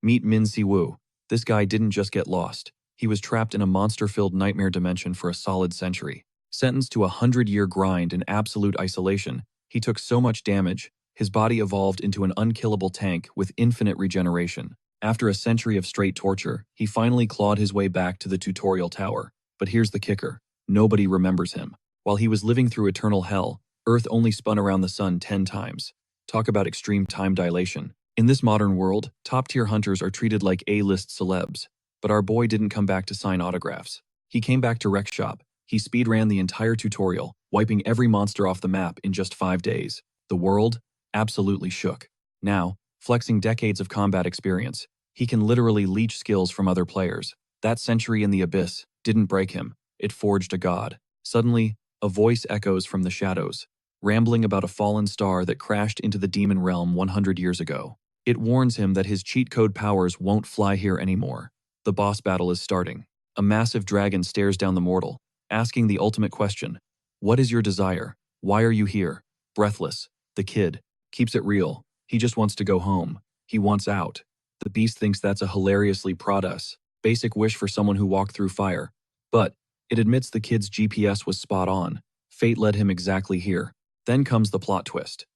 Meet Min Si-woo. This guy didn't just get lost. He was trapped in a monster-filled nightmare dimension for a solid century. Sentenced to a 100-year grind in absolute isolation, he took so much damage, his body evolved into an unkillable tank with infinite regeneration. After a century of straight torture, he finally clawed his way back to the tutorial tower. But here's the kicker. Nobody remembers him. While he was living through eternal hell, Earth only spun around the sun 10 times. Talk about extreme time dilation. In this modern world, top-tier hunters are treated like A-list celebs. But our boy didn't come back to sign autographs. He came back to wreck shop. He speedran the entire tutorial, wiping every monster off the map in just 5 days. The world absolutely shook. Now, flexing decades of combat experience, he can literally leech skills from other players. That century in the abyss didn't break him. It forged a god. Suddenly, a voice echoes from the shadows, rambling about a fallen star that crashed into the demon realm 100 years ago. It warns him that his cheat code powers won't fly here anymore. The boss battle is starting. A massive dragon stares down the mortal, asking the ultimate question. What is your desire? Why are you here? Breathless, the kid keeps it real. He just wants to go home. He wants out. The beast thinks that's a hilariously Pradas, basic wish for someone who walked through fire. But it admits the kid's GPS was spot on. Fate led him exactly here. Then comes the plot twist.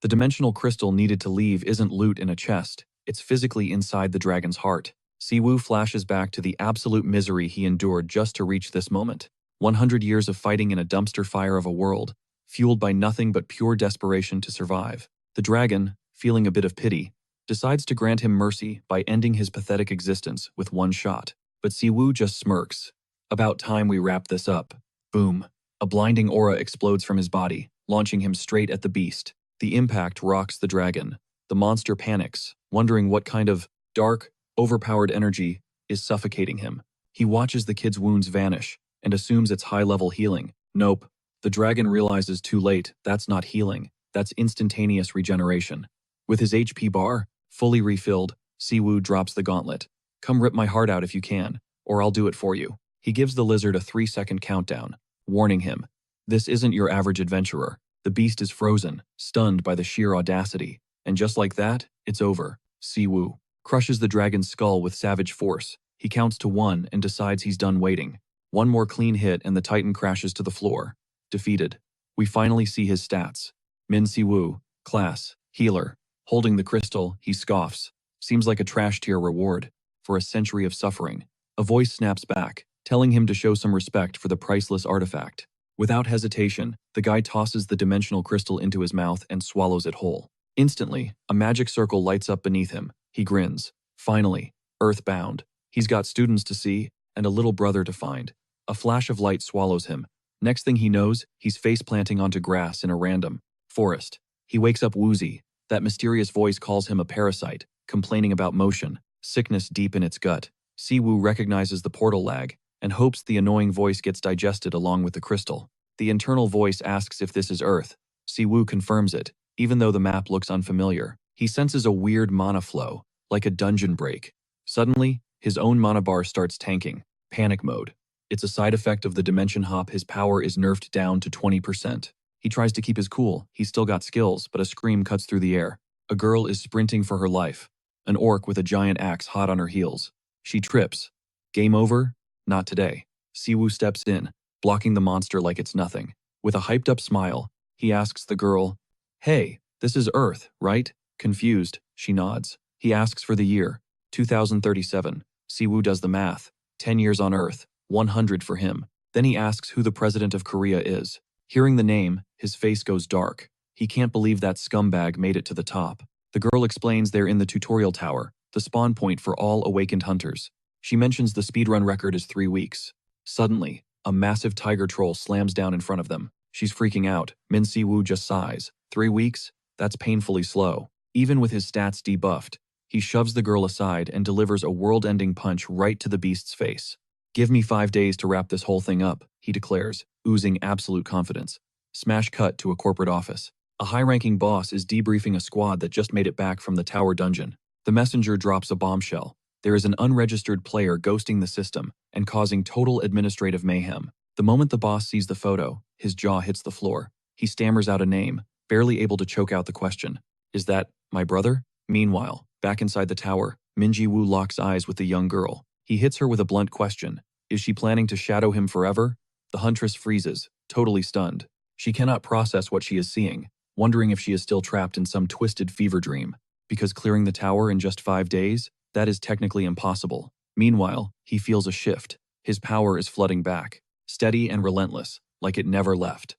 The dimensional crystal needed to leave isn't loot in a chest. It's physically inside the dragon's heart. Si-woo flashes back to the absolute misery he endured just to reach this moment. 100 years of fighting in a dumpster fire of a world, fueled by nothing but pure desperation to survive. The dragon, feeling a bit of pity, decides to grant him mercy by ending his pathetic existence with one shot. But Si-woo just smirks. About time we wrap this up. Boom. A blinding aura explodes from his body, launching him straight at the beast. The impact rocks the dragon. The monster panics, wondering what kind of dark, overpowered energy is suffocating him. He watches the kid's wounds vanish and assumes it's high-level healing. Nope. The dragon realizes too late that's not healing. That's instantaneous regeneration. With his HP bar fully refilled, Si-woo drops the gauntlet. Come rip my heart out if you can, or I'll do it for you. He gives the lizard a 3-second countdown, warning him. This isn't your average adventurer. The beast is frozen, stunned by the sheer audacity. And just like that, it's over. Si-woo crushes the dragon's skull with savage force. He counts to 1 and decides he's done waiting. One more clean hit and the titan crashes to the floor. Defeated. We finally see his stats. Min Si-woo, class, healer. Holding the crystal, he scoffs. Seems like a trash tier reward for a century of suffering. A voice snaps back, telling him to show some respect for the priceless artifact. Without hesitation, the guy tosses the dimensional crystal into his mouth and swallows it whole. Instantly, a magic circle lights up beneath him. He grins. Finally, earthbound. He's got students to see and a little brother to find. A flash of light swallows him. Next thing he knows, he's face-planting onto grass in a random forest. He wakes up woozy. That mysterious voice calls him a parasite, complaining about motion, sickness deep in its gut. Si-woo recognizes the portal lag and hopes the annoying voice gets digested along with the crystal. The internal voice asks if this is Earth. Si-woo confirms it, even though the map looks unfamiliar. He senses a weird mana flow, like a dungeon break. Suddenly, his own mana bar starts tanking. Panic mode. It's a side effect of the dimension hop. His power is nerfed down to 20%. He tries to keep his cool. He's still got skills, but a scream cuts through the air. A girl is sprinting for her life. An orc with a giant axe hot on her heels. She trips. Game over? Not today. Si-woo steps in, blocking the monster like it's nothing. With a hyped-up smile, he asks the girl, "Hey, this is Earth, right?" Confused, she nods. He asks for the year. 2037. Si-woo does the math. 10 years on Earth, 100 for him. Then he asks who the president of Korea is. Hearing the name, his face goes dark. He can't believe that scumbag made it to the top. The girl explains they're in the tutorial tower, the spawn point for all awakened hunters. She mentions the speedrun record is 3 weeks. Suddenly, a massive tiger troll slams down in front of them. She's freaking out. Min Si-woo just sighs. 3 weeks? That's painfully slow. Even with his stats debuffed, he shoves the girl aside and delivers a world-ending punch right to the beast's face. "Give me 5 days to wrap this whole thing up," he declares, oozing absolute confidence. Smash cut to a corporate office. A high-ranking boss is debriefing a squad that just made it back from the tower dungeon. The messenger drops a bombshell. There is an unregistered player ghosting the system and causing total administrative mayhem. The moment the boss sees the photo, his jaw hits the floor. He stammers out a name, barely able to choke out the question. "Is that my brother?" Meanwhile, back inside the tower, Minji-woo locks eyes with the young girl. He hits her with a blunt question. Is she planning to shadow him forever? The huntress freezes, totally stunned. She cannot process what she is seeing, wondering if she is still trapped in some twisted fever dream. Because clearing the tower in just 5 days? That is technically impossible. Meanwhile, he feels a shift. His power is flooding back, steady and relentless, like it never left.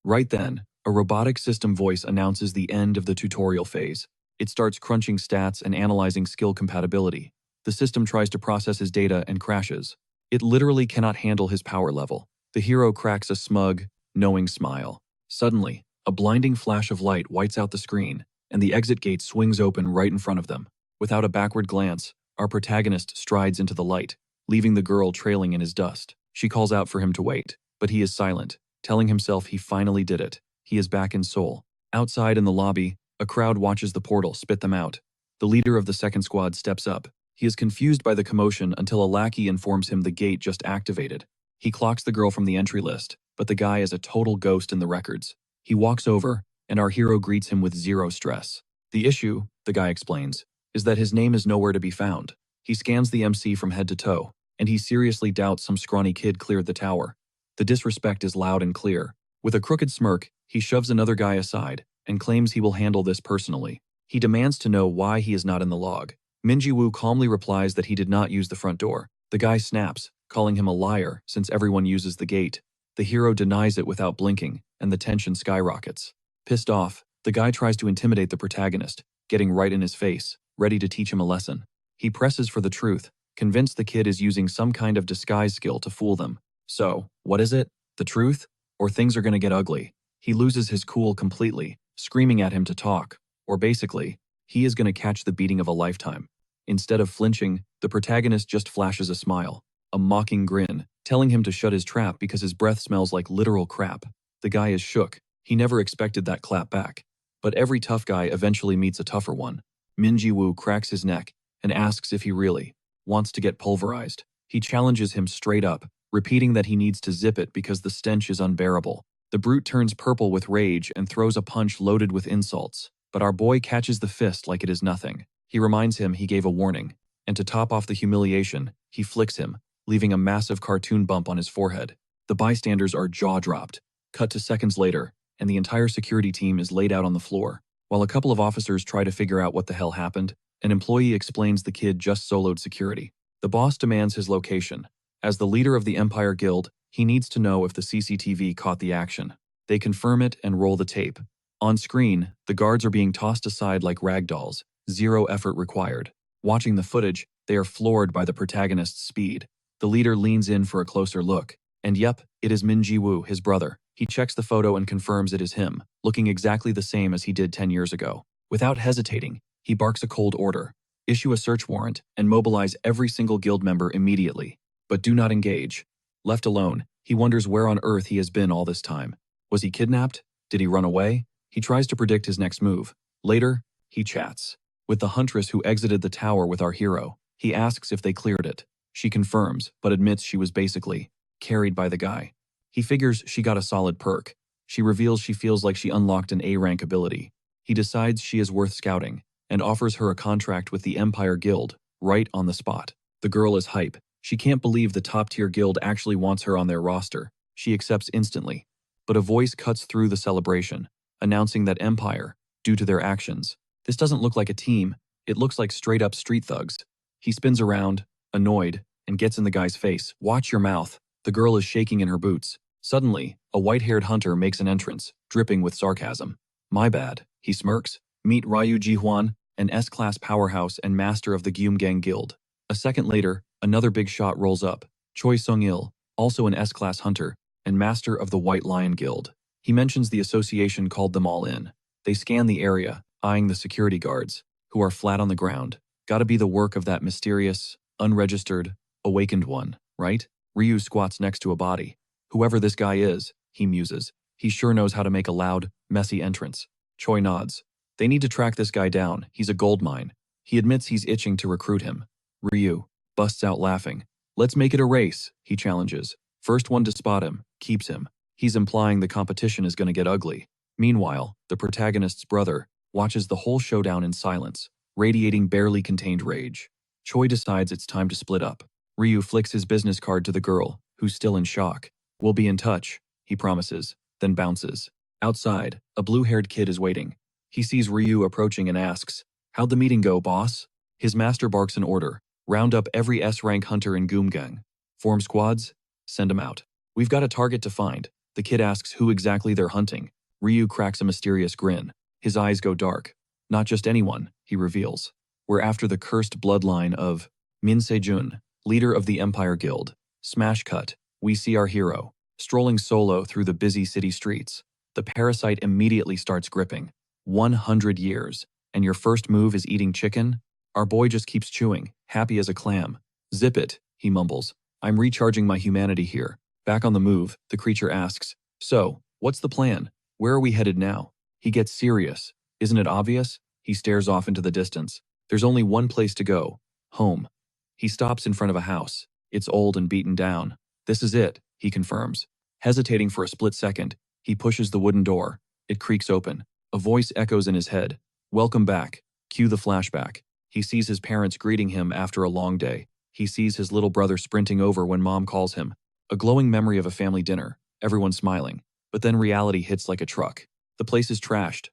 Right then, a robotic system voice announces the end of the tutorial phase. It starts crunching stats and analyzing skill compatibility. The system tries to process his data and crashes. It literally cannot handle his power level. The hero cracks a smug, knowing smile. Suddenly, a blinding flash of light whites out the screen, and the exit gate swings open right in front of them. Without a backward glance, our protagonist strides into the light, leaving the girl trailing in his dust. She calls out for him to wait, but he is silent, telling himself he finally did it. He is back in Seoul. Outside in the lobby, a crowd watches the portal spit them out. The leader of the second squad steps up. He is confused by the commotion until a lackey informs him the gate just activated. He clocks the girl from the entry list, but the guy is a total ghost in the records. He walks over, and our hero greets him with zero stress. The issue, the guy explains, is that his name is nowhere to be found. He scans the MC from head to toe, and he seriously doubts some scrawny kid cleared the tower. The disrespect is loud and clear. With a crooked smirk, he shoves another guy aside and claims he will handle this personally. He demands to know why he is not in the log. Minji-woo calmly replies that he did not use the front door. The guy snaps, calling him a liar since everyone uses the gate. The hero denies it without blinking, and the tension skyrockets. Pissed off, the guy tries to intimidate the protagonist, getting right in his face, ready to teach him a lesson. He presses for the truth, convinced the kid is using some kind of disguise skill to fool them. So, what is it? The truth? Or things are gonna get ugly? He loses his cool completely, screaming at him to talk. Or basically, he is gonna catch the beating of a lifetime. Instead of flinching, the protagonist just flashes a smile, a mocking grin, telling him to shut his trap because his breath smells like literal crap. The guy is shook. He never expected that clap back. But every tough guy eventually meets a tougher one. Minji-woo cracks his neck and asks if he really wants to get pulverized. He challenges him straight up, repeating that he needs to zip it because the stench is unbearable. The brute turns purple with rage and throws a punch loaded with insults, but our boy catches the fist like it is nothing. He reminds him he gave a warning, and to top off the humiliation, he flicks him, leaving a massive cartoon bump on his forehead. The bystanders are jaw-dropped. Cut to seconds later, and the entire security team is laid out on the floor. While a couple of officers try to figure out what the hell happened, an employee explains the kid just soloed security. The boss demands his location. As the leader of the Empire Guild, he needs to know if the CCTV caught the action. They confirm it and roll the tape. On screen, the guards are being tossed aside like rag dolls, zero effort required. Watching the footage, they are floored by the protagonist's speed. The leader leans in for a closer look. And yep, it is Minji-woo, his brother. He checks the photo and confirms it is him, looking exactly the same as he did 10 years ago. Without hesitating, he barks a cold order. Issue a search warrant and mobilize every single guild member immediately. But do not engage. Left alone, he wonders where on earth he has been all this time. Was he kidnapped? Did he run away? He tries to predict his next move. Later, he chats with the huntress who exited the tower with our hero. He asks if they cleared it. She confirms, but admits she was basically carried by the guy. He figures she got a solid perk. She reveals she feels like she unlocked an A-rank ability. He decides she is worth scouting and offers her a contract with the Empire Guild, right on the spot. The girl is hype. She can't believe the top-tier guild actually wants her on their roster. She accepts instantly. But a voice cuts through the celebration, announcing that Empire, due to their actions. This doesn't look like a team, it looks like straight-up street thugs. He spins around, annoyed, and gets in the guy's face. Watch your mouth. The girl is shaking in her boots. Suddenly, a white-haired hunter makes an entrance, dripping with sarcasm. My bad, he smirks. Meet Ryu Ji-hwan, an S-class powerhouse and master of the Gyumgang Guild. A second later, another big shot rolls up. Choi Sung-il, also an S-class hunter, and master of the White Lion Guild. He mentions the association called them all in. They scan the area, eyeing the security guards, who are flat on the ground. Gotta be the work of that mysterious, unregistered, awakened one, right? Ryu squats next to a body. Whoever this guy is, he muses. He sure knows how to make a loud, messy entrance. Choi nods. They need to track this guy down. He's a goldmine. He admits he's itching to recruit him. Ryu busts out laughing. Let's make it a race, he challenges. First one to spot him, keeps him. He's implying the competition is gonna get ugly. Meanwhile, the protagonist's brother watches the whole showdown in silence, radiating barely contained rage. Choi decides it's time to split up. Ryu flicks his business card to the girl, who's still in shock. We'll be in touch, he promises, then bounces. Outside, a blue-haired kid is waiting. He sees Ryu approaching and asks, "How'd the meeting go, boss?" His master barks an order. Round up every S-rank hunter in Goomgang. Form squads, send them out. We've got a target to find. The kid asks who exactly they're hunting. Ryu cracks a mysterious grin. His eyes go dark. Not just anyone, he reveals. We're after the cursed bloodline of Min Se-jun, leader of the Empire Guild. Smash cut. We see our hero, strolling solo through the busy city streets. The parasite immediately starts gripping. 100 years. And your first move is eating chicken? Our boy just keeps chewing, happy as a clam. Zip it, he mumbles. I'm recharging my humanity here. Back on the move, the creature asks, "So, what's the plan? Where are we headed now?" He gets serious. Isn't it obvious? He stares off into the distance. There's only one place to go. Home. He stops in front of a house. It's old and beaten down. This is it, he confirms. Hesitating for a split second, he pushes the wooden door. It creaks open. A voice echoes in his head. Welcome back. Cue the flashback. He sees his parents greeting him after a long day. He sees his little brother sprinting over when mom calls him. A glowing memory of a family dinner, everyone smiling. But then reality hits like a truck. The place is trashed.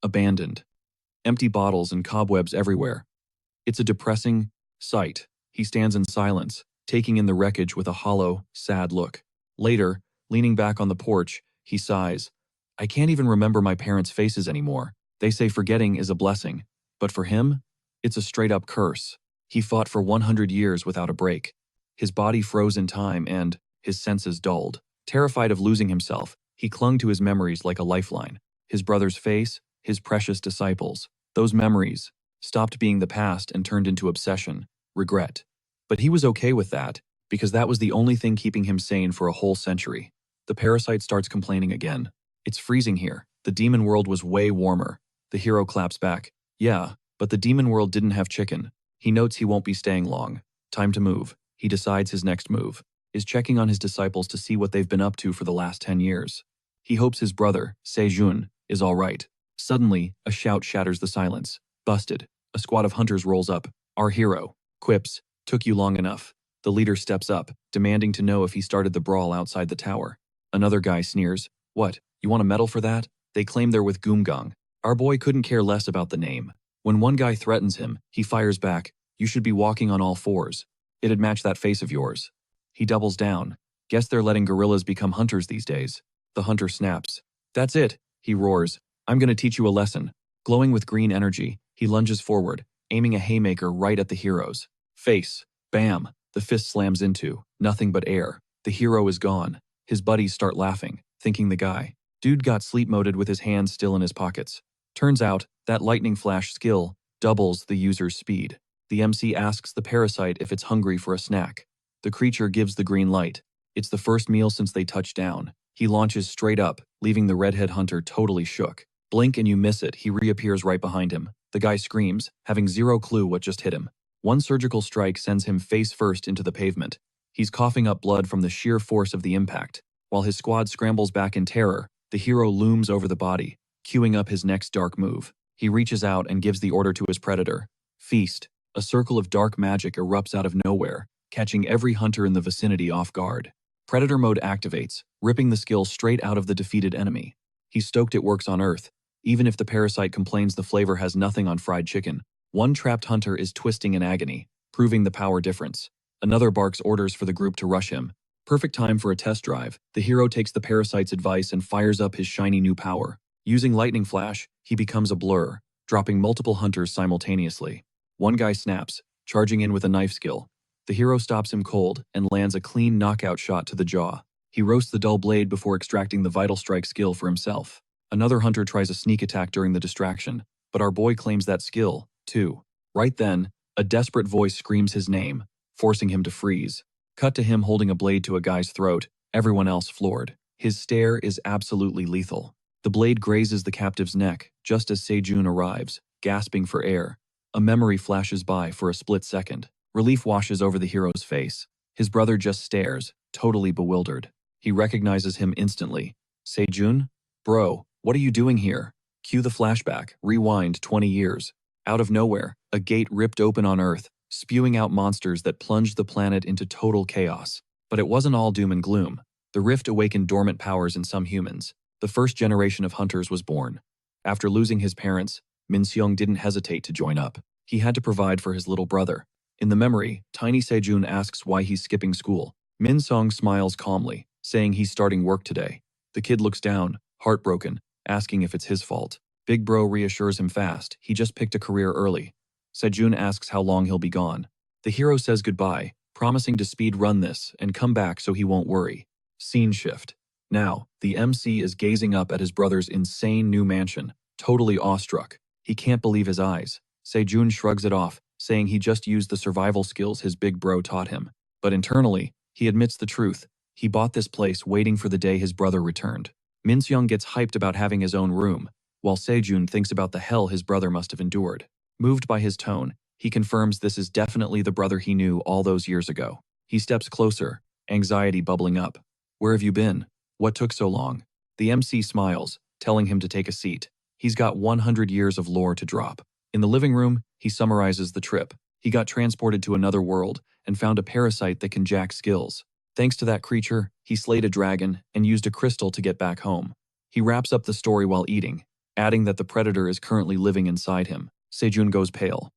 Abandoned. Empty bottles and cobwebs everywhere. It's a depressing sight. He stands in silence, taking in the wreckage with a hollow, sad look. Later, leaning back on the porch, he sighs. I can't even remember my parents' faces anymore. They say forgetting is a blessing. But for him, it's a straight-up curse. He fought for 100 years without a break. His body froze in time and his senses dulled. Terrified of losing himself, he clung to his memories like a lifeline. His brother's face, his precious disciples. Those memories stopped being the past and turned into obsession, regret. But he was okay with that, because that was the only thing keeping him sane for a whole century. The parasite starts complaining again. It's freezing here. The demon world was way warmer. The hero claps back. Yeah, but the demon world didn't have chicken. He notes he won't be staying long. Time to move. He decides his next move is checking on his disciples to see what they've been up to for the last 10 years. He hopes his brother, Se-jun, is all right. Suddenly, a shout shatters the silence. Busted. A squad of hunters rolls up. Our hero quips, took you long enough. The leader steps up, demanding to know if he started the brawl outside the tower. Another guy sneers. What, you want a medal for that? They claim they're with Goomgang. Our boy couldn't care less about the name. When one guy threatens him, he fires back. You should be walking on all fours. It'd match that face of yours. He doubles down. Guess they're letting gorillas become hunters these days. The hunter snaps. That's it, he roars. I'm gonna teach you a lesson. Glowing with green energy, he lunges forward, aiming a haymaker right at the hero's face. Bam! The fist slams into nothing but air. The hero is gone. His buddies start laughing, thinking the dude got sleep-moded with his hands still in his pockets. Turns out, that lightning flash skill doubles the user's speed. The MC asks the parasite if it's hungry for a snack. The creature gives the green light. It's the first meal since they touched down. He launches straight up, leaving the redhead hunter totally shook. Blink and you miss it, he reappears right behind him. The guy screams, having zero clue what just hit him. One surgical strike sends him face first into the pavement. He's coughing up blood from the sheer force of the impact. While his squad scrambles back in terror, the hero looms over the body, queuing up his next dark move. He reaches out and gives the order to his predator. Feast. A circle of dark magic erupts out of nowhere, catching every hunter in the vicinity off guard. Predator mode activates, ripping the skill straight out of the defeated enemy. He's stoked it works on Earth. Even if the parasite complains the flavor has nothing on fried chicken, one trapped hunter is twisting in agony, proving the power difference. Another barks orders for the group to rush him. Perfect time for a test drive. The hero takes the parasite's advice and fires up his shiny new power. Using lightning flash, he becomes a blur, dropping multiple hunters simultaneously. One guy snaps, charging in with a knife skill. The hero stops him cold and lands a clean knockout shot to the jaw. He roasts the dull blade before extracting the vital strike skill for himself. Another hunter tries a sneak attack during the distraction, but our boy claims that skill, too. Right then, a desperate voice screams his name, forcing him to freeze. Cut to him holding a blade to a guy's throat, everyone else floored. His stare is absolutely lethal. The blade grazes the captive's neck just as Se-jun arrives, gasping for air. A memory flashes by for a split second. Relief washes over the hero's face. His brother just stares, totally bewildered. He recognizes him instantly. Se-jun? Bro, what are you doing here? Cue the flashback, rewind 20 years. Out of nowhere, a gate ripped open on Earth, spewing out monsters that plunged the planet into total chaos. But it wasn't all doom and gloom. The rift awakened dormant powers in some humans. The first generation of hunters was born. After losing his parents, Min Seong didn't hesitate to join up. He had to provide for his little brother. In the memory, tiny Sejun asks why he's skipping school. Min Seong smiles calmly, saying he's starting work today. The kid looks down, heartbroken, asking if it's his fault. Big Bro reassures him fast, he just picked a career early. Sejun asks how long he'll be gone. The hero says goodbye, promising to speed run this and come back so he won't worry. Scene shift. Now, the MC is gazing up at his brother's insane new mansion, totally awestruck. He can't believe his eyes. Sejun shrugs it off, saying he just used the survival skills his big bro taught him. But internally, he admits the truth. He bought this place waiting for the day his brother returned. Min Seong gets hyped about having his own room, while Sejun thinks about the hell his brother must have endured. Moved by his tone, he confirms this is definitely the brother he knew all those years ago. He steps closer, anxiety bubbling up. Where have you been? What took so long? The MC smiles, telling him to take a seat. He's got 100 years of lore to drop. In the living room, he summarizes the trip. He got transported to another world and found a parasite that can jack skills. Thanks to that creature, he slayed a dragon and used a crystal to get back home. He wraps up the story while eating, adding that the predator is currently living inside him. Sejun goes pale.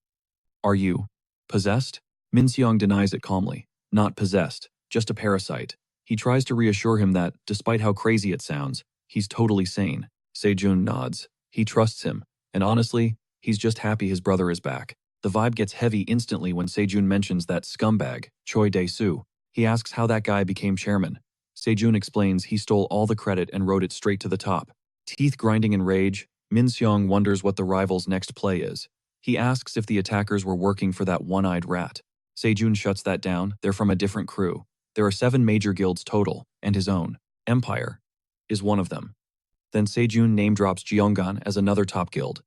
Are you possessed? Min Seong denies it calmly. Not possessed, just a parasite. He tries to reassure him that, despite how crazy it sounds, he's totally sane. Sejun nods. He trusts him, and honestly, he's just happy his brother is back. The vibe gets heavy instantly when Sejun mentions that scumbag, Choi Dae-soo. He asks how that guy became chairman. Sejun explains he stole all the credit and wrote it straight to the top. Teeth grinding in rage, Min Seong wonders what the rival's next play is. He asks if the attackers were working for that one-eyed rat. Sejun shuts that down, they're from a different crew. There are 7 major guilds total, and his own, Empire, is one of them. Then Sejun name-drops Jeonggan as another top guild,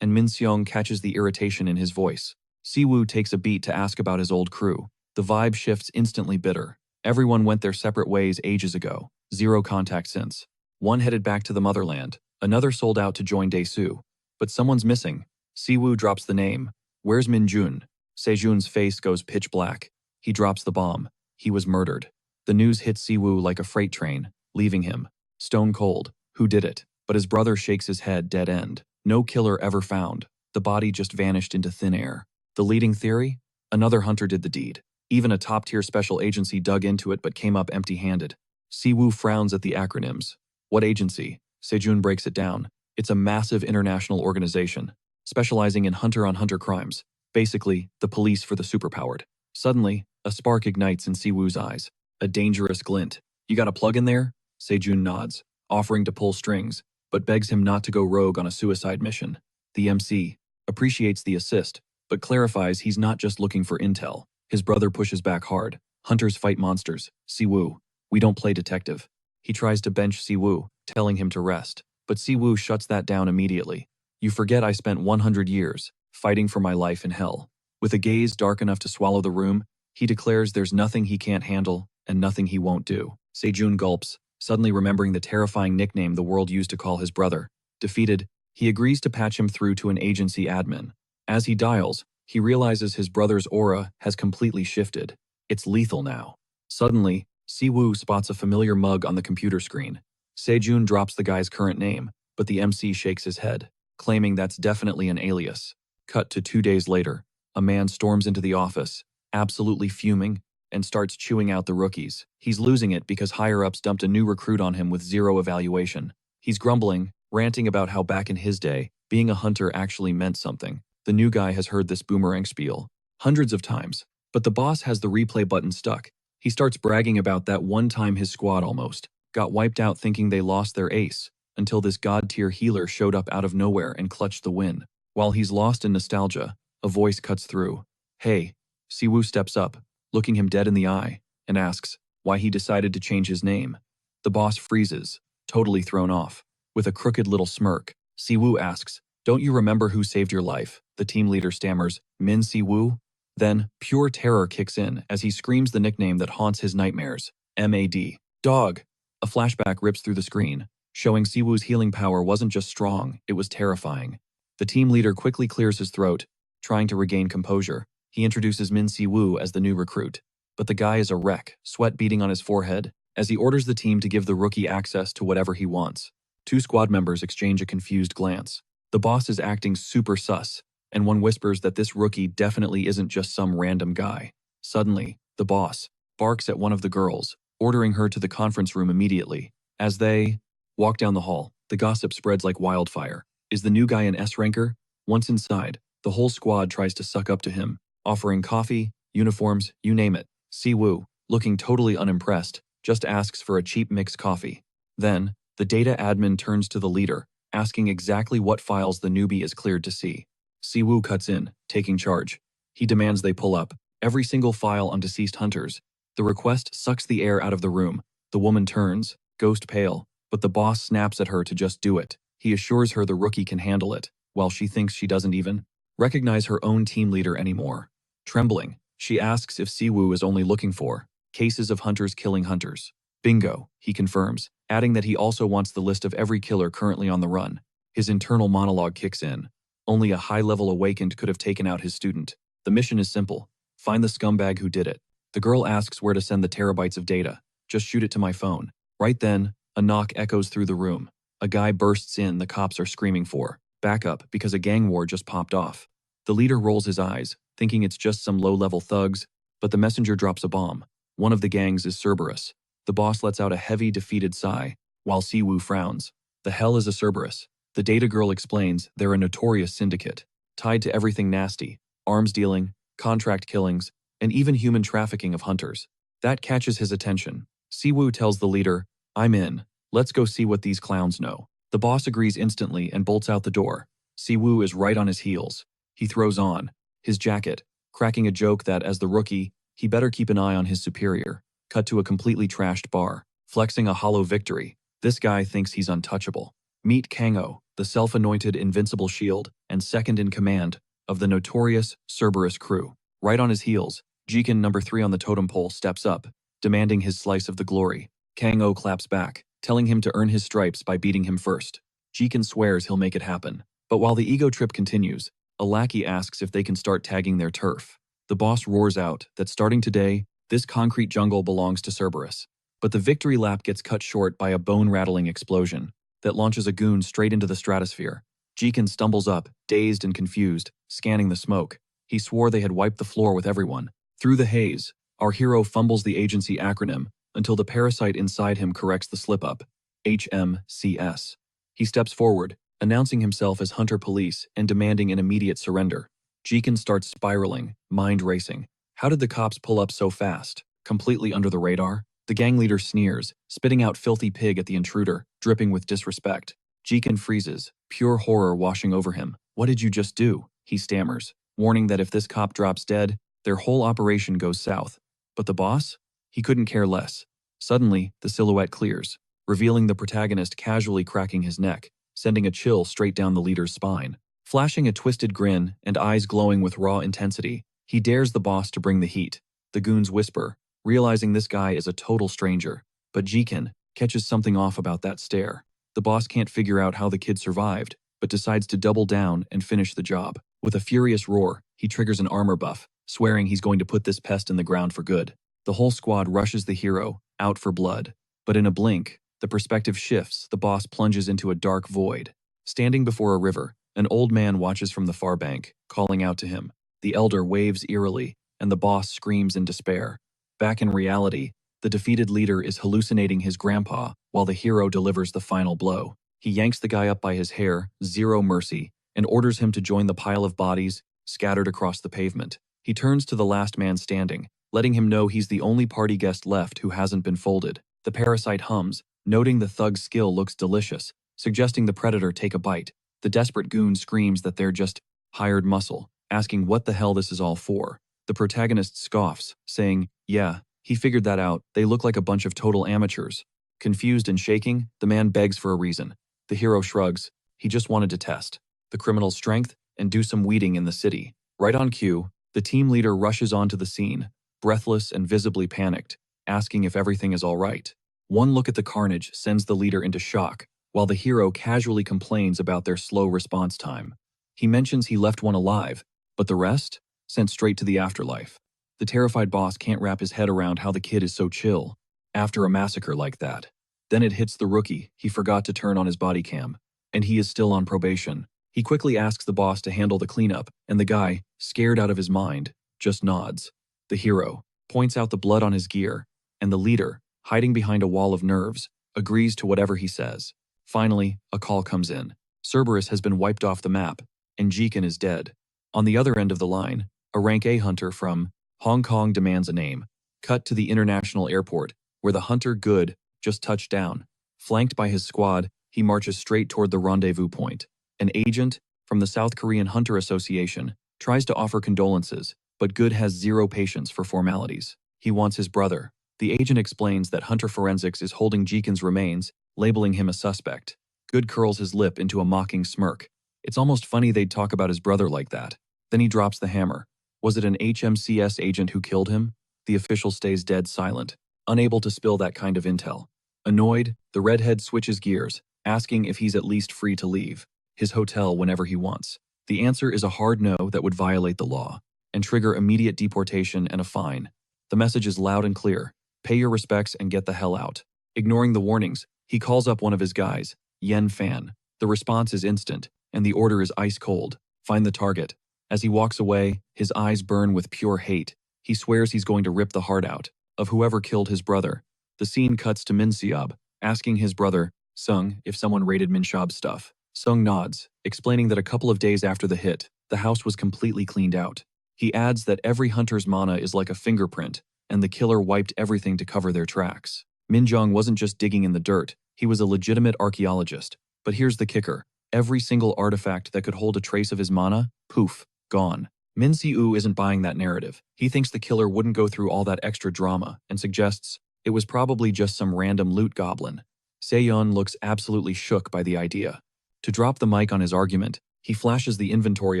and Min Seong catches the irritation in his voice. Siwoo takes a beat to ask about his old crew. The vibe shifts instantly bitter. Everyone went their separate ways ages ago. Zero contact since. One headed back to the motherland. Another sold out to join Dae-soo. But someone's missing. Siwoo drops the name. Where's Min-jun? Sejun's face goes pitch black. He drops the bomb. He was murdered. The news hits Siwoo like a freight train, leaving him stone cold. Who did it? But his brother shakes his head dead end. No killer ever found. The body just vanished into thin air. The leading theory? Another hunter did the deed. Even a top-tier special agency dug into it but came up empty-handed. Siwoo frowns at the acronyms. What agency? Sejun breaks it down. It's a massive international organization, specializing in hunter-on-hunter crimes. Basically, the police for the superpowered. Suddenly, a spark ignites in Siwoo's eyes. A dangerous glint. You got a plug in there? Sejun nods, offering to pull strings, but begs him not to go rogue on a suicide mission. The MC appreciates the assist, but clarifies he's not just looking for intel. His brother pushes back hard. Hunters fight monsters. Siwoo, we don't play detective. He tries to bench Siwoo, telling him to rest, but Siwoo shuts that down immediately. You forget I spent 100 years fighting for my life in hell. With a gaze dark enough to swallow the room, he declares there's nothing he can't handle and nothing he won't do. Sejun gulps, suddenly remembering the terrifying nickname the world used to call his brother. Defeated, he agrees to patch him through to an agency admin. As he dials, he realizes his brother's aura has completely shifted. It's lethal now. Suddenly, Siwoo spots a familiar mug on the computer screen. Sejun drops the guy's current name, but the MC shakes his head, claiming that's definitely an alias. Cut to 2 days later, a man storms into the office, absolutely fuming, and starts chewing out the rookies. He's losing it because higher-ups dumped a new recruit on him with 0 evaluation. He's grumbling, ranting about how back in his day, being a hunter actually meant something. The new guy has heard this boomerang spiel hundreds of times, but the boss has the replay button stuck. He starts bragging about that one time his squad almost got wiped out thinking they lost their ace, until this god-tier healer showed up out of nowhere and clutched the win. While he's lost in nostalgia, a voice cuts through. Hey, Siwoo steps up, looking him dead in the eye, and asks why he decided to change his name. The boss freezes, totally thrown off. With a crooked little smirk, Siwoo asks, don't you remember who saved your life? The team leader stammers, Min Siwoo? Then, pure terror kicks in as he screams the nickname that haunts his nightmares, MAD. Dog! A flashback rips through the screen, showing Siwoo's healing power wasn't just strong, it was terrifying. The team leader quickly clears his throat, trying to regain composure. He introduces Min Si-woo as the new recruit. But the guy is a wreck, sweat beading on his forehead, as he orders the team to give the rookie access to whatever he wants. Two squad members exchange a confused glance. The boss is acting super sus, and one whispers that this rookie definitely isn't just some random guy. Suddenly, the boss barks at one of the girls, ordering her to the conference room immediately. As they walk down the hall, the gossip spreads like wildfire. Is the new guy an S-ranker? Once inside, the whole squad tries to suck up to him, offering coffee, uniforms, you name it. Si-woo, looking totally unimpressed, just asks for a cheap mixed coffee. Then, the data admin turns to the leader, asking exactly what files the newbie is cleared to see. Si-woo cuts in, taking charge. He demands they pull up every single file on deceased hunters. The request sucks the air out of the room. The woman turns, ghost pale, but the boss snaps at her to just do it. He assures her the rookie can handle it, while she thinks she doesn't even recognize her own team leader anymore. Trembling, she asks if Si-woo is only looking for cases of hunters killing hunters. Bingo, he confirms, adding that he also wants the list of every killer currently on the run. His internal monologue kicks in. Only a high-level awakened could have taken out his student. The mission is simple. Find the scumbag who did it. The girl asks where to send the terabytes of data. Just shoot it to my phone. Right then, a knock echoes through the room. A guy bursts in the cops are screaming for backup because a gang war just popped off. The leader rolls his eyes, thinking it's just some low-level thugs, but the messenger drops a bomb. One of the gangs is Cerberus. The boss lets out a heavy, defeated sigh, while Si-woo frowns. The hell is a Cerberus? The data girl explains they're a notorious syndicate, tied to everything nasty, arms dealing, contract killings, and even human trafficking of hunters. That catches his attention. Si-woo tells the leader, I'm in. Let's go see what these clowns know. The boss agrees instantly and bolts out the door. Si-woo is right on his heels. He throws on his jacket, cracking a joke that, as the rookie, he better keep an eye on his superior. Cut to a completely trashed bar, flexing a hollow victory. This guy thinks he's untouchable. Meet Kang-oh, the self-anointed invincible shield and second in command of the notorious Cerberus crew. Right on his heels, Jikin number 3 on the totem pole steps up, demanding his slice of the glory. Kang-oh claps back, telling him to earn his stripes by beating him first. Jikin swears he'll make it happen. But while the ego trip continues, a lackey asks if they can start tagging their turf. The boss roars out that starting today, this concrete jungle belongs to Cerberus. But the victory lap gets cut short by a bone-rattling explosion that launches a goon straight into the stratosphere. Jikin stumbles up, dazed and confused, scanning the smoke. He swore they had wiped the floor with everyone. Through the haze, our hero fumbles the agency acronym until the parasite inside him corrects the slip-up. HMCS. He steps forward, announcing himself as Hunter Police and demanding an immediate surrender. Jikin starts spiraling, mind racing. How did the cops pull up so fast? Completely under the radar? The gang leader sneers, spitting out filthy pig at the intruder, dripping with disrespect. Jikin freezes, pure horror washing over him. What did you just do? He stammers, warning that if this cop drops dead, their whole operation goes south. But the boss? He couldn't care less. Suddenly, the silhouette clears, revealing the protagonist casually cracking his neck, sending a chill straight down the leader's spine. Flashing a twisted grin and eyes glowing with raw intensity, he dares the boss to bring the heat. The goons whisper, realizing this guy is a total stranger. But Jikin catches something off about that stare. The boss can't figure out how the kid survived, but decides to double down and finish the job. With a furious roar, he triggers an armor buff, swearing he's going to put this pest in the ground for good. The whole squad rushes the hero, out for blood. But in a blink, the perspective shifts, the boss plunges into a dark void. Standing before a river, an old man watches from the far bank, calling out to him. The elder waves eerily, and the boss screams in despair. Back in reality, the defeated leader is hallucinating his grandpa while the hero delivers the final blow. He yanks the guy up by his hair, zero mercy, and orders him to join the pile of bodies scattered across the pavement. He turns to the last man standing, letting him know he's the only party guest left who hasn't been folded. The parasite hums, noting the thug's skill looks delicious, suggesting the predator take a bite. The desperate goon screams that they're just hired muscle, asking what the hell this is all for. The protagonist scoffs, saying, yeah, he figured that out, they look like a bunch of total amateurs. Confused and shaking, the man begs for a reason. The hero shrugs, he just wanted to test the criminal's strength and do some weeding in the city. Right on cue, the team leader rushes onto the scene, breathless and visibly panicked, asking if everything is all right. One look at the carnage sends the leader into shock, while the hero casually complains about their slow response time. He mentions he left one alive, but the rest? sent straight to the afterlife. The terrified boss can't wrap his head around how the kid is so chill after a massacre like that. Then it hits the rookie. He forgot to turn on his body cam, and he is still on probation. He quickly asks the boss to handle the cleanup, and the guy, scared out of his mind, just nods. The hero points out the blood on his gear, and the leader, hiding behind a wall of nerves, agrees to whatever he says. Finally, a call comes in. Cerberus has been wiped off the map, and Jeekin is dead. On the other end of the line, a rank A hunter from Hong Kong demands a name. Cut to the international airport, where the hunter Good just touched down. Flanked by his squad, he marches straight toward the rendezvous point. An agent from the South Korean Hunter Association tries to offer condolences, but Good has zero patience for formalities. He wants his brother. The agent explains that Hunter Forensics is holding Jeekin's remains, labeling him a suspect. Good curls his lip into a mocking smirk. It's almost funny they'd talk about his brother like that. Then he drops the hammer. Was it an HMCS agent who killed him? The official stays dead silent, unable to spill that kind of intel. Annoyed, the redhead switches gears, asking if he's at least free to leave his hotel whenever he wants. The answer is a hard no that would violate the law and trigger immediate deportation and a fine. The message is loud and clear. Pay your respects and get the hell out. Ignoring the warnings, he calls up one of his guys, Yen Fan. The response is instant, and the order is ice cold. Find the target. As he walks away, his eyes burn with pure hate. He swears he's going to rip the heart out of whoever killed his brother. The scene cuts to Min Seob, asking his brother, Sung, if someone raided Min Seob's stuff. Sung nods, explaining that a couple of days after the hit, the house was completely cleaned out. He adds that every hunter's mana is like a fingerprint, and the killer wiped everything to cover their tracks. Min Jong wasn't just digging in the dirt, he was a legitimate archaeologist. But here's the kicker. Every single artifact that could hold a trace of his mana, poof, gone. Min Si-oo isn't buying that narrative. He thinks the killer wouldn't go through all that extra drama and suggests it was probably just some random loot goblin. Se-yeon looks absolutely shook by the idea. To drop the mic on his argument, he flashes the inventory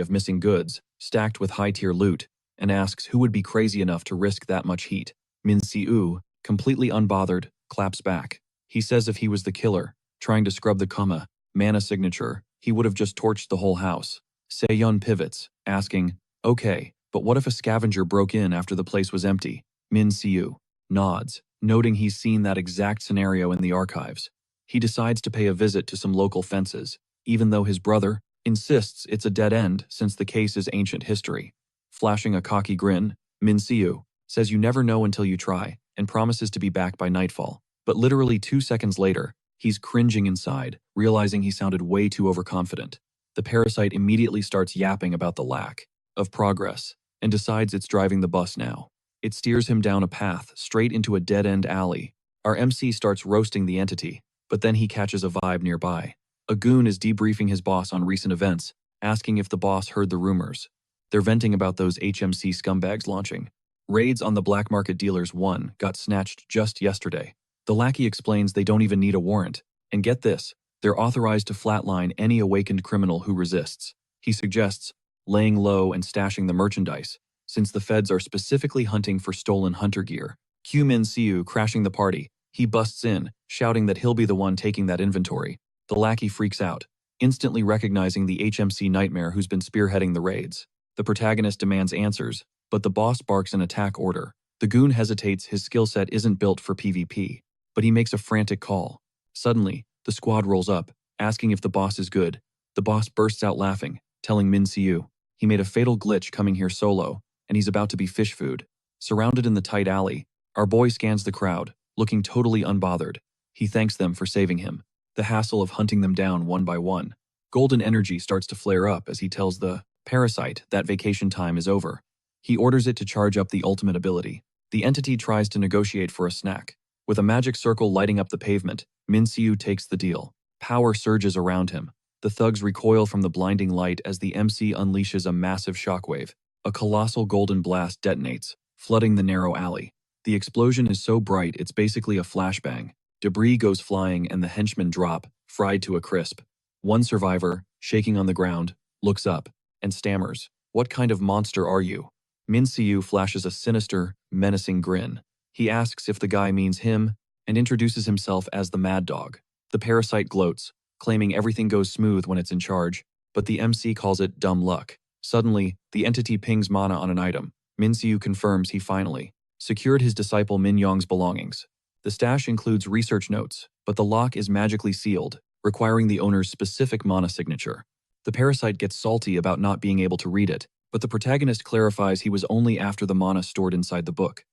of missing goods, stacked with high-tier loot, and asks who would be crazy enough to risk that much heat. Min Si-oo, completely unbothered, claps back. He says if he was the killer, trying to scrub the mana signature, he would have just torched the whole house. Se-yeon pivots, asking, okay, but what if a scavenger broke in after the place was empty? Min Si-oo nods, noting he's seen that exact scenario in the archives. He decides to pay a visit to some local fences, even though his brother insists it's a dead end since the case is ancient history. Flashing a cocky grin, Min Si-oo says you never know until you try, and promises to be back by nightfall. But literally 2 seconds later, he's cringing inside, realizing he sounded way too overconfident. The parasite immediately starts yapping about the lack of progress, and decides it's driving the bus now. It steers him down a path straight into a dead-end alley. Our MC starts roasting the entity, but then he catches a vibe nearby. A goon is debriefing his boss on recent events, asking if the boss heard the rumors. They're venting about those HMC scumbags launching raids on the black market dealers. One got snatched just yesterday. The lackey explains they don't even need a warrant, and get this, they're authorized to flatline any awakened criminal who resists. He suggests laying low and stashing the merchandise, since the feds are specifically hunting for stolen hunter gear. Cue Min Si-oo crashing the party. He busts in, shouting that he'll be the one taking that inventory. The lackey freaks out, instantly recognizing the HMC nightmare who's been spearheading the raids. The protagonist demands answers, but the boss barks an attack order. The goon hesitates. His skill set isn't built for PvP, but he makes a frantic call. Suddenly, the squad rolls up, asking if the boss is good. The boss bursts out laughing, telling Min Si-oo he made a fatal glitch coming here solo, and he's about to be fish food. Surrounded in the tight alley, our boy scans the crowd, looking totally unbothered. He thanks them for saving him. The hassle of hunting them down one by one. Golden energy starts to flare up as he tells the parasite that vacation time is over. He orders it to charge up the ultimate ability. The entity tries to negotiate for a snack. With a magic circle lighting up the pavement, Min Si-oo takes the deal. Power surges around him. The thugs recoil from the blinding light as the MC unleashes a massive shockwave. A colossal golden blast detonates, flooding the narrow alley. The explosion is so bright it's basically a flashbang. Debris goes flying and the henchmen drop, fried to a crisp. One survivor, shaking on the ground, looks up and stammers, "What kind of monster are you?" Min Si-oo flashes a sinister, menacing grin. He asks if the guy means him and introduces himself as the Mad Dog. The parasite gloats, claiming everything goes smooth when it's in charge, but the MC calls it dumb luck. Suddenly, the entity pings mana on an item. Min-siu confirms he finally secured his disciple Min Yong's belongings. The stash includes research notes, but the lock is magically sealed, requiring the owner's specific mana signature. The parasite gets salty about not being able to read it, but the protagonist clarifies he was only after the mana stored inside the book.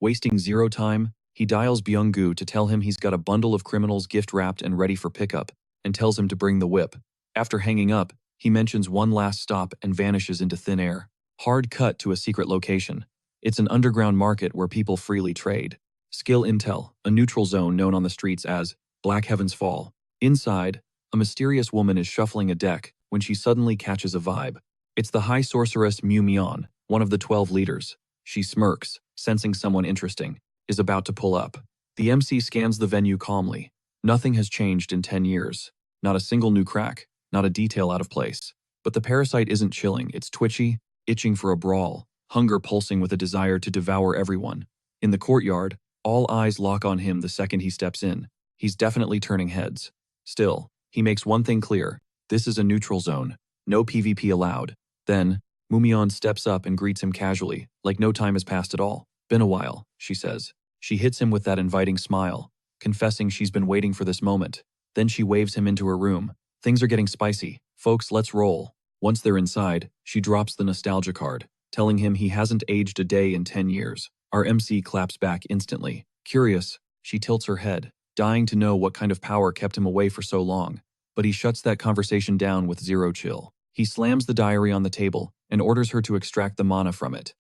Wasting zero time, he dials Byung-gu to tell him he's got a bundle of criminals gift-wrapped and ready for pickup, and tells him to bring the whip. After hanging up, he mentions one last stop and vanishes into thin air. Hard cut to a secret location. It's an underground market where people freely trade. Skill Intel, a neutral zone known on the streets as Black Heaven's Fall. Inside, a mysterious woman is shuffling a deck when she suddenly catches a vibe. It's the High Sorceress Mu Mion, one of the 12 leaders. She smirks, sensing someone interesting is about to pull up. The MC scans the venue calmly. Nothing has changed in 10 years. Not a single new crack, not a detail out of place. But the parasite isn't chilling, it's twitchy, itching for a brawl, hunger pulsing with a desire to devour everyone. In the courtyard, all eyes lock on him the second he steps in. He's definitely turning heads. Still, he makes one thing clear. This is a neutral zone. No PvP allowed. Then, Mumion steps up and greets him casually, like no time has passed at all. Been a while, she says. She hits him with that inviting smile, confessing she's been waiting for this moment. Then she waves him into her room. Things are getting spicy. Folks, let's roll. Once they're inside, she drops the nostalgia card, telling him he hasn't aged a day in 10 years. Our MC claps back instantly. Curious, she tilts her head, dying to know what kind of power kept him away for so long. But he shuts that conversation down with zero chill. He slams the diary on the table and orders her to extract the mana from it.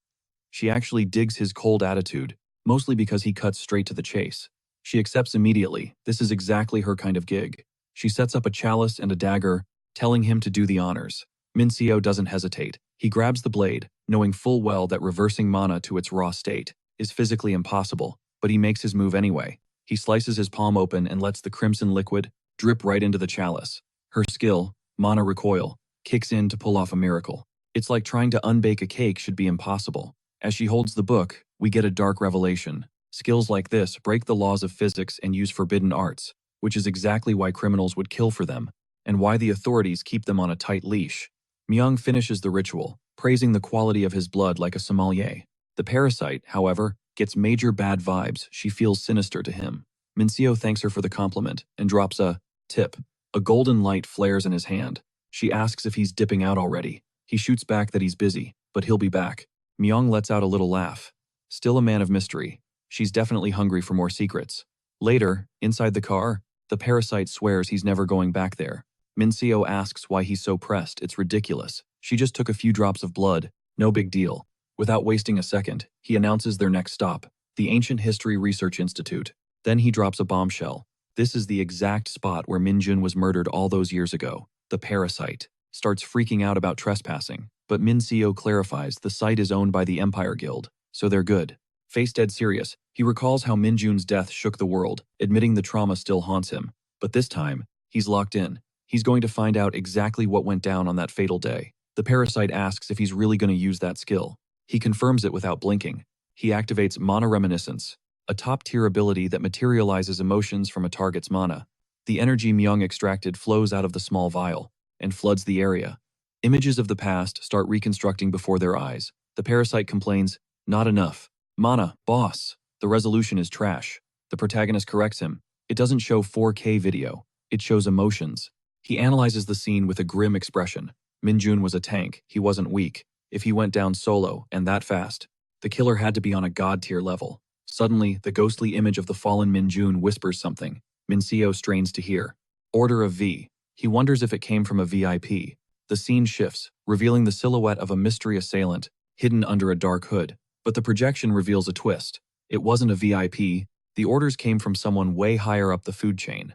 She actually digs his cold attitude, mostly because he cuts straight to the chase. She accepts immediately. This is exactly her kind of gig. She sets up a chalice and a dagger, telling him to do the honors. Min-siu doesn't hesitate. He grabs the blade, knowing full well that reversing mana to its raw state is physically impossible, but he makes his move anyway. He slices his palm open and lets the crimson liquid drip right into the chalice. Her skill, Mana Recoil, kicks in to pull off a miracle. It's like trying to unbake a cake should be impossible. As she holds the book, we get a dark revelation. Skills like this break the laws of physics and use forbidden arts, which is exactly why criminals would kill for them, and why the authorities keep them on a tight leash. Myung finishes the ritual, praising the quality of his blood like a sommelier. The parasite, however, gets major bad vibes. She feels sinister to him. Min-siu thanks her for the compliment and drops a tip. A golden light flares in his hand. She asks if he's dipping out already. He shoots back that he's busy, but he'll be back. Myung lets out a little laugh. Still a man of mystery. She's definitely hungry for more secrets. Later, inside the car, the parasite swears he's never going back there. Min-siu asks why he's so pressed. It's ridiculous. She just took a few drops of blood. No big deal. Without wasting a second, he announces their next stop, the Ancient History Research Institute. Then he drops a bombshell. This is the exact spot where Min-jun was murdered all those years ago. The parasite starts freaking out about trespassing, but Min-siu clarifies the site is owned by the Empire Guild, so they're good. Face dead serious, he recalls how Min-jun's death shook the world, admitting the trauma still haunts him. But this time, he's locked in. He's going to find out exactly what went down on that fatal day. The parasite asks if he's really going to use that skill. He confirms it without blinking. He activates Mana Reminiscence, a top-tier ability that materializes emotions from a target's mana. The energy Myung extracted flows out of the small vial and floods the area. Images of the past start reconstructing before their eyes. The parasite complains, "Not enough. Mana, boss." The resolution is trash. The protagonist corrects him. It doesn't show 4K video. It shows emotions. He analyzes the scene with a grim expression. Min-jun was a tank. He wasn't weak. If he went down solo, and that fast, the killer had to be on a god-tier level. Suddenly, the ghostly image of the fallen Min-jun whispers something. Min-siu strains to hear. Order of V. He wonders if it came from a VIP. The scene shifts, revealing the silhouette of a mystery assailant, hidden under a dark hood. But the projection reveals a twist. It wasn't a VIP. The orders came from someone way higher up the food chain.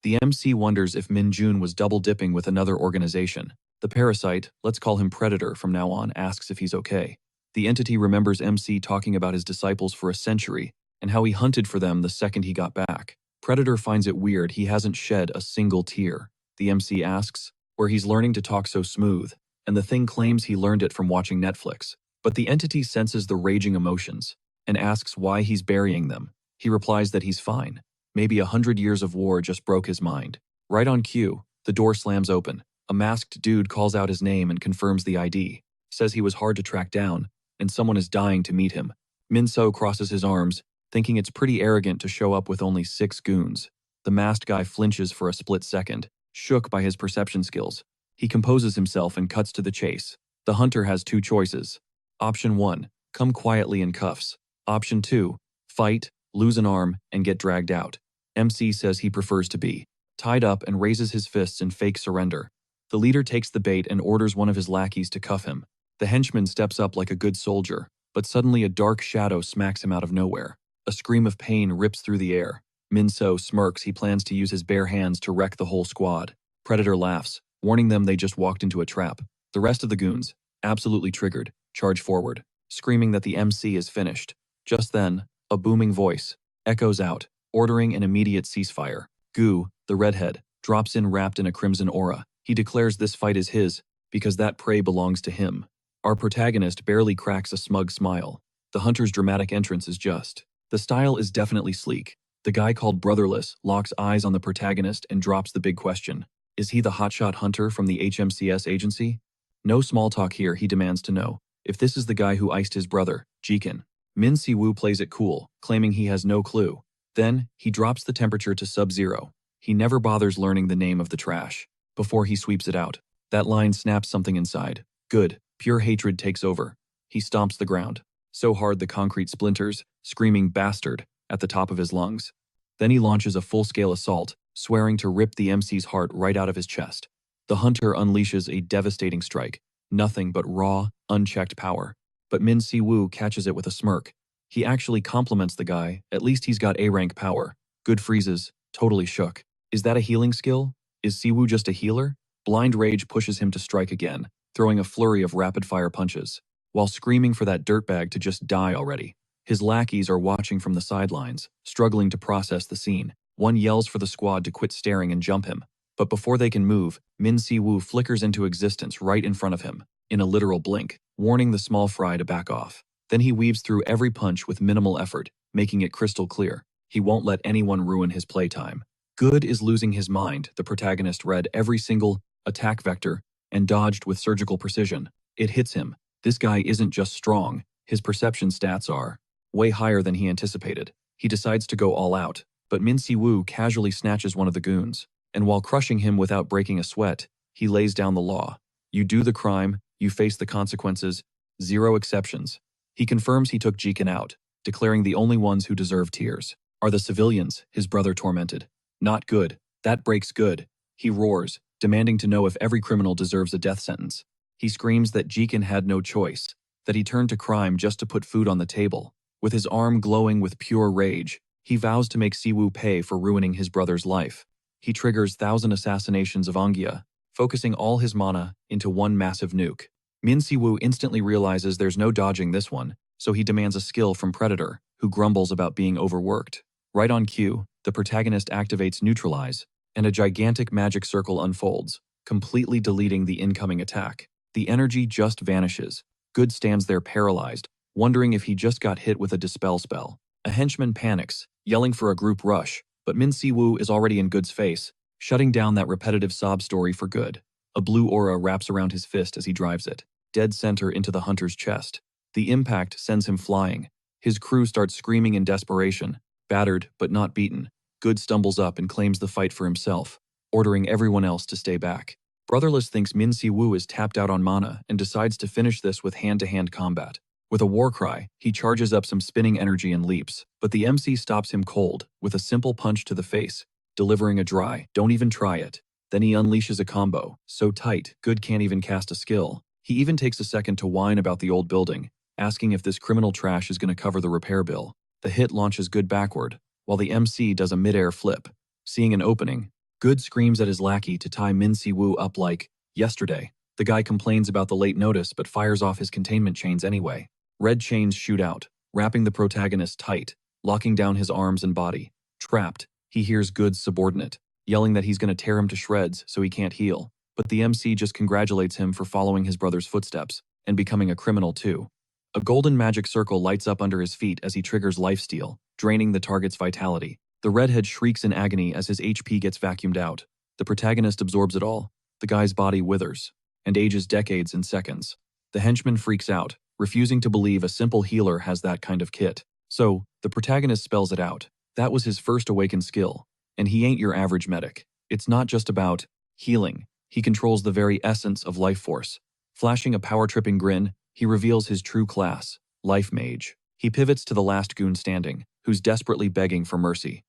The MC wonders if Min-jun was double-dipping with another organization. The parasite, let's call him Predator from now on, asks if he's okay. The entity remembers MC talking about his disciples for a century and how he hunted for them the second he got back. Predator finds it weird he hasn't shed a single tear. The MC asks where he's learning to talk so smooth, and the thing claims he learned it from watching Netflix. But the entity senses the raging emotions and asks why he's burying them. He replies that he's fine. Maybe 100 years of war just broke his mind. Right on cue, the door slams open. A masked dude calls out his name and confirms the ID. says he was hard to track down, and someone is dying to meet him. Minso crosses his arms, thinking it's pretty arrogant to show up with only 6 goons. The masked guy flinches for a split second, shook by his perception skills. He composes himself and cuts to the chase. The hunter has 2 choices. Option 1, come quietly in cuffs. Option 2, fight, lose an arm, and get dragged out. MC says he prefers to be tied up and raises his fists in fake surrender. The leader takes the bait and orders one of his lackeys to cuff him. The henchman steps up like a good soldier, but suddenly a dark shadow smacks him out of nowhere. A scream of pain rips through the air. Minso smirks. He plans to use his bare hands to wreck the whole squad. Predator laughs, warning them they just walked into a trap. The rest of the goons, absolutely triggered, charge forward, screaming that the MC is finished. Just then, a booming voice echoes out, ordering an immediate ceasefire. Gu, the redhead, drops in wrapped in a crimson aura. He declares this fight is his, because that prey belongs to him. Our protagonist barely cracks a smug smile. The hunter's dramatic entrance is just. The style is definitely sleek. The guy called Brotherless locks eyes on the protagonist and drops the big question. Is he the hotshot hunter from the HMCS agency? No small talk here, he demands to know if this is the guy who iced his brother, Jikin. Min Si-woo plays it cool, claiming he has no clue. Then, he drops the temperature to sub-zero. He never bothers learning the name of the trash. Before he sweeps it out, that line snaps something inside. Good, pure hatred takes over. He stomps the ground, so hard the concrete splinters, screaming bastard at the top of his lungs. Then he launches a full-scale assault, swearing to rip the MC's heart right out of his chest. The hunter unleashes a devastating strike, nothing but raw, unchecked power. But Min Si-woo catches it with a smirk. He actually compliments the guy, at least he's got A-rank power. Good freezes, totally shook. Is that a healing skill? Is Si-woo just a healer? Blind rage pushes him to strike again, throwing a flurry of rapid-fire punches, while screaming for that dirtbag to just die already. His lackeys are watching from the sidelines, struggling to process the scene. One yells for the squad to quit staring and jump him. But before they can move, Min Si-woo flickers into existence right in front of him, in a literal blink, warning the small fry to back off. Then he weaves through every punch with minimal effort, making it crystal clear. He won't let anyone ruin his playtime. Good is losing his mind. The protagonist read every single attack vector and dodged with surgical precision. It hits him. This guy isn't just strong, his perception stats are way higher than he anticipated. He decides to go all out, but Min Si-woo casually snatches one of the goons, and while crushing him without breaking a sweat, he lays down the law. You do the crime, you face the consequences, 0 exceptions. He confirms he took Jikin out, declaring the only ones who deserve tears are the civilians, his brother tormented. Not good. That breaks good. He roars, demanding to know if every criminal deserves a death sentence. He screams that Jikin had no choice, that he turned to crime just to put food on the table. With his arm glowing with pure rage, he vows to make Si-woo pay for ruining his brother's life. He triggers 1,000 assassinations of Angia, focusing all his mana into one massive nuke. Min Si-woo instantly realizes there's no dodging this one, so he demands a skill from Predator, who grumbles about being overworked. Right on cue, the protagonist activates Neutralize, and a gigantic magic circle unfolds, completely deleting the incoming attack. The energy just vanishes. Good stands there paralyzed, wondering if he just got hit with a dispel spell. A henchman panics, yelling for a group rush, but Min Si-woo is already in Good's face, shutting down that repetitive sob story for good. A blue aura wraps around his fist as he drives it, dead center into the hunter's chest. The impact sends him flying. His crew starts screaming in desperation, battered but not beaten. Good stumbles up and claims the fight for himself, ordering everyone else to stay back. Brotherless thinks Min Si-woo is tapped out on mana and decides to finish this with hand-to-hand combat. With a war cry, he charges up some spinning energy and leaps, but the MC stops him cold with a simple punch to the face, delivering a dry, "Don't even try it." Then he unleashes a combo, so tight, Good can't even cast a skill. He even takes a second to whine about the old building, asking if this criminal trash is going to cover the repair bill. The hit launches Good backward, while the MC does a mid-air flip. Seeing an opening, Good screams at his lackey to tie Min Si-woo up like yesterday. The guy complains about the late notice but fires off his containment chains anyway. Red chains shoot out, wrapping the protagonist tight, locking down his arms and body. Trapped, he hears Good's subordinate, yelling that he's going to tear him to shreds so he can't heal. But the MC just congratulates him for following his brother's footsteps and becoming a criminal too. A golden magic circle lights up under his feet as he triggers lifesteal, draining the target's vitality. The redhead shrieks in agony as his HP gets vacuumed out. The protagonist absorbs it all. The guy's body withers and ages decades in seconds. The henchman freaks out, refusing to believe a simple healer has that kind of kit. So, the protagonist spells it out. That was his first awakened skill. And he ain't your average medic. It's not just about healing. He controls the very essence of life force. Flashing a power-tripping grin, he reveals his true class, Life Mage. He pivots to the last goon standing, who's desperately begging for mercy.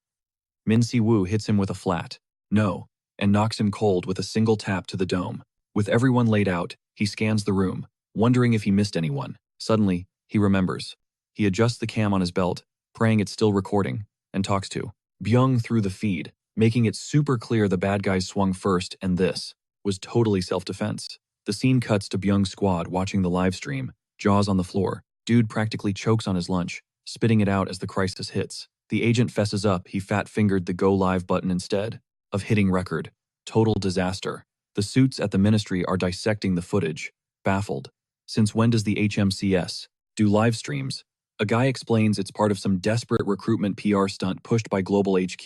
Min Si-woo hits him with a flat, no, and knocks him cold with a single tap to the dome. With everyone laid out, he scans the room, wondering if he missed anyone. Suddenly, he remembers. He adjusts the cam on his belt, praying it's still recording, and talks to Byung through the feed, making it super clear the bad guys swung first, and this was totally self-defense. The scene cuts to Byung's squad watching the live stream, jaws on the floor. Dude practically chokes on his lunch, spitting it out as the crisis hits. The agent fesses up he fat-fingered the go live button instead of hitting record. Total disaster. The suits at the ministry are dissecting the footage, baffled. Since when does the HMCS do live streams? A guy explains it's part of some desperate recruitment PR stunt pushed by Global HQ.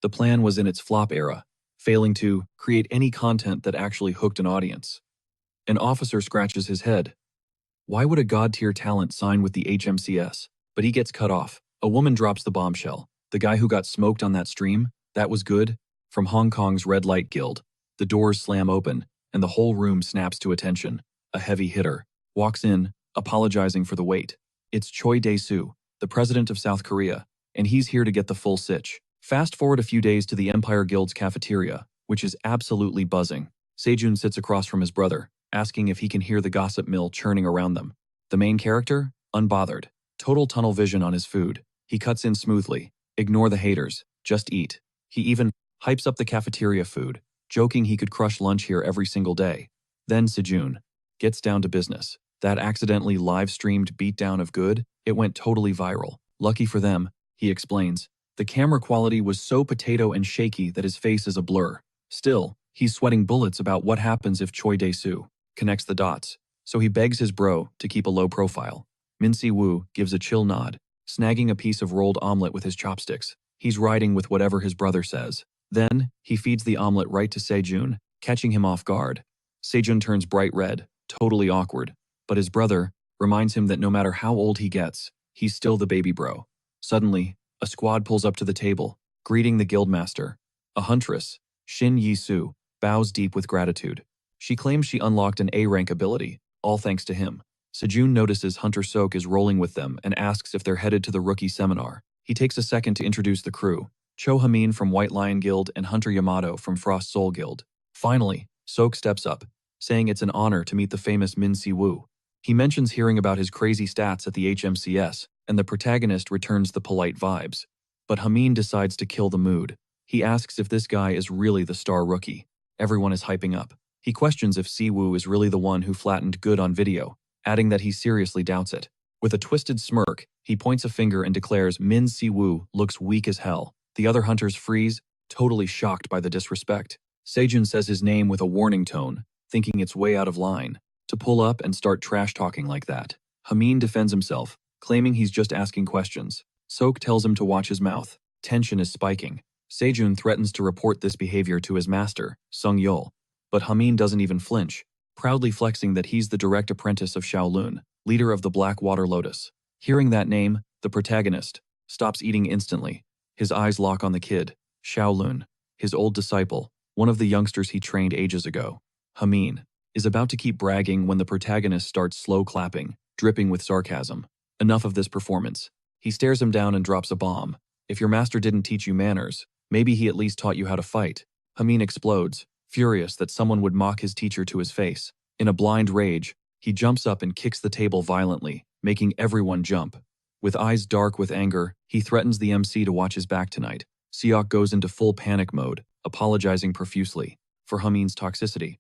The plan was in its flop era, failing to create any content that actually hooked an audience. An officer scratches his head. Why would a god-tier talent sign with the HMCS? But he gets cut off. A woman drops the bombshell. The guy who got smoked on that stream, that was good? From Hong Kong's Red Light Guild. The doors slam open, and the whole room snaps to attention. A heavy hitter walks in, apologizing for the wait. It's Choi Dae-soo, the president of South Korea, and he's here to get the full sitch. Fast forward a few days to the Empire Guild's cafeteria, which is absolutely buzzing. Sejun sits across from his brother, asking if he can hear the gossip mill churning around them. The main character? Unbothered. Total tunnel vision on his food. He cuts in smoothly. Ignore the haters. Just eat. He even hypes up the cafeteria food, joking he could crush lunch here every single day. Then Sejun gets down to business. That accidentally live-streamed beatdown of good, it went totally viral. Lucky for them, he explains. The camera quality was so potato and shaky that his face is a blur. Still, he's sweating bullets about what happens if Choi Dae-soo connects the dots, so he begs his bro to keep a low profile. Min Si-woo gives a chill nod, snagging a piece of rolled omelet with his chopsticks. He's riding with whatever his brother says. Then, he feeds the omelet right to Sejun, catching him off guard. Sejun turns bright red, totally awkward, but his brother reminds him that no matter how old he gets, he's still the baby bro. Suddenly, a squad pulls up to the table, greeting the guildmaster. A huntress, Shin Yi-soo, bows deep with gratitude. She claims she unlocked an A-rank ability, all thanks to him. Sejun notices Hunter Sok is rolling with them and asks if they're headed to the rookie seminar. He takes a second to introduce the crew, Cho Hamin from White Lion Guild and Hunter Yamato from Frost Soul Guild. Finally, Sok steps up, saying it's an honor to meet the famous Min Si-woo. He mentions hearing about his crazy stats at the HMCS, and the protagonist returns the polite vibes. But Hamin decides to kill the mood. He asks if this guy is really the star rookie. Everyone is hyping up. He questions if Si-woo is really the one who flattened good on video, adding that he seriously doubts it. With a twisted smirk, he points a finger and declares Min Si-woo looks weak as hell. The other hunters freeze, totally shocked by the disrespect. Sejun says his name with a warning tone, thinking it's way out of line to pull up and start trash-talking like that. Hamin defends himself, claiming he's just asking questions. Sok tells him to watch his mouth. Tension is spiking. Sejun threatens to report this behavior to his master, Sung-yeol. But Hamin doesn't even flinch, proudly flexing that he's the direct apprentice of Shaolun, leader of the Black Water Lotus. Hearing that name, the protagonist stops eating instantly. His eyes lock on the kid, Shaolun, his old disciple, one of the youngsters he trained ages ago. Hamin is about to keep bragging when the protagonist starts slow clapping, dripping with sarcasm. Enough of this performance. He stares him down and drops a bomb. If your master didn't teach you manners, maybe he at least taught you how to fight. Hamin explodes, furious that someone would mock his teacher to his face. In a blind rage, he jumps up and kicks the table violently, making everyone jump. With eyes dark with anger, he threatens the MC to watch his back tonight. Seok goes into full panic mode, apologizing profusely for Hamin's toxicity.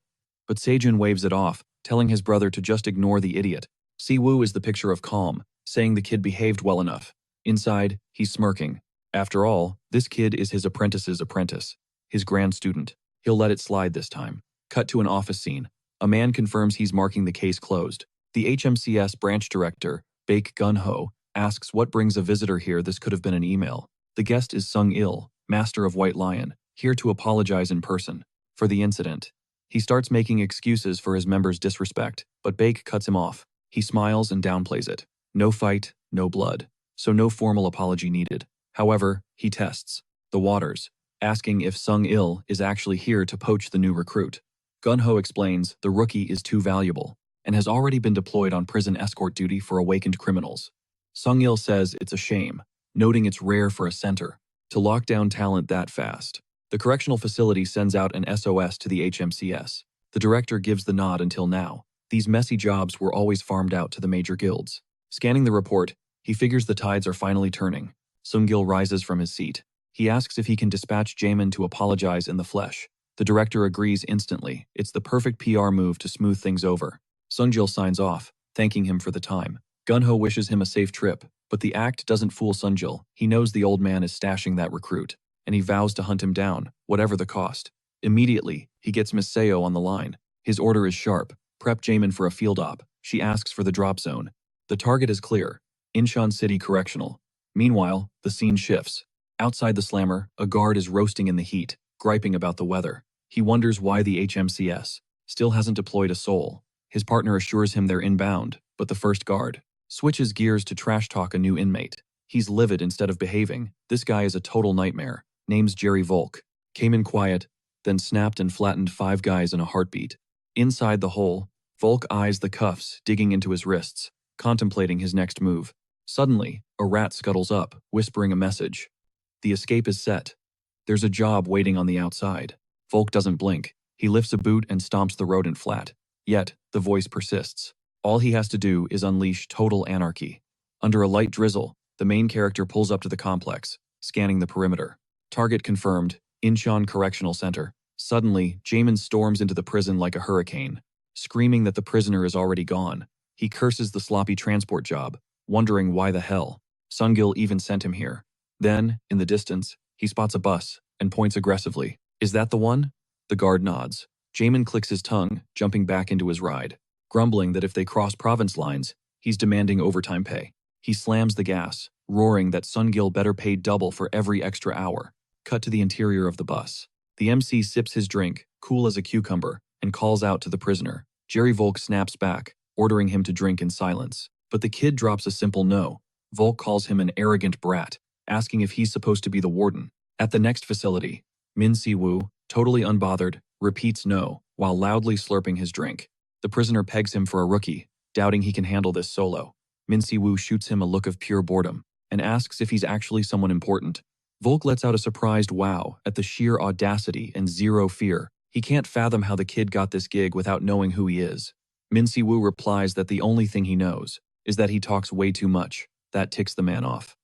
But Sejun waves it off, telling his brother to just ignore the idiot. Si-woo is the picture of calm, saying the kid behaved well enough. Inside, he's smirking. After all, this kid is his apprentice's apprentice, his grand student. He'll let it slide this time. Cut to an office scene. A man confirms he's marking the case closed. The HMCS branch director, Baek Gun-ho, asks what brings a visitor here. This could have been an email. The guest is Sung-il, master of White Lion, here to apologize in person for the incident. He starts making excuses for his members' disrespect, but Bake cuts him off. He smiles and downplays it. No fight, no blood. So no formal apology needed. However, he tests the waters, asking if Sung-il is actually here to poach the new recruit. Gun-ho explains the rookie is too valuable and has already been deployed on prison escort duty for awakened criminals. Sung-il says it's a shame, noting it's rare for a center to lock down talent that fast. The correctional facility sends out an SOS to the HMCS. The director gives the nod until now. These messy jobs were always farmed out to the major guilds. Scanning the report, he figures the tides are finally turning. Sung-il rises from his seat. He asks if he can dispatch Jaemin to apologize in the flesh. The director agrees instantly. It's the perfect PR move to smooth things over. Sung-il signs off, thanking him for the time. Gun-ho wishes him a safe trip, but the act doesn't fool Sung-il. He knows the old man is stashing that recruit, and he vows to hunt him down, whatever the cost. Immediately, he gets Miss Seo on the line. His order is sharp. Prep Jaemin for a field op. She asks for the drop zone. The target is clear. Incheon City Correctional. Meanwhile, the scene shifts. Outside the slammer, a guard is roasting in the heat, griping about the weather. He wonders why the HMCS still hasn't deployed a soul. His partner assures him they're inbound, but the first guard switches gears to trash talk a new inmate. He's livid instead of behaving. This guy is a total nightmare. Name's Jerry Volk. Came in quiet, then snapped and flattened 5 guys in a heartbeat. Inside the hole, Volk eyes the cuffs digging into his wrists, contemplating his next move. Suddenly, a rat scuttles up, whispering a message. The escape is set. There's a job waiting on the outside. Volk doesn't blink. He lifts a boot and stomps the rodent flat. Yet, the voice persists. All he has to do is unleash total anarchy. Under a light drizzle, the main character pulls up to the complex, scanning the perimeter. Target confirmed, Incheon Correctional Center. Suddenly, Jaemin storms into the prison like a hurricane, screaming that the prisoner is already gone. He curses the sloppy transport job, wondering why the hell Sung-il even sent him here. Then, in the distance, he spots a bus and points aggressively. Is that the one? The guard nods. Jaemin clicks his tongue, jumping back into his ride, grumbling that if they cross province lines, he's demanding overtime pay. He slams the gas, roaring that Sung-il better pay double for every extra hour. Cut to the interior of the bus. The MC sips his drink, cool as a cucumber, and calls out to the prisoner. Jerry Volk snaps back, ordering him to drink in silence. But the kid drops a simple no. Volk calls him an arrogant brat, asking if he's supposed to be the warden. At the next facility, Min Si-woo, totally unbothered, repeats no, while loudly slurping his drink. The prisoner pegs him for a rookie, doubting he can handle this solo. Min Si-woo shoots him a look of pure boredom, and asks if he's actually someone important. Volk lets out a surprised wow at the sheer audacity and zero fear. He can't fathom how the kid got this gig without knowing who he is. Min Si-woo replies that the only thing he knows is that he talks way too much. That ticks the man off.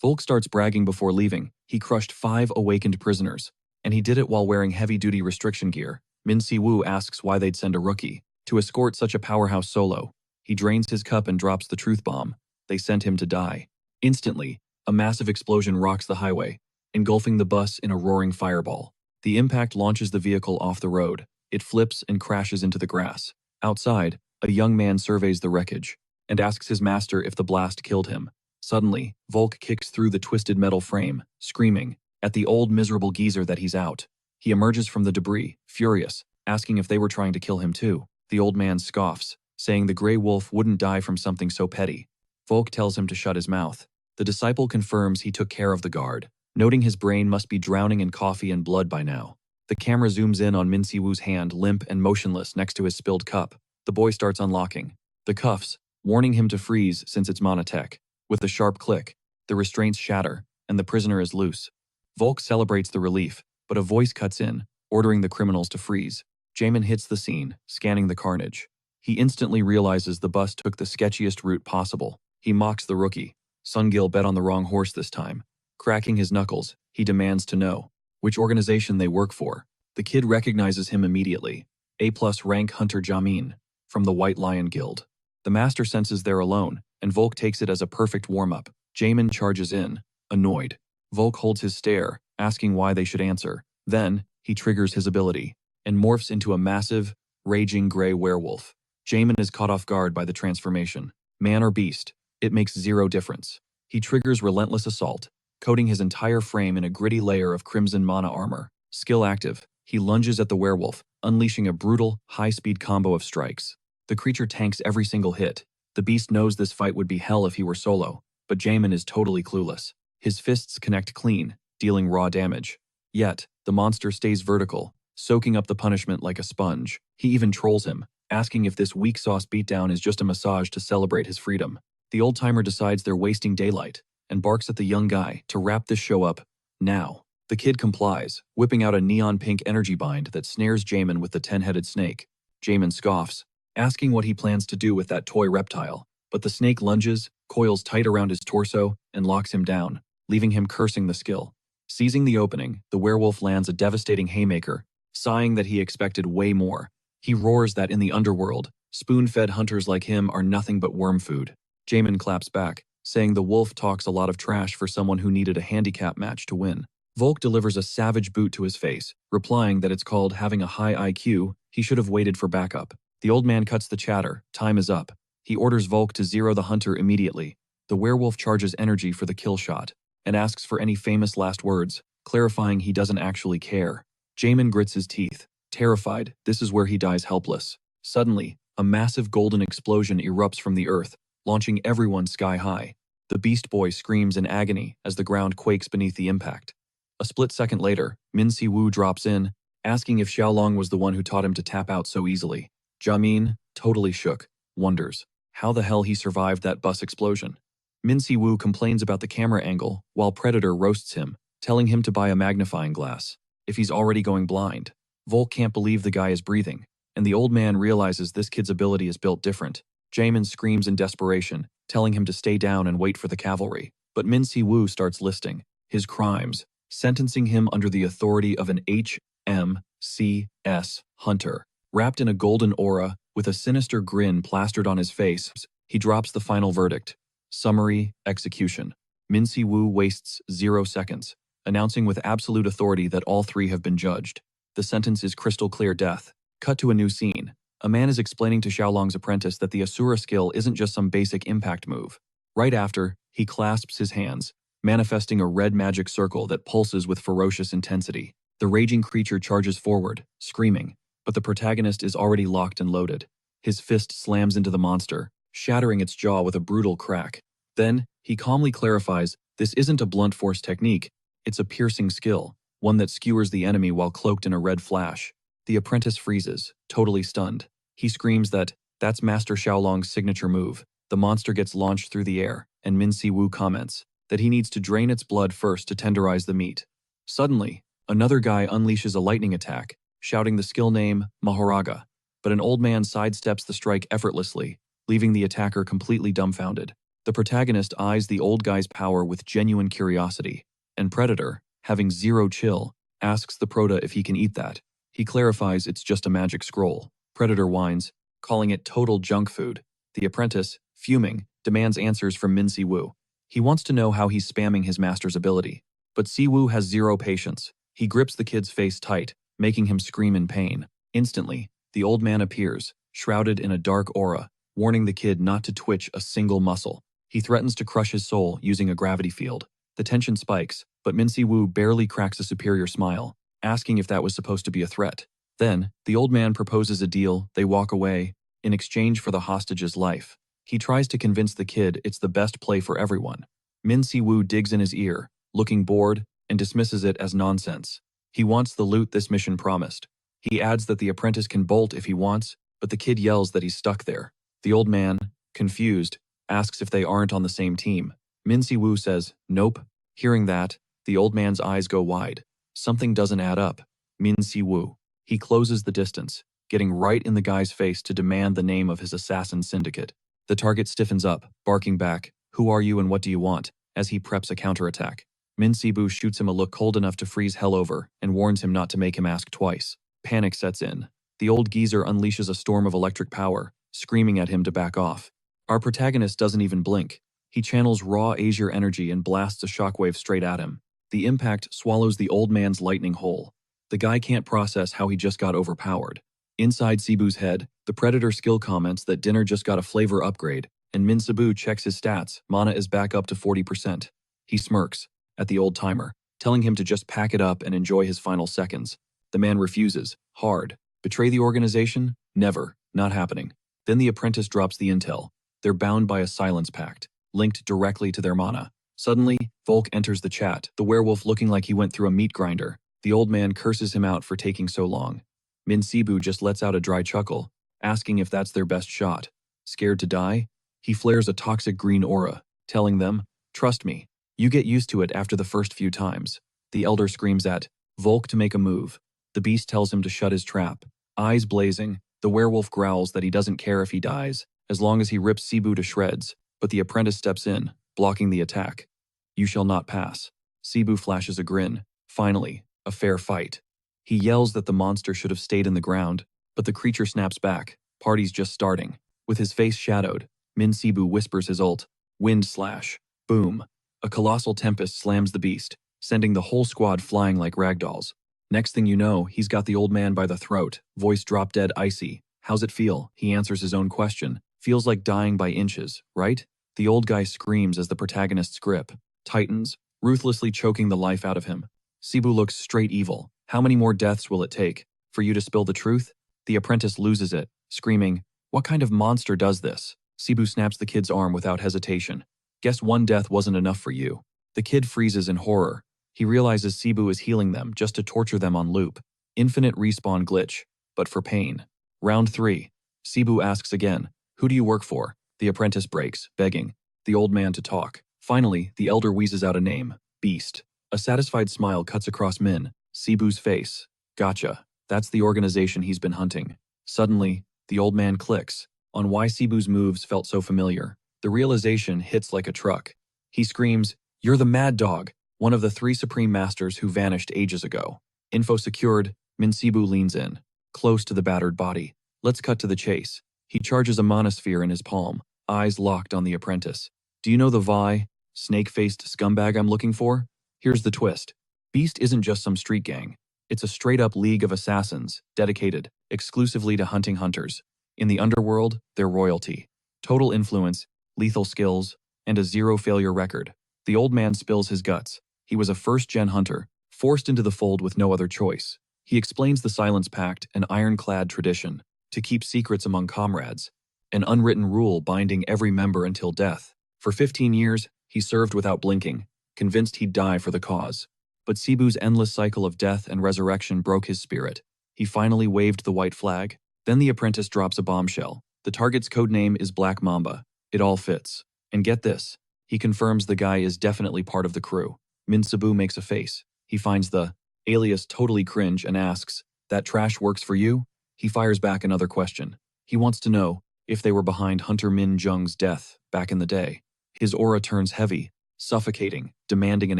Volk starts bragging before leaving. He crushed 5 awakened prisoners, and he did it while wearing heavy-duty restriction gear. Min Si-woo asks why they'd send a rookie to escort such a powerhouse solo. He drains his cup and drops the truth bomb. They sent him to die. Instantly, a massive explosion rocks the highway, engulfing the bus in a roaring fireball. The impact launches the vehicle off the road. It flips and crashes into the grass. Outside, a young man surveys the wreckage and asks his master if the blast killed him. Suddenly, Volk kicks through the twisted metal frame, screaming at the old miserable geezer that he's out. He emerges from the debris, furious, asking if they were trying to kill him too. The old man scoffs, saying the gray wolf wouldn't die from something so petty. Volk tells him to shut his mouth. The disciple confirms he took care of the guard, noting his brain must be drowning in coffee and blood by now. The camera zooms in on Min Si-woo's hand, limp and motionless next to his spilled cup. The boy starts unlocking the cuffs, warning him to freeze since it's monotech. With a sharp click, the restraints shatter, and the prisoner is loose. Volk celebrates the relief, but a voice cuts in, ordering the criminals to freeze. Jaemin hits the scene, scanning the carnage. He instantly realizes the bus took the sketchiest route possible. He mocks the rookie. Sung-il bet on the wrong horse this time. Cracking his knuckles, he demands to know which organization they work for. The kid recognizes him immediately. A+ rank Hunter Jamin, from the White Lion Guild. The master senses they're alone, and Volk takes it as a perfect warm-up. Jaemin charges in, annoyed. Volk holds his stare, asking why they should answer. Then, he triggers his ability, and morphs into a massive, raging gray werewolf. Jaemin is caught off guard by the transformation. Man or beast, it makes zero difference. He triggers Relentless Assault, coating his entire frame in a gritty layer of crimson mana armor. Skill active, he lunges at the werewolf, unleashing a brutal, high-speed combo of strikes. The creature tanks every single hit. The beast knows this fight would be hell if he were solo, but Jamin is totally clueless. His fists connect clean, dealing raw damage. Yet, the monster stays vertical, soaking up the punishment like a sponge. He even trolls him, asking if this weak sauce beatdown is just a massage to celebrate his freedom. The old-timer decides they're wasting daylight, and barks at the young guy to wrap this show up now. The kid complies, whipping out a neon-pink energy bind that snares Jamin with the 10-headed snake. Jamin scoffs, asking what he plans to do with that toy reptile, but the snake lunges, coils tight around his torso, and locks him down, leaving him cursing the skill. Seizing the opening, the werewolf lands a devastating haymaker, sighing that he expected way more. He roars that in the underworld, spoon-fed hunters like him are nothing but worm food. Jamin claps back, saying the wolf talks a lot of trash for someone who needed a handicap match to win. Volk delivers a savage boot to his face, replying that it's called having a high IQ, he should have waited for backup. The old man cuts the chatter, time is up. He orders Volk to zero the hunter immediately. The werewolf charges energy for the kill shot, and asks for any famous last words, clarifying he doesn't actually care. Jamin grits his teeth, terrified this is where he dies helpless. Suddenly, a massive golden explosion erupts from the earth, launching everyone sky high. The Beast Boy screams in agony as the ground quakes beneath the impact. A split second later, Min Si Woo drops in, asking if Xiaolong was the one who taught him to tap out so easily. Jamin, totally shook, wonders how the hell he survived that bus explosion. Min Si Woo complains about the camera angle, while Predator roasts him, telling him to buy a magnifying glass, if he's already going blind. Volk can't believe the guy is breathing, and the old man realizes this kid's ability is built different. Jamin screams in desperation, telling him to stay down and wait for the cavalry. But Min Si Woo starts listing his crimes, sentencing him under the authority of an HMCS hunter. Wrapped in a golden aura, with a sinister grin plastered on his face, he drops the final verdict. Summary, execution. Min Si Woo wastes 0 seconds, announcing with absolute authority that all 3 have been judged. The sentence is crystal clear death. Cut to a new scene. A man is explaining to Xiaolong's apprentice that the Asura skill isn't just some basic impact move. Right after, he clasps his hands, manifesting a red magic circle that pulses with ferocious intensity. The raging creature charges forward, screaming, but the protagonist is already locked and loaded. His fist slams into the monster, shattering its jaw with a brutal crack. Then, he calmly clarifies, this isn't a blunt force technique, it's a piercing skill, one that skewers the enemy while cloaked in a red flash. The apprentice freezes, totally stunned. He screams that, that's Master Xiaolong's signature move. The monster gets launched through the air, and Min Si Woo comments that he needs to drain its blood first to tenderize the meat. Suddenly, another guy unleashes a lightning attack, shouting the skill name, Mahoraga, but an old man sidesteps the strike effortlessly, leaving the attacker completely dumbfounded. The protagonist eyes the old guy's power with genuine curiosity, and Predator, having 0 chill, asks the Prota if he can eat that. He clarifies it's just a magic scroll. Predator whines, calling it total junk food. The apprentice, fuming, demands answers from Min Si Woo. He wants to know how he's spamming his master's ability. But Si Woo has 0 patience. He grips the kid's face tight, making him scream in pain. Instantly, the old man appears, shrouded in a dark aura, warning the kid not to twitch a single muscle. He threatens to crush his soul using a gravity field. The tension spikes, but Min Si Woo barely cracks a superior smile, asking if that was supposed to be a threat. Then, the old man proposes a deal, they walk away, in exchange for the hostage's life. He tries to convince the kid it's the best play for everyone. Min Si Woo digs in his ear, looking bored, and dismisses it as nonsense. He wants the loot this mission promised. He adds that the apprentice can bolt if he wants, but the kid yells that he's stuck there. The old man, confused, asks if they aren't on the same team. Min Si Woo says, nope. Hearing that, the old man's eyes go wide. Something doesn't add up. Min Si Woo. He closes the distance, getting right in the guy's face to demand the name of his assassin syndicate. The target stiffens up, barking back, who are you and what do you want, as he preps a counterattack. Min Si Woo shoots him a look cold enough to freeze hell over and warns him not to make him ask twice. Panic sets in. The old geezer unleashes a storm of electric power, screaming at him to back off. Our protagonist doesn't even blink. He channels raw Azure energy and blasts a shockwave straight at him. The impact swallows the old man's lightning whole. The guy can't process how he just got overpowered. Inside Sibu's head, the Predator skill comments that dinner just got a flavor upgrade, and Min Sibu checks his stats, mana is back up to 40%. He smirks at the old timer, telling him to just pack it up and enjoy his final seconds. The man refuses, hard, Betray the organization? Never. Not happening. Then the apprentice drops the intel. They're bound by a silence pact, linked directly to their mana. Suddenly, Volk enters the chat, the werewolf looking like he went through a meat grinder. The old man curses him out for taking so long. Min Sibu just lets out a dry chuckle, asking if that's their best shot. Scared to die? He flares a toxic green aura, telling them, "Trust me, you get used to it after the first few times." The elder screams at Volk to make a move. The beast tells him to shut his trap. Eyes blazing, the werewolf growls that he doesn't care if he dies, as long as he rips Sibu to shreds, but the apprentice steps in, blocking the attack. "You shall not pass." Sibu flashes a grin. Finally, a fair fight. He yells that the monster should have stayed in the ground, but the creature snaps back. Party's just starting. With his face shadowed, Min Sibu whispers his ult. Wind slash. Boom. A colossal tempest slams the beast, sending the whole squad flying like ragdolls. Next thing you know, he's got the old man by the throat, voice drop dead icy. "How's it feel?" He answers his own question. "Feels like dying by inches, right?" The old guy screams as the protagonist's grip tightens, ruthlessly choking the life out of him. Sibu looks straight evil. "How many more deaths will it take for you to spill the truth?" The apprentice loses it, screaming, "What kind of monster does this?" Sibu snaps the kid's arm without hesitation. "Guess one death wasn't enough for you." The kid freezes in horror. He realizes Sibu is healing them just to torture them on loop. Infinite respawn glitch, but for pain. Round 3. Sibu asks again, "Who do you work for?" The apprentice breaks, begging the old man to talk. Finally, the elder wheezes out a name, Beast. A satisfied smile cuts across Min Sibu's face. "Gotcha. That's the organization he's been hunting." Suddenly, the old man clicks on why Sibu's moves felt so familiar. The realization hits like a truck. He screams, "You're the Mad Dog, one of the 3 Supreme Masters who vanished ages ago." Info secured, Min Sibu leans in, close to the battered body. Let's cut to the chase. He charges a monosphere in his palm, eyes locked on the apprentice. "Do you know the snake-faced scumbag I'm looking for?" Here's the twist. Beast isn't just some street gang. It's a straight-up league of assassins, dedicated exclusively to hunting hunters. In the underworld, they're royalty. Total influence, lethal skills, and a zero-failure record. The old man spills his guts. He was a first-gen hunter, forced into the fold with no other choice. He explains the Silence Pact, an ironclad tradition, to keep secrets among comrades, an unwritten rule binding every member until death. For 15 years, he served without blinking, convinced he'd die for the cause. But Sibu's endless cycle of death and resurrection broke his spirit. He finally waved the white flag. Then the apprentice drops a bombshell. The target's codename is Black Mamba. It all fits. And get this, he confirms the guy is definitely part of the crew. Min Sibu makes a face. He finds the alias totally cringe and asks, "That trash works for you?" He fires back another question. He wants to know if they were behind Hunter Min Jung's death back in the day. His aura turns heavy, suffocating, demanding an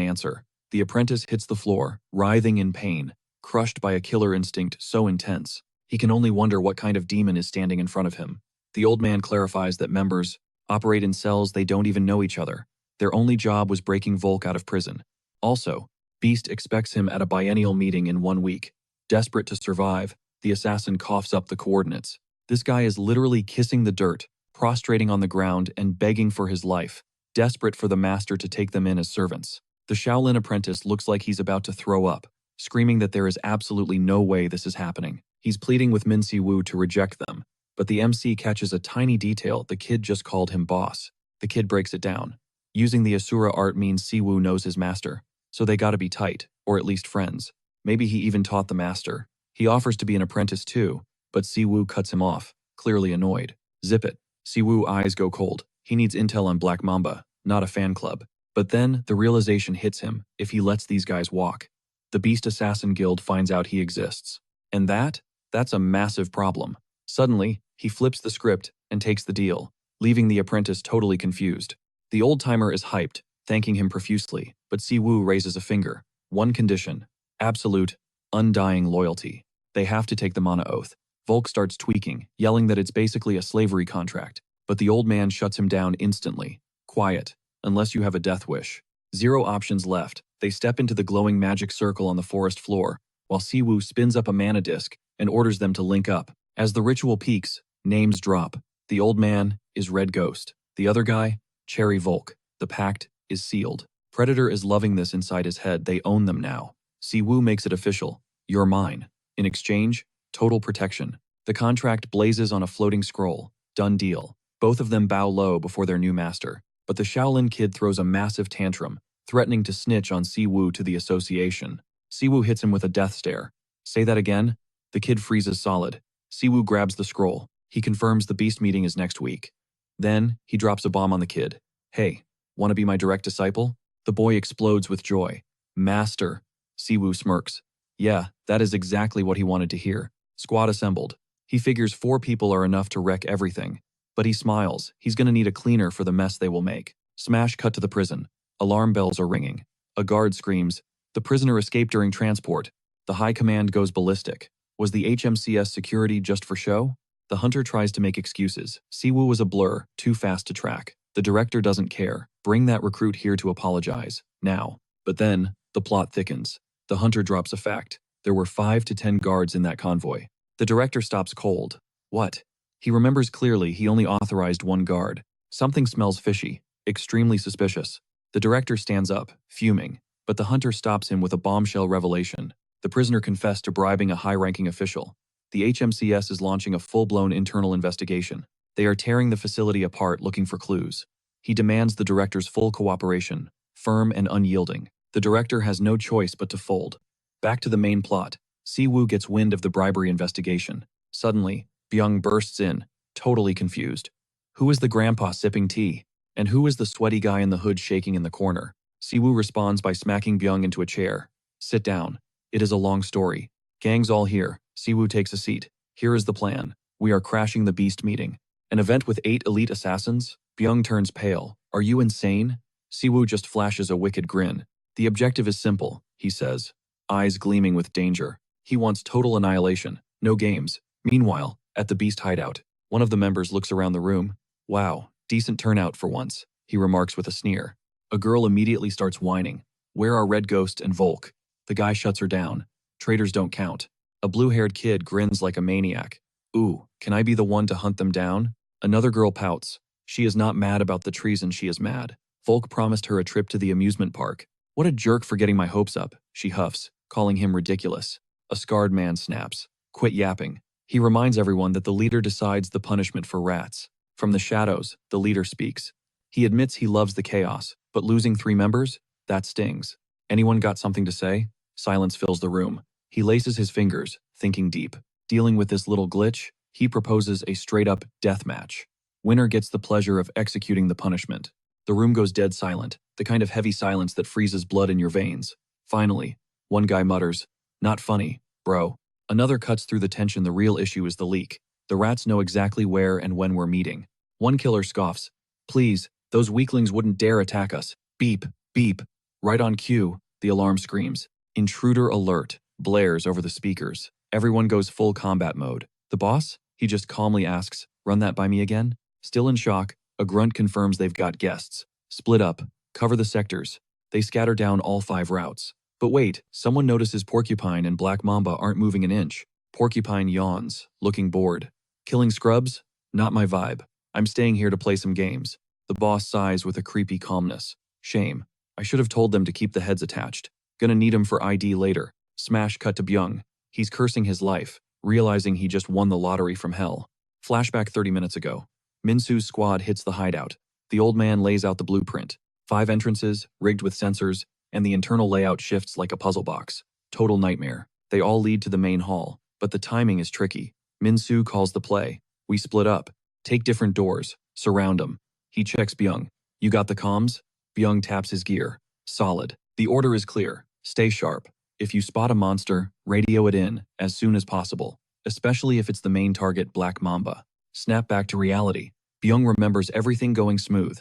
answer. The apprentice hits the floor, writhing in pain, crushed by a killer instinct so intense. He can only wonder what kind of demon is standing in front of him. The old man clarifies that members operate in cells they don't even know each other. Their only job was breaking Volk out of prison. Also, Beast expects him at a biennial meeting in 1 week. Desperate to survive, the assassin coughs up the coordinates. This guy is literally kissing the dirt, prostrating on the ground and begging for his life, desperate for the master to take them in as servants. The Shaolin apprentice looks like he's about to throw up, screaming that there is absolutely no way this is happening. He's pleading with Min Si-woo to reject them, but the MC catches a tiny detail: the kid just called him boss. The kid breaks it down. Using the Asura art means Si-woo knows his master, so they gotta be tight, or at least friends. Maybe he even taught the master. He offers to be an apprentice too, but Si-woo cuts him off, clearly annoyed. Zip it. Si-woo eyes go cold. He needs intel on Black Mamba, not a fan club. But then, the realization hits him: if he lets these guys walk, the Beast Assassin Guild finds out he exists. And that's a massive problem. Suddenly, he flips the script and takes the deal, leaving the apprentice totally confused. The old-timer is hyped, thanking him profusely, but Si-woo raises a finger. One condition: absolute, undying loyalty. They have to take the mana oath. Volk starts tweaking, yelling that it's basically a slavery contract, but the old man shuts him down instantly. Quiet, unless you have a death wish. 0 options left. They step into the glowing magic circle on the forest floor, while Si-woo spins up a mana disc and orders them to link up. As the ritual peaks, names drop. The old man is Red Ghost. The other guy, Cherry Volk. The pact is sealed. Predator is loving this inside his head. They own them now. Si-woo makes it official. You're mine. In exchange, Total protection. The contract blazes on a floating scroll. Done deal. Both of them bow low before their new master. But the Shaolin kid throws a massive tantrum, threatening to snitch on Siwoo to the association. Siwoo hits him with a death stare. Say that again? The kid freezes solid. Siwoo grabs the scroll. He confirms the beast meeting is next week. Then, he drops a bomb on the kid. Hey, want to be my direct disciple? The boy explodes with joy. Master. Siwoo smirks. Yeah, that is exactly what he wanted to hear. Squad assembled. He figures 4 people are enough to wreck everything. But he smiles. He's gonna need a cleaner for the mess they will make. Smash cut to the prison. Alarm bells are ringing. A guard screams. The prisoner escaped during transport. The high command goes ballistic. Was the HMCS security just for show? The hunter tries to make excuses. Siwoo was a blur, too fast to track. The director doesn't care. Bring that recruit here to apologize. Now. But then, the plot thickens. The hunter drops a fact. There were 5 to 10 guards in that convoy. The director stops cold. What? He remembers clearly he only authorized 1 guard. Something smells fishy, extremely suspicious. The director stands up, fuming, but the hunter stops him with a bombshell revelation. The prisoner confessed to bribing a high-ranking official. The HMCS is launching a full-blown internal investigation. They are tearing the facility apart looking for clues. He demands the director's full cooperation, firm and unyielding. The director has no choice but to fold. Back to the main plot. Siwoo gets wind of the bribery investigation. Suddenly, Byung bursts in, totally confused. Who is the grandpa sipping tea? And who is the sweaty guy in the hood shaking in the corner? Siwoo responds by smacking Byung into a chair. Sit down. It is a long story. Gang's all here. Siwoo takes a seat. Here is the plan. We are crashing the beast meeting. An event with 8 elite assassins? Byung turns pale. Are you insane? Siwoo just flashes a wicked grin. The objective is simple, he says, eyes gleaming with danger. He wants total annihilation, no games. Meanwhile, at the beast hideout, one of the members looks around the room. Wow, decent turnout for once, he remarks with a sneer. A girl immediately starts whining. Where are Red Ghost and Volk? The guy shuts her down. Traitors don't count. A blue-haired kid grins like a maniac. Ooh, can I be the one to hunt them down? Another girl pouts. She is not mad about the treason, she is mad. Volk promised her a trip to the amusement park. What a jerk for getting my hopes up, she huffs, calling him ridiculous. A scarred man snaps. Quit yapping. He reminds everyone that the leader decides the punishment for rats. From the shadows, the leader speaks. He admits he loves the chaos, but losing 3 members? That stings. Anyone got something to say? Silence fills the room. He laces his fingers, thinking deep. Dealing with this little glitch, he proposes a straight-up death match. Winner gets the pleasure of executing the punishment. The room goes dead silent, the kind of heavy silence that freezes blood in your veins. Finally, one guy mutters, "Not funny, bro." Another cuts through the tension. The real issue is the leak. The rats know exactly where and when we're meeting. One killer scoffs. Please, those weaklings wouldn't dare attack us. Beep, beep. Right on cue, the alarm screams. Intruder alert blares over the speakers. Everyone goes full combat mode. The boss? He just calmly asks, run that by me again? Still in shock, a grunt confirms they've got guests. Split up. Cover the sectors. They scatter down all 5 routes. But wait, someone notices Porcupine and Black Mamba aren't moving an inch. Porcupine yawns, looking bored. Killing scrubs? Not my vibe. I'm staying here to play some games. The boss sighs with a creepy calmness. Shame. I should have told them to keep the heads attached. Gonna need 'em for ID later. Smash cut to Byung. He's cursing his life, realizing he just won the lottery from hell. Flashback 30 minutes ago. Minsu's squad hits the hideout. The old man lays out the blueprint. 5 entrances, rigged with sensors, and the internal layout shifts like a puzzle box. Total nightmare. They all lead to the main hall, but the timing is tricky. Minsu calls the play. We split up. Take different doors. Surround them. He checks Byung. You got the comms? Byung taps his gear. Solid. The order is clear. Stay sharp. If you spot a monster, radio it in as soon as possible, especially if it's the main target, Black Mamba. Snap back to reality. Byung remembers everything going smooth.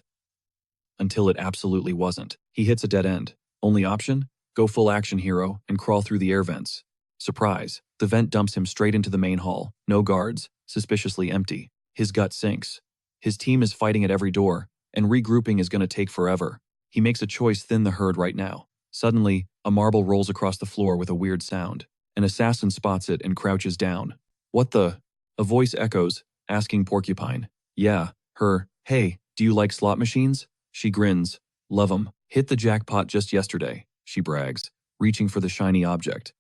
Until it absolutely wasn't. He hits a dead end. Only option? Go full action hero and crawl through the air vents. Surprise. The vent dumps him straight into the main hall. No guards. Suspiciously empty. His gut sinks. His team is fighting at every door, and regrouping is going to take forever. He makes a choice: thin the herd right now. Suddenly, a marble rolls across the floor with a weird sound. An assassin spots it and crouches down. What the? A voice echoes, asking Porcupine. Yeah, her. Hey, do you like slot machines? She grins. Love 'em. Hit the jackpot just yesterday, she brags, reaching for the shiny object.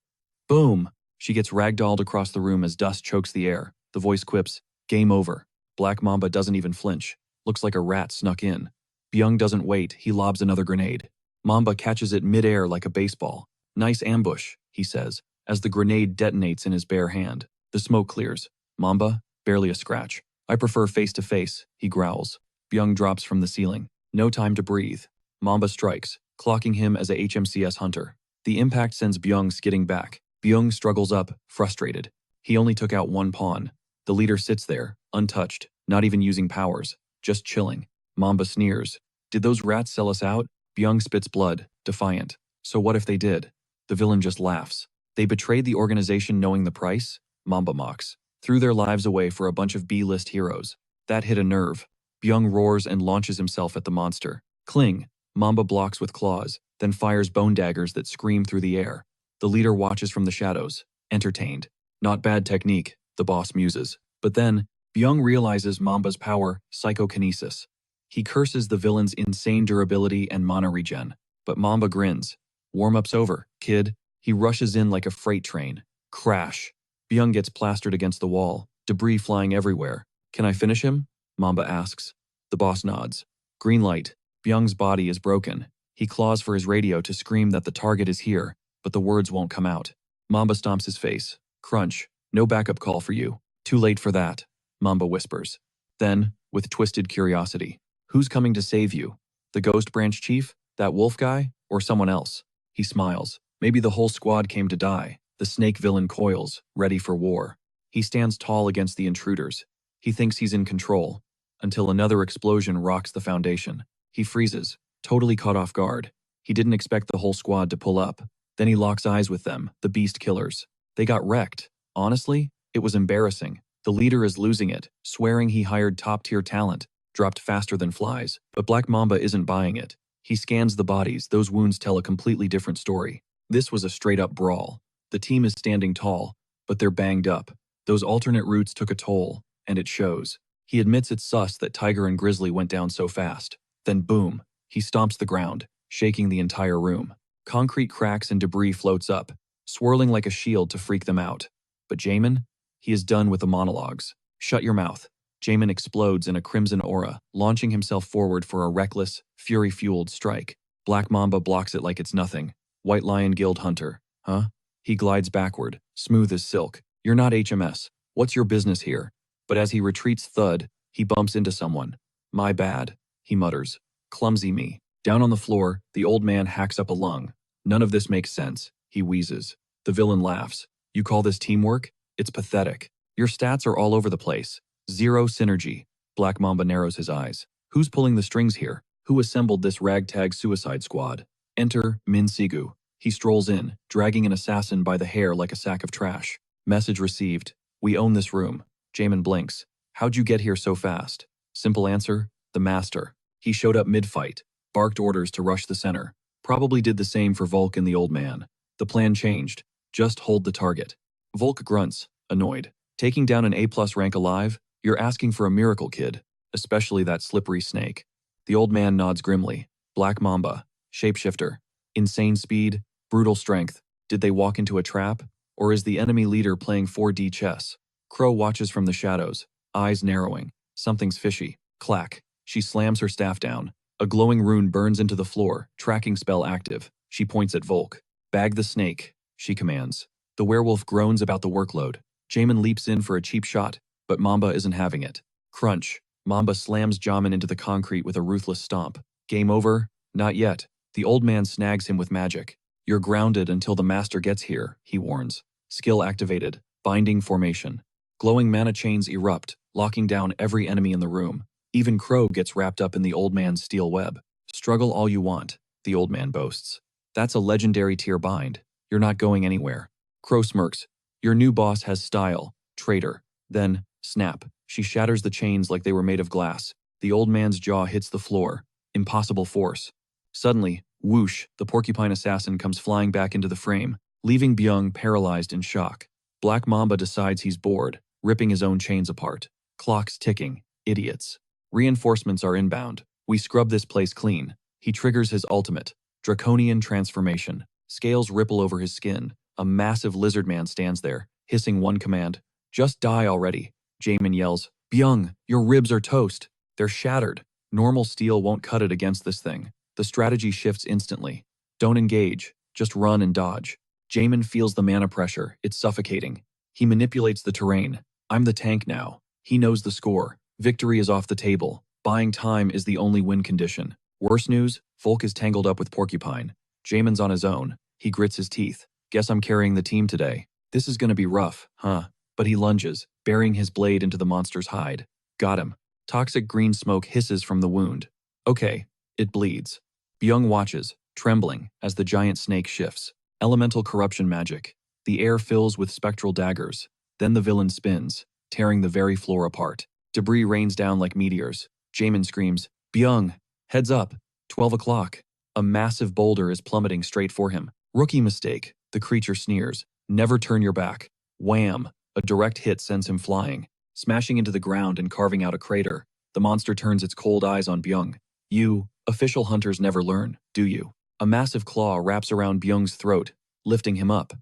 Boom! She gets ragdolled across the room as dust chokes the air. The voice quips, "Game over." Black Mamba doesn't even flinch. Looks like a rat snuck in. Byung doesn't wait, he lobs another grenade. Mamba catches it mid-air like a baseball. "Nice ambush," he says, as the grenade detonates in his bare hand. The smoke clears. Mamba, barely a scratch. "I prefer face-to-face," he growls. Byung drops from the ceiling. No time to breathe. Mamba strikes, clocking him as a HMCS hunter. The impact sends Byung skidding back. Byung struggles up, frustrated. He only took out one pawn. The leader sits there, untouched, not even using powers, just chilling. Mamba sneers. "Did those rats sell us out?" Byung spits blood, defiant. "So what if they did?" The villain just laughs. "They betrayed the organization knowing the price?" Mamba mocks. "Threw their lives away for a bunch of B-list heroes." That hit a nerve. Byung roars and launches himself at the monster. Cling. Mamba blocks with claws, then fires bone daggers that scream through the air. The leader watches from the shadows, entertained. "Not bad technique," the boss muses. But then, Byung realizes Mamba's power, psychokinesis. He curses the villain's insane durability and mana regen. But Mamba grins. "Warm-up's over, kid." He rushes in like a freight train. Crash. Byung gets plastered against the wall, debris flying everywhere. "Can I finish him?" Mamba asks. The boss nods. Green light. Byung's body is broken. He claws for his radio to scream that the target is here, but the words won't come out. Mamba stomps his face. Crunch. "No backup call for you." "Too late for that," Mamba whispers. Then, with twisted curiosity, "Who's coming to save you? The Ghost Branch Chief? That wolf guy? Or someone else?" He smiles. "Maybe the whole squad came to die." The snake villain coils, ready for war. He stands tall against the intruders. He thinks he's in control, until another explosion rocks the foundation. He freezes, totally caught off guard. He didn't expect the whole squad to pull up. Then he locks eyes with them, the beast killers. They got wrecked. Honestly, it was embarrassing. The leader is losing it, swearing he hired top-tier talent, dropped faster than flies. But Black Mamba isn't buying it. He scans the bodies. Those wounds tell a completely different story. This was a straight-up brawl. The team is standing tall, but they're banged up. Those alternate routes took a toll, and it shows. He admits it's sus that Tiger and Grizzly went down so fast. Then boom, he stomps the ground, shaking the entire room. Concrete cracks and debris floats up, swirling like a shield to freak them out. But Jamin? He is done with the monologues. "Shut your mouth." Jamin explodes in a crimson aura, launching himself forward for a reckless, fury-fueled strike. Black Mamba blocks it like it's nothing. White Lion Guild Hunter. Huh? He glides backward, smooth as silk. "You're not HMS. What's your business here?" But as he retreats thud, he bumps into someone. "My bad," he mutters. "Clumsy me." Down on the floor, the old man hacks up a lung. "None of this makes sense," he wheezes. The villain laughs. "You call this teamwork? It's pathetic. Your stats are all over the place. Zero synergy." Black Mamba narrows his eyes. "Who's pulling the strings here? Who assembled this ragtag suicide squad?" Enter Min Sigu. He strolls in, dragging an assassin by the hair like a sack of trash. Message received. "We own this room." Jamin blinks. "How'd you get here so fast?" Simple answer, the master. He showed up mid-fight, barked orders to rush the center. Probably did the same for Volk and the old man. The plan changed. Just hold the target. Volk grunts, annoyed. "Taking down an A+ rank alive? You're asking for a miracle, kid. Especially that slippery snake." The old man nods grimly. Black Mamba. Shapeshifter. Insane speed, brutal strength. Did they walk into a trap? Or is the enemy leader playing 4D chess? Crow watches from the shadows, eyes narrowing. Something's fishy. Clack. She slams her staff down. A glowing rune burns into the floor, tracking spell active. She points at Volk. "Bag the snake," she commands. The werewolf groans about the workload. Jamin leaps in for a cheap shot, but Mamba isn't having it. Crunch. Mamba slams Jamin into the concrete with a ruthless stomp. "Game over?" "Not yet." The old man snags him with magic. "You're grounded until the master gets here," he warns. Skill activated. Binding formation. Glowing mana chains erupt, locking down every enemy in the room. Even Crow gets wrapped up in the old man's steel web. "Struggle all you want," the old man boasts. "That's a legendary tier bind. You're not going anywhere." Crow smirks. "Your new boss has style, traitor." Then, snap, she shatters the chains like they were made of glass. The old man's jaw hits the floor. Impossible force. Suddenly, whoosh, the porcupine assassin comes flying back into the frame, leaving Byung paralyzed in shock. Black Mamba decides he's bored, ripping his own chains apart. Clock's ticking. Idiots. Reinforcements are inbound. "We scrub this place clean." He triggers his ultimate. Draconian transformation. Scales ripple over his skin. A massive lizard man stands there, hissing one command. Just die already. Jaemin yells, Byung, your ribs are toast. They're shattered. Normal steel won't cut it against this thing. The strategy shifts instantly. Don't engage, just run and dodge. Jaemin feels the mana pressure, it's suffocating. He manipulates the terrain. I'm the tank now. He knows the score. Victory is off the table. Buying time is the only win condition. Worse news, Volk is tangled up with Porcupine. Jaemin's on his own. He grits his teeth. Guess I'm carrying the team today. This is gonna be rough, huh? But he lunges, burying his blade into the monster's hide. Got him. Toxic green smoke hisses from the wound. Okay, it bleeds. Byung watches, trembling, as the giant snake shifts. Elemental corruption magic. The air fills with spectral daggers. Then the villain spins, tearing the very floor apart. Debris rains down like meteors. Jaemin screams, Byung, heads up, 12 o'clock. A massive boulder is plummeting straight for him. Rookie mistake, the creature sneers. Never turn your back. Wham! A direct hit sends him flying, smashing into the ground and carving out a crater. The monster turns its cold eyes on Byung. You, official hunters never learn, do you? A massive claw wraps around Byung's throat, lifting him up.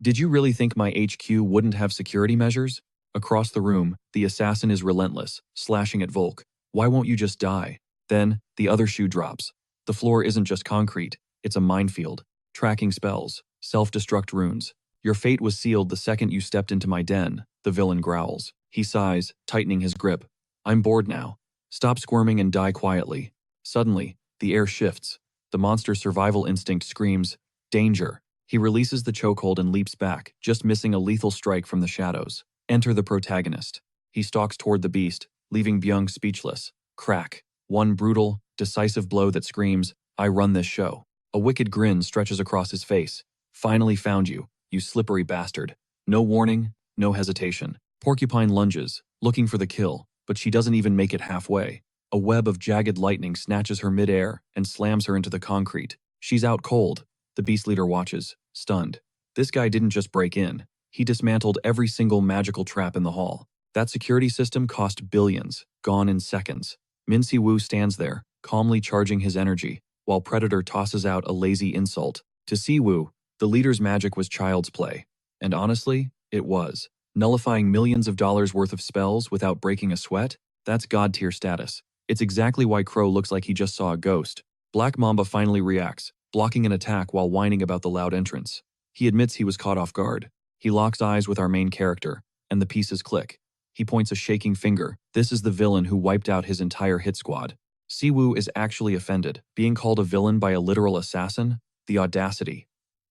Did you really think my HQ wouldn't have security measures? Across the room, the assassin is relentless, slashing at Volk. Why won't you just die? Then, the other shoe drops. The floor isn't just concrete, it's a minefield. Tracking spells, self-destruct runes. Your fate was sealed the second you stepped into my den, the villain growls. He sighs, tightening his grip. I'm bored now. Stop squirming and die quietly. Suddenly, the air shifts. The monster's survival instinct screams, danger. He releases the chokehold and leaps back, just missing a lethal strike from the shadows. Enter the protagonist. He stalks toward the beast, leaving Byung speechless. Crack. One brutal, decisive blow that screams, I run this show. A wicked grin stretches across his face. Finally found you, you slippery bastard. No warning, no hesitation. Porcupine lunges, looking for the kill, but she doesn't even make it halfway. A web of jagged lightning snatches her midair and slams her into the concrete. She's out cold. The beast leader watches, stunned. This guy didn't just break in. He dismantled every single magical trap in the hall. That security system cost billions, gone in seconds. Min Si-woo stands there, calmly charging his energy, while Predator tosses out a lazy insult. To Si-woo, the leader's magic was child's play. And honestly, it was. Nullifying millions of dollars worth of spells without breaking a sweat? That's god-tier status. It's exactly why Crow looks like he just saw a ghost. Black Mamba finally reacts, blocking an attack while whining about the loud entrance. He admits he was caught off guard. He locks eyes with our main character, and the pieces click. He points a shaking finger. This is the villain who wiped out his entire hit squad. Si-woo is actually offended. Being called a villain by a literal assassin? The audacity.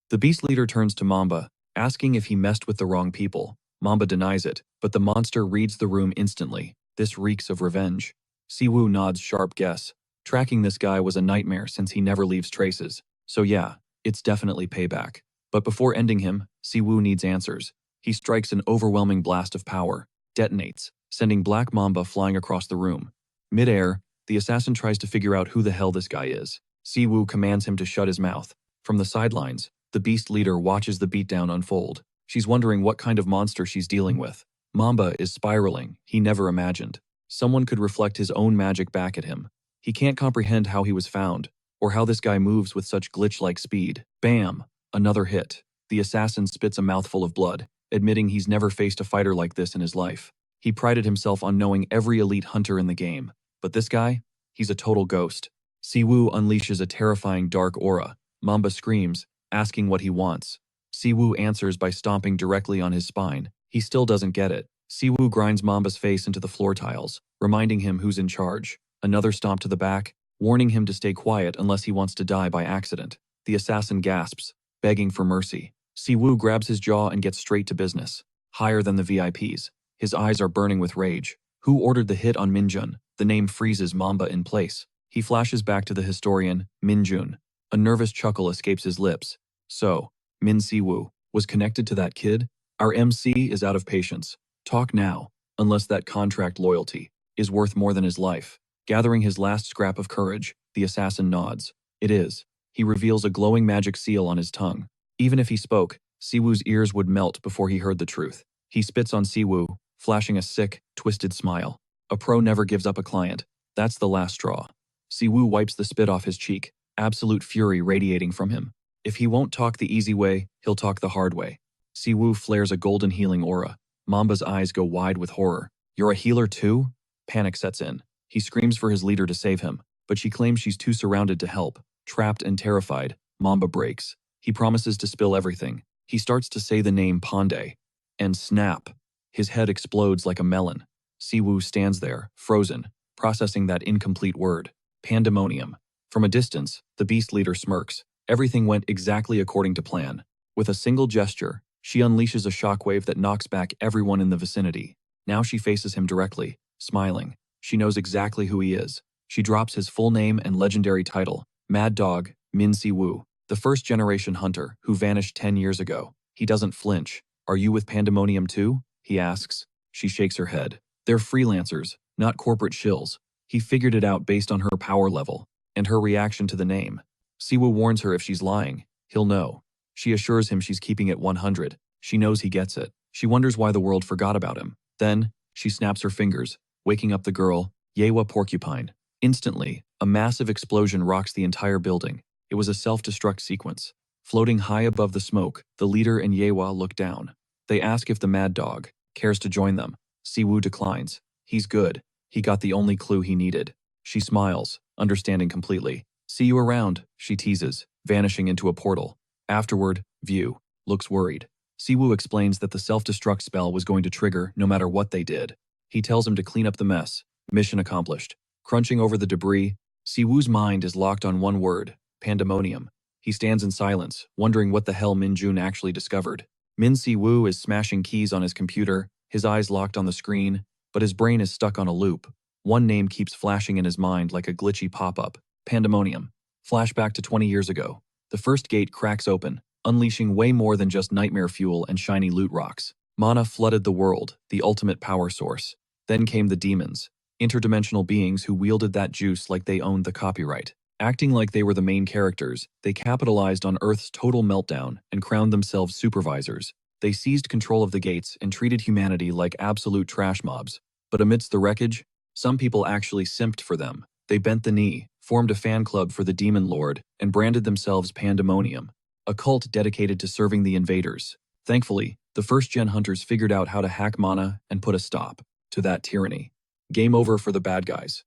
The beast leader turns to Mamba, asking if he messed with the wrong people. Mamba denies it, but the monster reads the room instantly. This reeks of revenge. Si-woo nods sharp guess. Tracking this guy was a nightmare since he never leaves traces. So yeah, it's definitely payback. But before ending him, Si-woo needs answers. He strikes an overwhelming blast of power, detonates, sending Black Mamba flying across the room. Mid-air, the assassin tries to figure out who the hell this guy is. Si-woo commands him to shut his mouth. From the sidelines, the beast leader watches the beatdown unfold. She's wondering what kind of monster she's dealing with. Mamba is spiraling, he never imagined. Someone could reflect his own magic back at him. He can't comprehend how he was found, or how this guy moves with such glitch-like speed. Bam! Another hit. The assassin spits a mouthful of blood, admitting he's never faced a fighter like this in his life. He prided himself on knowing every elite hunter in the game. But this guy? He's a total ghost. Si-woo unleashes a terrifying dark aura. Mamba screams, asking what he wants. Si-woo answers by stomping directly on his spine. He still doesn't get it. Si-woo grinds Mamba's face into the floor tiles, reminding him who's in charge. Another stomp to the back, warning him to stay quiet unless he wants to die by accident. The assassin gasps, begging for mercy. Si-woo grabs his jaw and gets straight to business. Higher than the VIPs. His eyes are burning with rage. Who ordered the hit on Minjun? The name freezes Mamba in place. He flashes back to the historian, Minjun. A nervous chuckle escapes his lips. So, Min Si-woo was connected to that kid? Our MC is out of patience. Talk now, unless that contract loyalty is worth more than his life. Gathering his last scrap of courage, the assassin nods. It is. He reveals a glowing magic seal on his tongue. Even if he spoke, Si-woo's ears would melt before he heard the truth. He spits on Si-woo, flashing a sick, twisted smile. A pro never gives up a client. That's the last straw. Si-woo wipes the spit off his cheek, absolute fury radiating from him. If he won't talk the easy way, he'll talk the hard way. Siwoo flares a golden healing aura. Mamba's eyes go wide with horror. You're a healer too? Panic sets in. He screams for his leader to save him, but she claims she's too surrounded to help. Trapped and terrified, Mamba breaks. He promises to spill everything. He starts to say the name Pandey. And snap. His head explodes like a melon. Siwoo stands there, frozen, processing that incomplete word. Pandemonium. From a distance, the beast leader smirks. Everything went exactly according to plan. With a single gesture, she unleashes a shockwave that knocks back everyone in the vicinity. Now she faces him directly, smiling. She knows exactly who he is. She drops his full name and legendary title, Mad Dog, Min Siwoo, the first-generation hunter who vanished 10 years ago. He doesn't flinch. Are you with Pandemonium too? He asks. She shakes her head. They're freelancers, not corporate shills. He figured it out based on her power level and her reaction to the name. Siwoo warns her if she's lying, he'll know. She assures him she's keeping it 100. She knows he gets it. She wonders why the world forgot about him. Then, she snaps her fingers, waking up the girl, Yewa Porcupine. Instantly, a massive explosion rocks the entire building. It was a self-destruct sequence. Floating high above the smoke, the leader and Yewa look down. They ask if the Mad Dog cares to join them. Siwoo declines. He's good. He got the only clue he needed. She smiles, understanding completely. See you around, she teases, vanishing into a portal. Afterward, View looks worried. Siwoo explains that the self-destruct spell was going to trigger no matter what they did. He tells him to clean up the mess. Mission accomplished. Crunching over the debris, Siwoo's mind is locked on one word, pandemonium. He stands in silence, wondering what the hell Min Jun actually discovered. Min Siwoo is smashing keys on his computer, his eyes locked on the screen, but his brain is stuck on a loop. One name keeps flashing in his mind like a glitchy pop-up. Pandemonium. Flashback to 20 years ago. The first gate cracks open, unleashing way more than just nightmare fuel and shiny loot rocks. Mana flooded the world, the ultimate power source. Then came the demons, interdimensional beings who wielded that juice like they owned the copyright. Acting like they were the main characters, they capitalized on Earth's total meltdown and crowned themselves supervisors. They seized control of the gates and treated humanity like absolute trash mobs. But amidst the wreckage, some people actually simped for them. They bent the knee, formed a fan club for the Demon Lord, and branded themselves Pandemonium, a cult dedicated to serving the invaders. Thankfully, the first-gen hunters figured out how to hack mana and put a stop to that tyranny. Game over for the bad guys.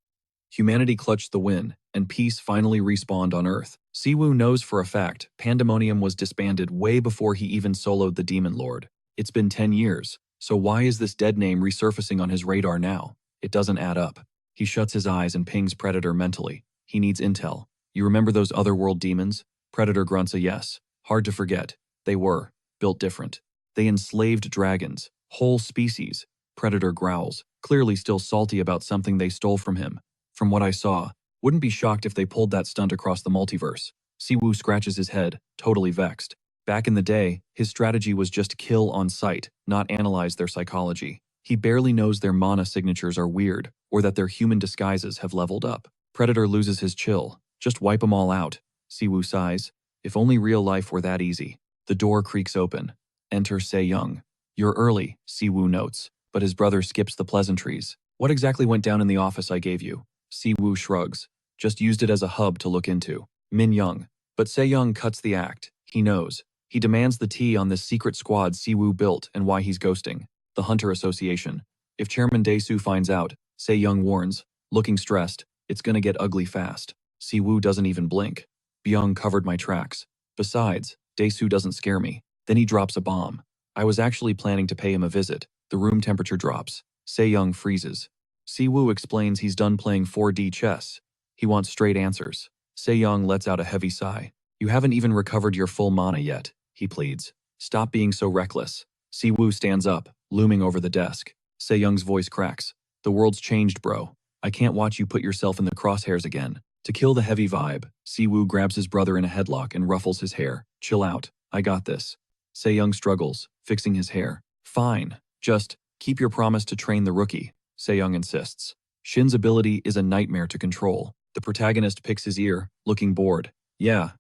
Humanity clutched the win, and peace finally respawned on Earth. Siwoo knows for a fact Pandemonium was disbanded way before he even soloed the Demon Lord. It's been 10 years, so why is this dead name resurfacing on his radar now? It doesn't add up. He shuts his eyes and pings Predator mentally. He needs intel. You remember those otherworld demons? Predator grunts a yes. Hard to forget. They were built different. They enslaved dragons, whole species. Predator growls, clearly still salty about something they stole from him. From what I saw, wouldn't be shocked if they pulled that stunt across the multiverse. Siwoo scratches his head, totally vexed. Back in the day, his strategy was just kill on sight, not analyze their psychology. He barely knows their mana signatures are weird, or that their human disguises have leveled up. Predator loses his chill. Just wipe them all out. Siwoo sighs. If only real life were that easy. The door creaks open. Enter Se-young. You're early, Siwoo notes, but his brother skips the pleasantries. What exactly went down in the office I gave you? Siwoo shrugs. Just used it as a hub to look into. Min Young. But Se-young cuts the act. He knows. He demands the tea on this secret squad Siwoo built and why he's ghosting. The Hunter Association. If Chairman Dae-soo finds out, Se-young warns, looking stressed, it's gonna get ugly fast. Siwoo doesn't even blink. Byung covered my tracks. Besides, Dae-soo doesn't scare me. Then he drops a bomb. I was actually planning to pay him a visit. The room temperature drops. Se-young freezes. Siwoo explains he's done playing 4D chess. He wants straight answers. Se-young lets out a heavy sigh. You haven't even recovered your full mana yet, he pleads. Stop being so reckless. Siwoo stands up, looming over the desk. Se-young's voice cracks. The world's changed, bro. I can't watch you put yourself in the crosshairs again. To kill the heavy vibe, Siwoo grabs his brother in a headlock and ruffles his hair. Chill out. I got this. Se-young struggles, fixing his hair. Fine. Just keep your promise to train the rookie, Se-young insists. Shin's ability is a nightmare to control. The protagonist picks his ear, looking bored. Yeah,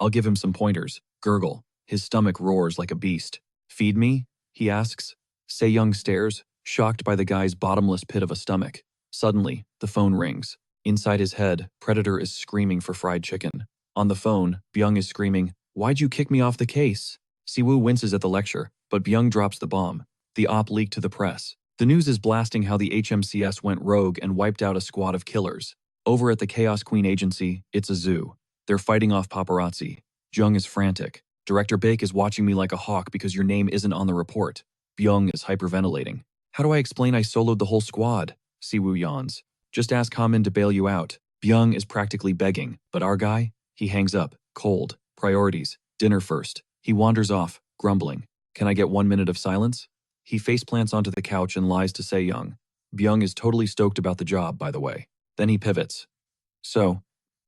I'll give him some pointers. Gurgle. His stomach roars like a beast. Feed me? He asks. Se-young stares, shocked by the guy's bottomless pit of a stomach. Suddenly, the phone rings. Inside his head, Predator is screaming for fried chicken. On the phone, Byung is screaming, Why'd you kick me off the case? Siwoo winces at the lecture, but Byung drops the bomb. The op leaked to the press. The news is blasting how the HMCS went rogue and wiped out a squad of killers. Over at the Chaos Queen Agency, it's a zoo. They're fighting off paparazzi. Jung is frantic. Director Baek is watching me like a hawk because your name isn't on the report. Byung is hyperventilating. How do I explain I soloed the whole squad? Siwoo yawns. Just ask Hamin to bail you out. Byung is practically begging, but our guy? He hangs up, cold. Priorities. Dinner first. He wanders off, grumbling. Can I get 1 minute of silence? He faceplants onto the couch and lies to Young. Byung is totally stoked about the job, by the way. Then he pivots. So,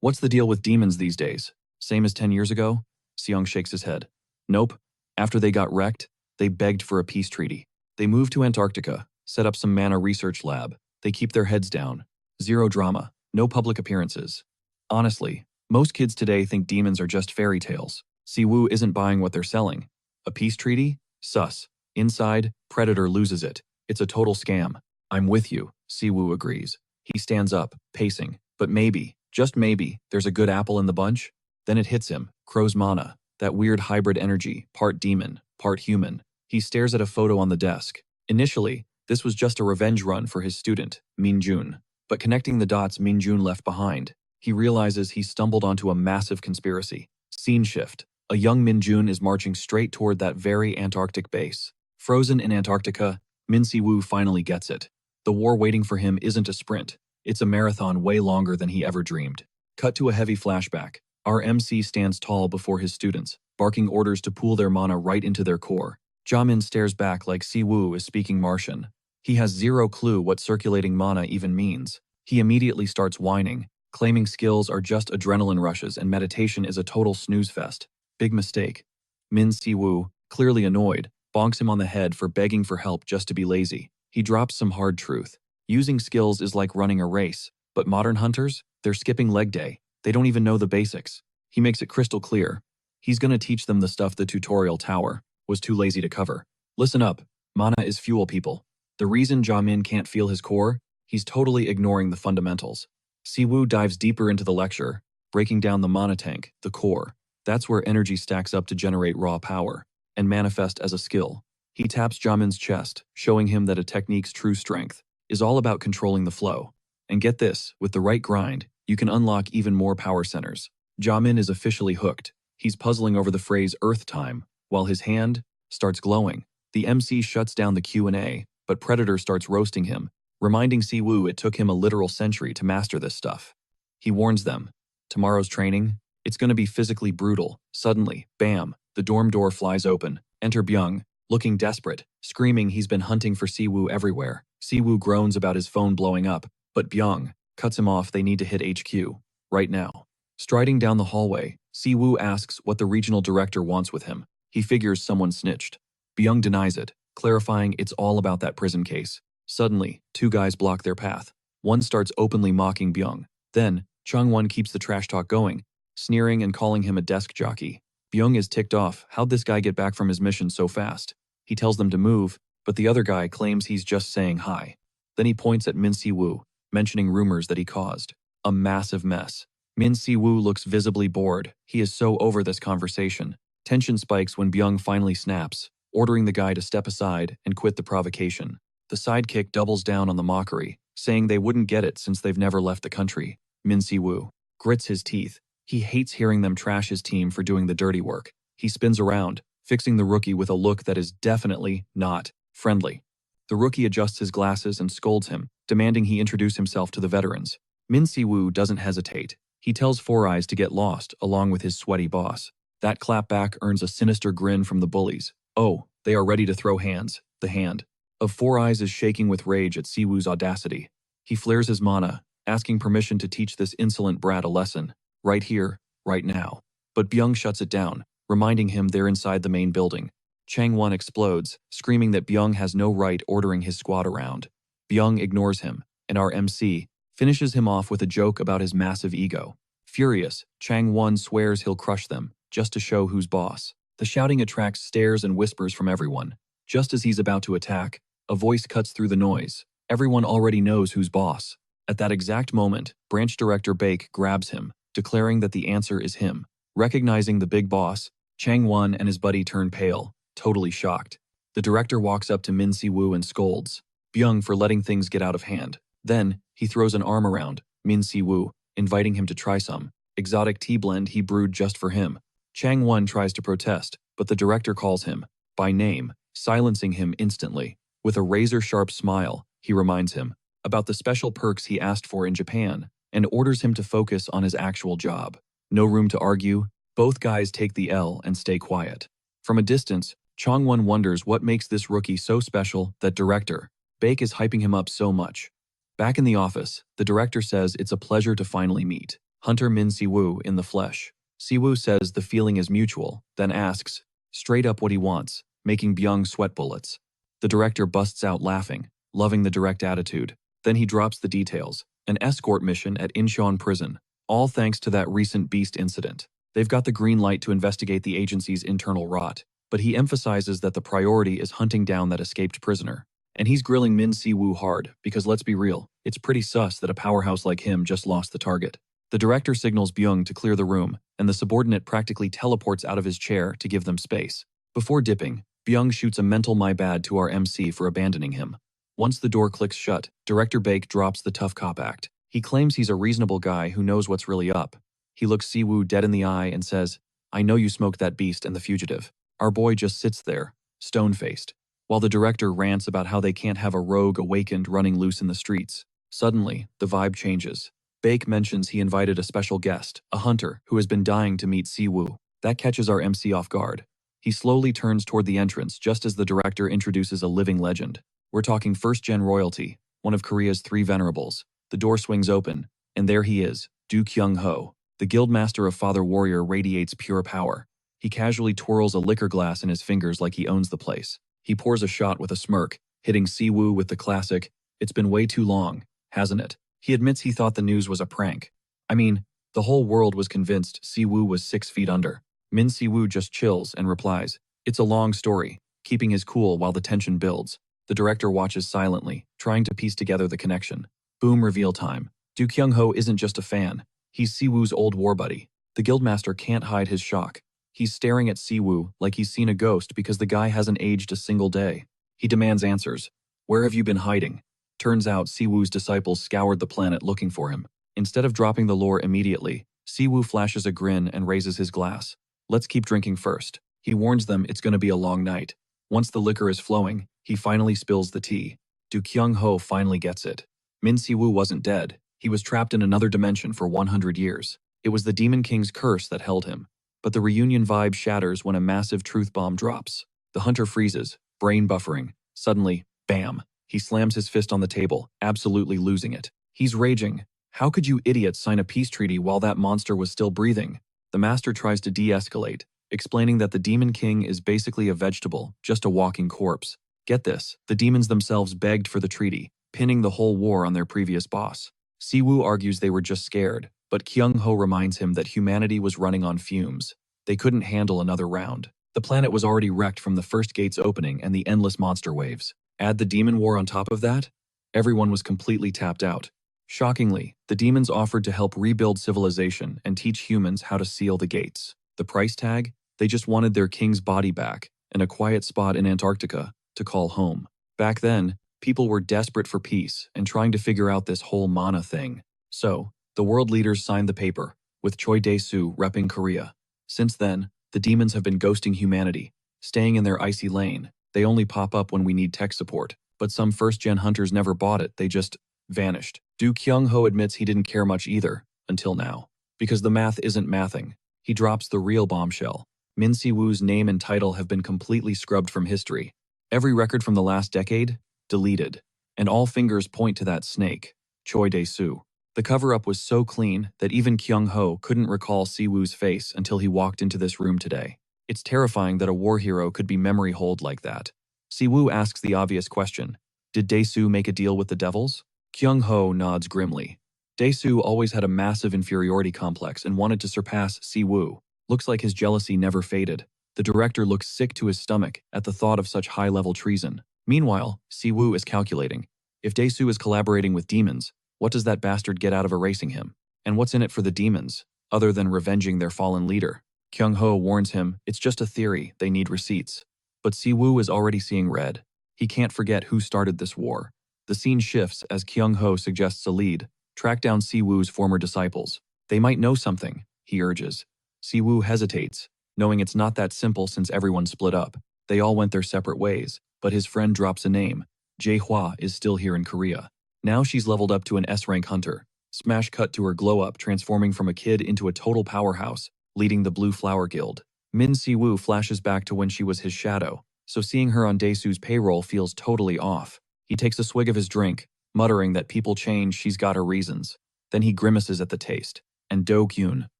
what's the deal with demons these days? Same as 10 years ago? Seong shakes his head. Nope. After they got wrecked, they begged for a peace treaty. They moved to Antarctica, set up some mana research lab. They keep their heads down. Zero drama, no public appearances. Honestly, most kids today think demons are just fairy tales. Siwoo isn't buying what they're selling. A peace treaty? Sus. Inside, Predator loses it. It's a total scam. I'm with you, Siwoo agrees. He stands up, pacing. But maybe, just maybe, there's a good apple in the bunch? Then it hits him, Crow's mana, that weird hybrid energy, part demon, part human. He stares at a photo on the desk. Initially, this was just a revenge run for his student, Minjun. But connecting the dots Minjun left behind, he realizes he stumbled onto a massive conspiracy. Scene shift. A young Minjun is marching straight toward that very Antarctic base. Frozen in Antarctica, Min Si-woo finally gets it. The war waiting for him isn't a sprint. It's a marathon way longer than he ever dreamed. Cut to a heavy flashback. Our MC stands tall before his students, barking orders to pool their mana right into their core. Jamin stares back like Si-woo is speaking Martian. He has zero clue what circulating mana even means. He immediately starts whining, claiming skills are just adrenaline rushes and meditation is a total snooze fest. Big mistake. Min Si-woo, clearly annoyed, bonks him on the head for begging for help just to be lazy. He drops some hard truth. Using skills is like running a race, but modern hunters, they're skipping leg day. They don't even know the basics. He makes it crystal clear. He's gonna teach them the stuff the tutorial tower was too lazy to cover. Listen up, mana is fuel, people. The reason Jamin can't feel his core, he's totally ignoring the fundamentals. Siwoo dives deeper into the lecture, breaking down the mana tank, the core. That's where energy stacks up to generate raw power and manifest as a skill. He taps Jamin's chest, showing him that a technique's true strength is all about controlling the flow. And get this, with the right grind, you can unlock even more power centers. Jamin is officially hooked. He's puzzling over the phrase Earth Time, while his hand starts glowing. The MC shuts down the Q&A, but Predator starts roasting him, reminding Siwoo it took him a literal century to master this stuff. He warns them, tomorrow's training, it's gonna be physically brutal. Suddenly, bam, the dorm door flies open. Enter Byung, looking desperate, screaming he's been hunting for Siwoo everywhere. Siwoo groans about his phone blowing up, but Byung cuts him off. They need to hit HQ, right now. Striding down the hallway, Siwoo asks what the regional director wants with him. He figures someone snitched. Byung denies it, clarifying it's all about that prison case. Suddenly, two guys block their path. One starts openly mocking Byung. Then, Changwon keeps the trash talk going, sneering and calling him a desk jockey. Byung is ticked off. How'd this guy get back from his mission so fast? He tells them to move, but the other guy claims he's just saying hi. Then he points at Min Si-woo, mentioning rumors that he caused. A massive mess. Min Si-woo looks visibly bored. He is so over this conversation. Tension spikes when Byung finally snaps, ordering the guy to step aside and quit the provocation. The sidekick doubles down on the mockery, saying they wouldn't get it since they've never left the country. Min Si-woo grits his teeth. He hates hearing them trash his team for doing the dirty work. He spins around, fixing the rookie with a look that is definitely not friendly. The rookie adjusts his glasses and scolds him, demanding he introduce himself to the veterans. Min Si-woo doesn't hesitate. He tells Four Eyes to get lost along with his sweaty boss. That clapback earns a sinister grin from the bullies. Oh, they are ready to throw hands. The hand of Four Eyes is shaking with rage at Siwoo's audacity. He flares his mana, asking permission to teach this insolent brat a lesson. Right here, right now. But Byung shuts it down, reminding him they're inside the main building. Changwon explodes, screaming that Byung has no right ordering his squad around. Byung ignores him, and our MC finishes him off with a joke about his massive ego. Furious, Changwon swears he'll crush them, just to show who's boss. The shouting attracts stares and whispers from everyone. Just as he's about to attack, a voice cuts through the noise. Everyone already knows who's boss. At that exact moment, Branch Director Baek grabs him, declaring that the answer is him. Recognizing the big boss, Chang-won and his buddy turn pale, totally shocked. The director walks up to Min Si-woo and scolds Byung for letting things get out of hand. Then, he throws an arm around Min Si-woo, inviting him to try some exotic tea blend he brewed just for him. Chang-won tries to protest, but the director calls him by name, silencing him instantly. With a razor-sharp smile, he reminds him about the special perks he asked for in Japan and orders him to focus on his actual job. No room to argue, both guys take the L and stay quiet. From a distance, Chang-won wonders what makes this rookie so special that director Baek is hyping him up so much. Back in the office, the director says it's a pleasure to finally meet Hunter Min Si-woo in the flesh. Si-woo says the feeling is mutual, then asks straight up what he wants, making Byung sweat bullets. The director busts out laughing, loving the direct attitude. Then he drops the details, an escort mission at Incheon prison, all thanks to that recent beast incident. They've got the green light to investigate the agency's internal rot, but he emphasizes that the priority is hunting down that escaped prisoner. And he's grilling Min Si-woo hard, because let's be real, it's pretty sus that a powerhouse like him just lost the target. The director signals Byung to clear the room, and the subordinate practically teleports out of his chair to give them space. Before dipping, Byung shoots a mental my bad to our MC for abandoning him. Once the door clicks shut, Director Baek drops the tough cop act. He claims he's a reasonable guy who knows what's really up. He looks Si-woo dead in the eye and says, "I know you smoked that beast and the fugitive." Our boy just sits there, stone-faced, while the director rants about how they can't have a rogue awakened running loose in the streets. Suddenly, the vibe changes. Baek mentions he invited a special guest, a hunter, who has been dying to meet Si-woo. That catches our MC off guard. He slowly turns toward the entrance just as the director introduces a living legend. We're talking first-gen royalty, one of Korea's 3 venerables. The door swings open, and there he is, Do Kyung-ho. The guildmaster of Father Warrior radiates pure power. He casually twirls a liquor glass in his fingers like he owns the place. He pours a shot with a smirk, hitting Si-woo with the classic, "It's been way too long, hasn't it?" He admits he thought the news was a prank. I mean, the whole world was convinced Si-woo was 6 feet under. Min Si-woo just chills and replies, "It's a long story," keeping his cool while the tension builds. The director watches silently, trying to piece together the connection. Boom, reveal time. Do Kyung-ho isn't just a fan. He's Si-woo's old war buddy. The guildmaster can't hide his shock. He's staring at Si-woo like he's seen a ghost because the guy hasn't aged a single day. He demands answers. "Where have you been hiding?" Turns out Si-woo's disciples scoured the planet looking for him. Instead of dropping the lore immediately, Si-woo flashes a grin and raises his glass. "Let's keep drinking first." He warns them it's going to be a long night. Once the liquor is flowing, he finally spills the tea. Do Kyung-ho finally gets it. Min Si-woo wasn't dead. He was trapped in another dimension for 100 years. It was the Demon King's curse that held him. But the reunion vibe shatters when a massive truth bomb drops. The hunter freezes, brain buffering. Suddenly, bam! He slams his fist on the table, absolutely losing it. He's raging. How could you idiots sign a peace treaty while that monster was still breathing? The master tries to de-escalate, explaining that the Demon King is basically a vegetable, just a walking corpse. Get this, the demons themselves begged for the treaty, pinning the whole war on their previous boss. Si-woo argues they were just scared, but Kyung-ho reminds him that humanity was running on fumes. They couldn't handle another round. The planet was already wrecked from the first gate's opening and the endless monster waves. Add the demon war on top of that? Everyone was completely tapped out. Shockingly, the demons offered to help rebuild civilization and teach humans how to seal the gates. The price tag? They just wanted their king's body back and a quiet spot in Antarctica to call home. Back then, people were desperate for peace and trying to figure out this whole mana thing. So, the world leaders signed the paper, with Choi Dae-soo repping Korea. Since then, the demons have been ghosting humanity, staying in their icy lane. They only pop up when we need tech support, but some first-gen hunters never bought it, they just vanished. Do Kyung-ho admits he didn't care much either, until now. Because the math isn't mathing. He drops the real bombshell. Min Si-woo's name and title have been completely scrubbed from history. Every record from the last decade? Deleted. And all fingers point to that snake, Choi Dae-soo. The cover-up was so clean that even Kyung-ho couldn't recall Si-woo's face until he walked into this room today. It's terrifying that a war hero could be memory holed like that. Si-woo asks the obvious question. Did Dae-soo make a deal with the devils? Kyung-ho nods grimly. Dae-soo always had a massive inferiority complex and wanted to surpass Si-woo. Looks like his jealousy never faded. The director looks sick to his stomach at the thought of such high-level treason. Meanwhile, Si-woo is calculating. If Dae-soo is collaborating with demons, what does that bastard get out of erasing him? And what's in it for the demons, other than revenging their fallen leader? Kyung-ho warns him it's just a theory, they need receipts. But Si-woo is already seeing red. He can't forget who started this war. The scene shifts as Kyung-ho suggests a lead. Track down Si-woo's former disciples. They might know something, he urges. Si-woo hesitates, knowing it's not that simple since everyone split up. They all went their separate ways, but his friend drops a name. Jae-hwa is still here in Korea. Now she's leveled up to an S-rank hunter. Smash cut to her glow-up, transforming from a kid into a total powerhouse, leading the Blue Flower Guild. Min Si-woo flashes back to when she was his shadow, so seeing her on Dae-soo's payroll feels totally off. He takes a swig of his drink, muttering that people change, she's got her reasons. Then he grimaces at the taste, and Do-kyun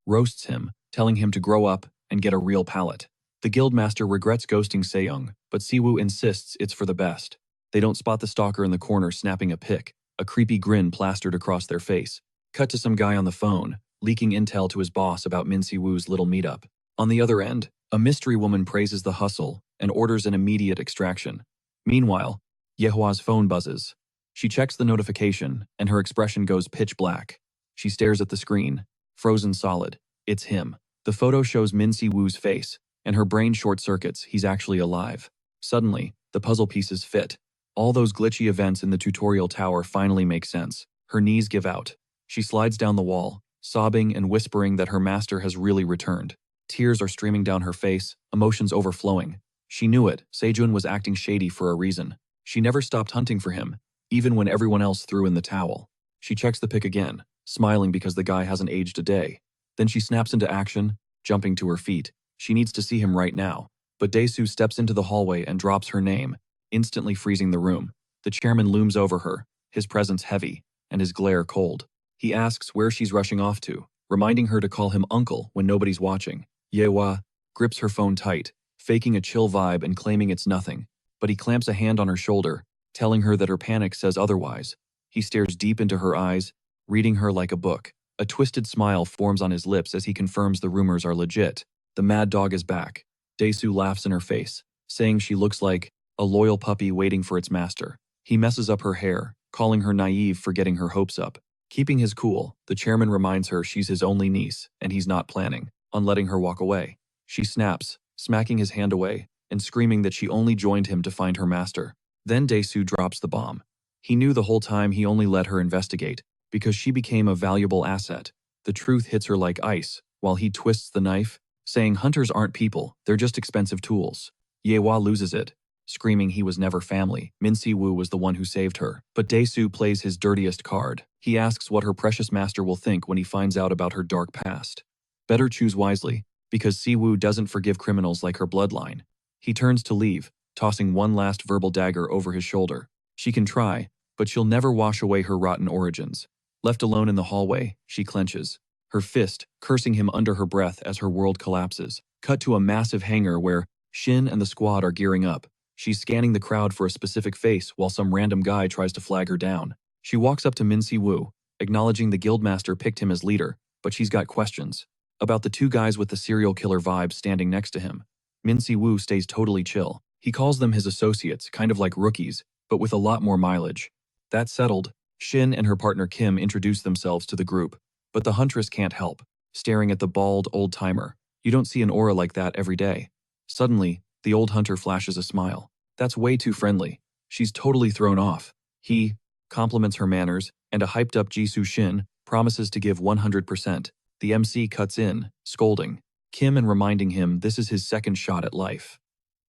roasts him, telling him to grow up and get a real palate. The guildmaster regrets ghosting Seyoung, but Si-woo insists it's for the best. They don't spot the stalker in the corner snapping a pic, a creepy grin plastered across their face. Cut to some guy on the phone, leaking intel to his boss about Min Si-woo's little meetup. On the other end, a mystery woman praises the hustle and orders an immediate extraction. Meanwhile, Yehwa's phone buzzes. She checks the notification, and her expression goes pitch black. She stares at the screen, frozen solid. It's him. The photo shows Min Si-woo's face, and her brain short-circuits, he's actually alive. Suddenly, the puzzle pieces fit. All those glitchy events in the tutorial tower finally make sense. Her knees give out. She slides down the wall, sobbing and whispering that her master has really returned. Tears are streaming down her face, emotions overflowing. She knew it, Sejun was acting shady for a reason. She never stopped hunting for him, even when everyone else threw in the towel. She checks the pic again, smiling because the guy hasn't aged a day. Then she snaps into action, jumping to her feet. She needs to see him right now. But Dae-soo steps into the hallway and drops her name, instantly freezing the room. The chairman looms over her, his presence heavy, and his glare cold. He asks where she's rushing off to, reminding her to call him uncle when nobody's watching. Yehwa grips her phone tight, faking a chill vibe and claiming it's nothing. But he clamps a hand on her shoulder, telling her that her panic says otherwise. He stares deep into her eyes, reading her like a book. A twisted smile forms on his lips as he confirms the rumors are legit. The mad dog is back. Dae-soo laughs in her face, saying she looks like a loyal puppy waiting for its master. He messes up her hair, calling her naive for getting her hopes up. Keeping his cool, the chairman reminds her she's his only niece, and he's not planning on letting her walk away. She snaps, smacking his hand away, and screaming that she only joined him to find her master. Then Dae-soo drops the bomb. He knew the whole time he only let her investigate, because she became a valuable asset. The truth hits her like ice, while he twists the knife, saying hunters aren't people, they're just expensive tools. Yehwa loses it, screaming he was never family. Min Si-woo was the one who saved her. But Dae-soo plays his dirtiest card. He asks what her precious master will think when he finds out about her dark past. Better choose wisely, because Si-woo doesn't forgive criminals like her bloodline. He turns to leave, tossing one last verbal dagger over his shoulder. She can try, but she'll never wash away her rotten origins. Left alone in the hallway, she clenches, her fist cursing him under her breath as her world collapses. Cut to a massive hangar where Shin and the squad are gearing up. She's scanning the crowd for a specific face while some random guy tries to flag her down. She walks up to Min Si-woo, acknowledging the guildmaster picked him as leader, but she's got questions about the two guys with the serial killer vibe standing next to him. Min Si-woo stays totally chill. He calls them his associates, kind of like rookies, but with a lot more mileage. That settled, Shin and her partner Kim introduce themselves to the group, but the huntress can't help, staring at the bald old-timer. You don't see an aura like that every day. Suddenly, the old hunter flashes a smile. That's way too friendly. She's totally thrown off. He compliments her manners, and a hyped-up Jisoo Shin promises to give 100%. The MC cuts in, scolding Kim and reminding him this is his second shot at life.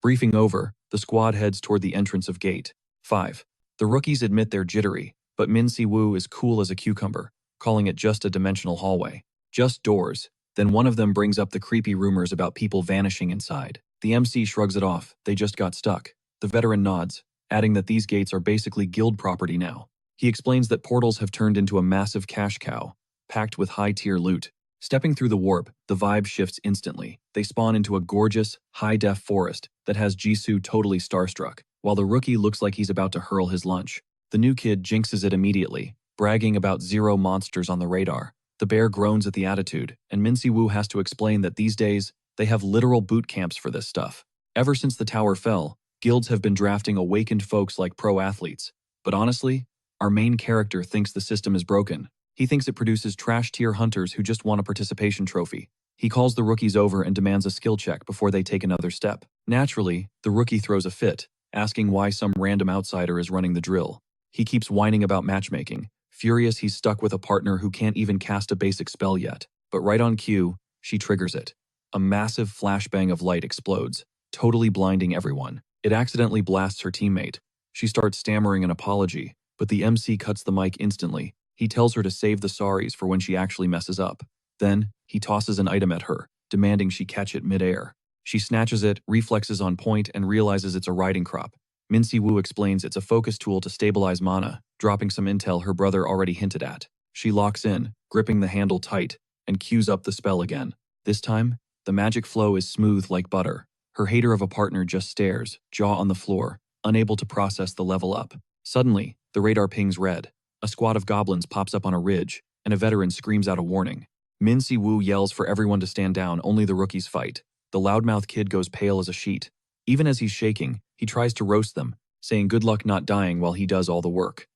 Briefing over, the squad heads toward the entrance of Gate 5. The rookies admit they're jittery, but Min Si-woo is cool as a cucumber, calling it just a dimensional hallway. Just doors. Then one of them brings up the creepy rumors about people vanishing inside. The MC shrugs it off, they just got stuck. The veteran nods, adding that these gates are basically guild property now. He explains that portals have turned into a massive cash cow, packed with high-tier loot. Stepping through the warp, the vibe shifts instantly. They spawn into a gorgeous, high-def forest that has Jisoo totally starstruck, while the rookie looks like he's about to hurl his lunch. The new kid jinxes it immediately, bragging about 0 monsters on the radar. The bear groans at the attitude, and Min Si-woo has to explain that these days, they have literal boot camps for this stuff. Ever since the tower fell, guilds have been drafting awakened folks like pro athletes. But honestly, our main character thinks the system is broken. He thinks it produces trash-tier hunters who just want a participation trophy. He calls the rookies over and demands a skill check before they take another step. Naturally, the rookie throws a fit, asking why some random outsider is running the drill. He keeps whining about matchmaking, furious he's stuck with a partner who can't even cast a basic spell yet. But right on cue, she triggers it. A massive flashbang of light explodes, totally blinding everyone. It accidentally blasts her teammate. She starts stammering an apology, but the MC cuts the mic instantly. He tells her to save the sorries for when she actually messes up. Then, he tosses an item at her, demanding she catch it mid-air. She snatches it, reflexes on point, and realizes it's a riding crop. Mincy Wu explains it's a focus tool to stabilize mana, dropping some intel her brother already hinted at. She locks in, gripping the handle tight, and cues up the spell again. This time, the magic flow is smooth like butter. Her hater of a partner just stares, jaw on the floor, unable to process the level up. Suddenly, the radar pings red. A squad of goblins pops up on a ridge, and a veteran screams out a warning. Mincy Wu yells for everyone to stand down, only the rookies fight. The loudmouth kid goes pale as a sheet. Even as he's shaking, he tries to roast them, saying good luck not dying while he does all the work.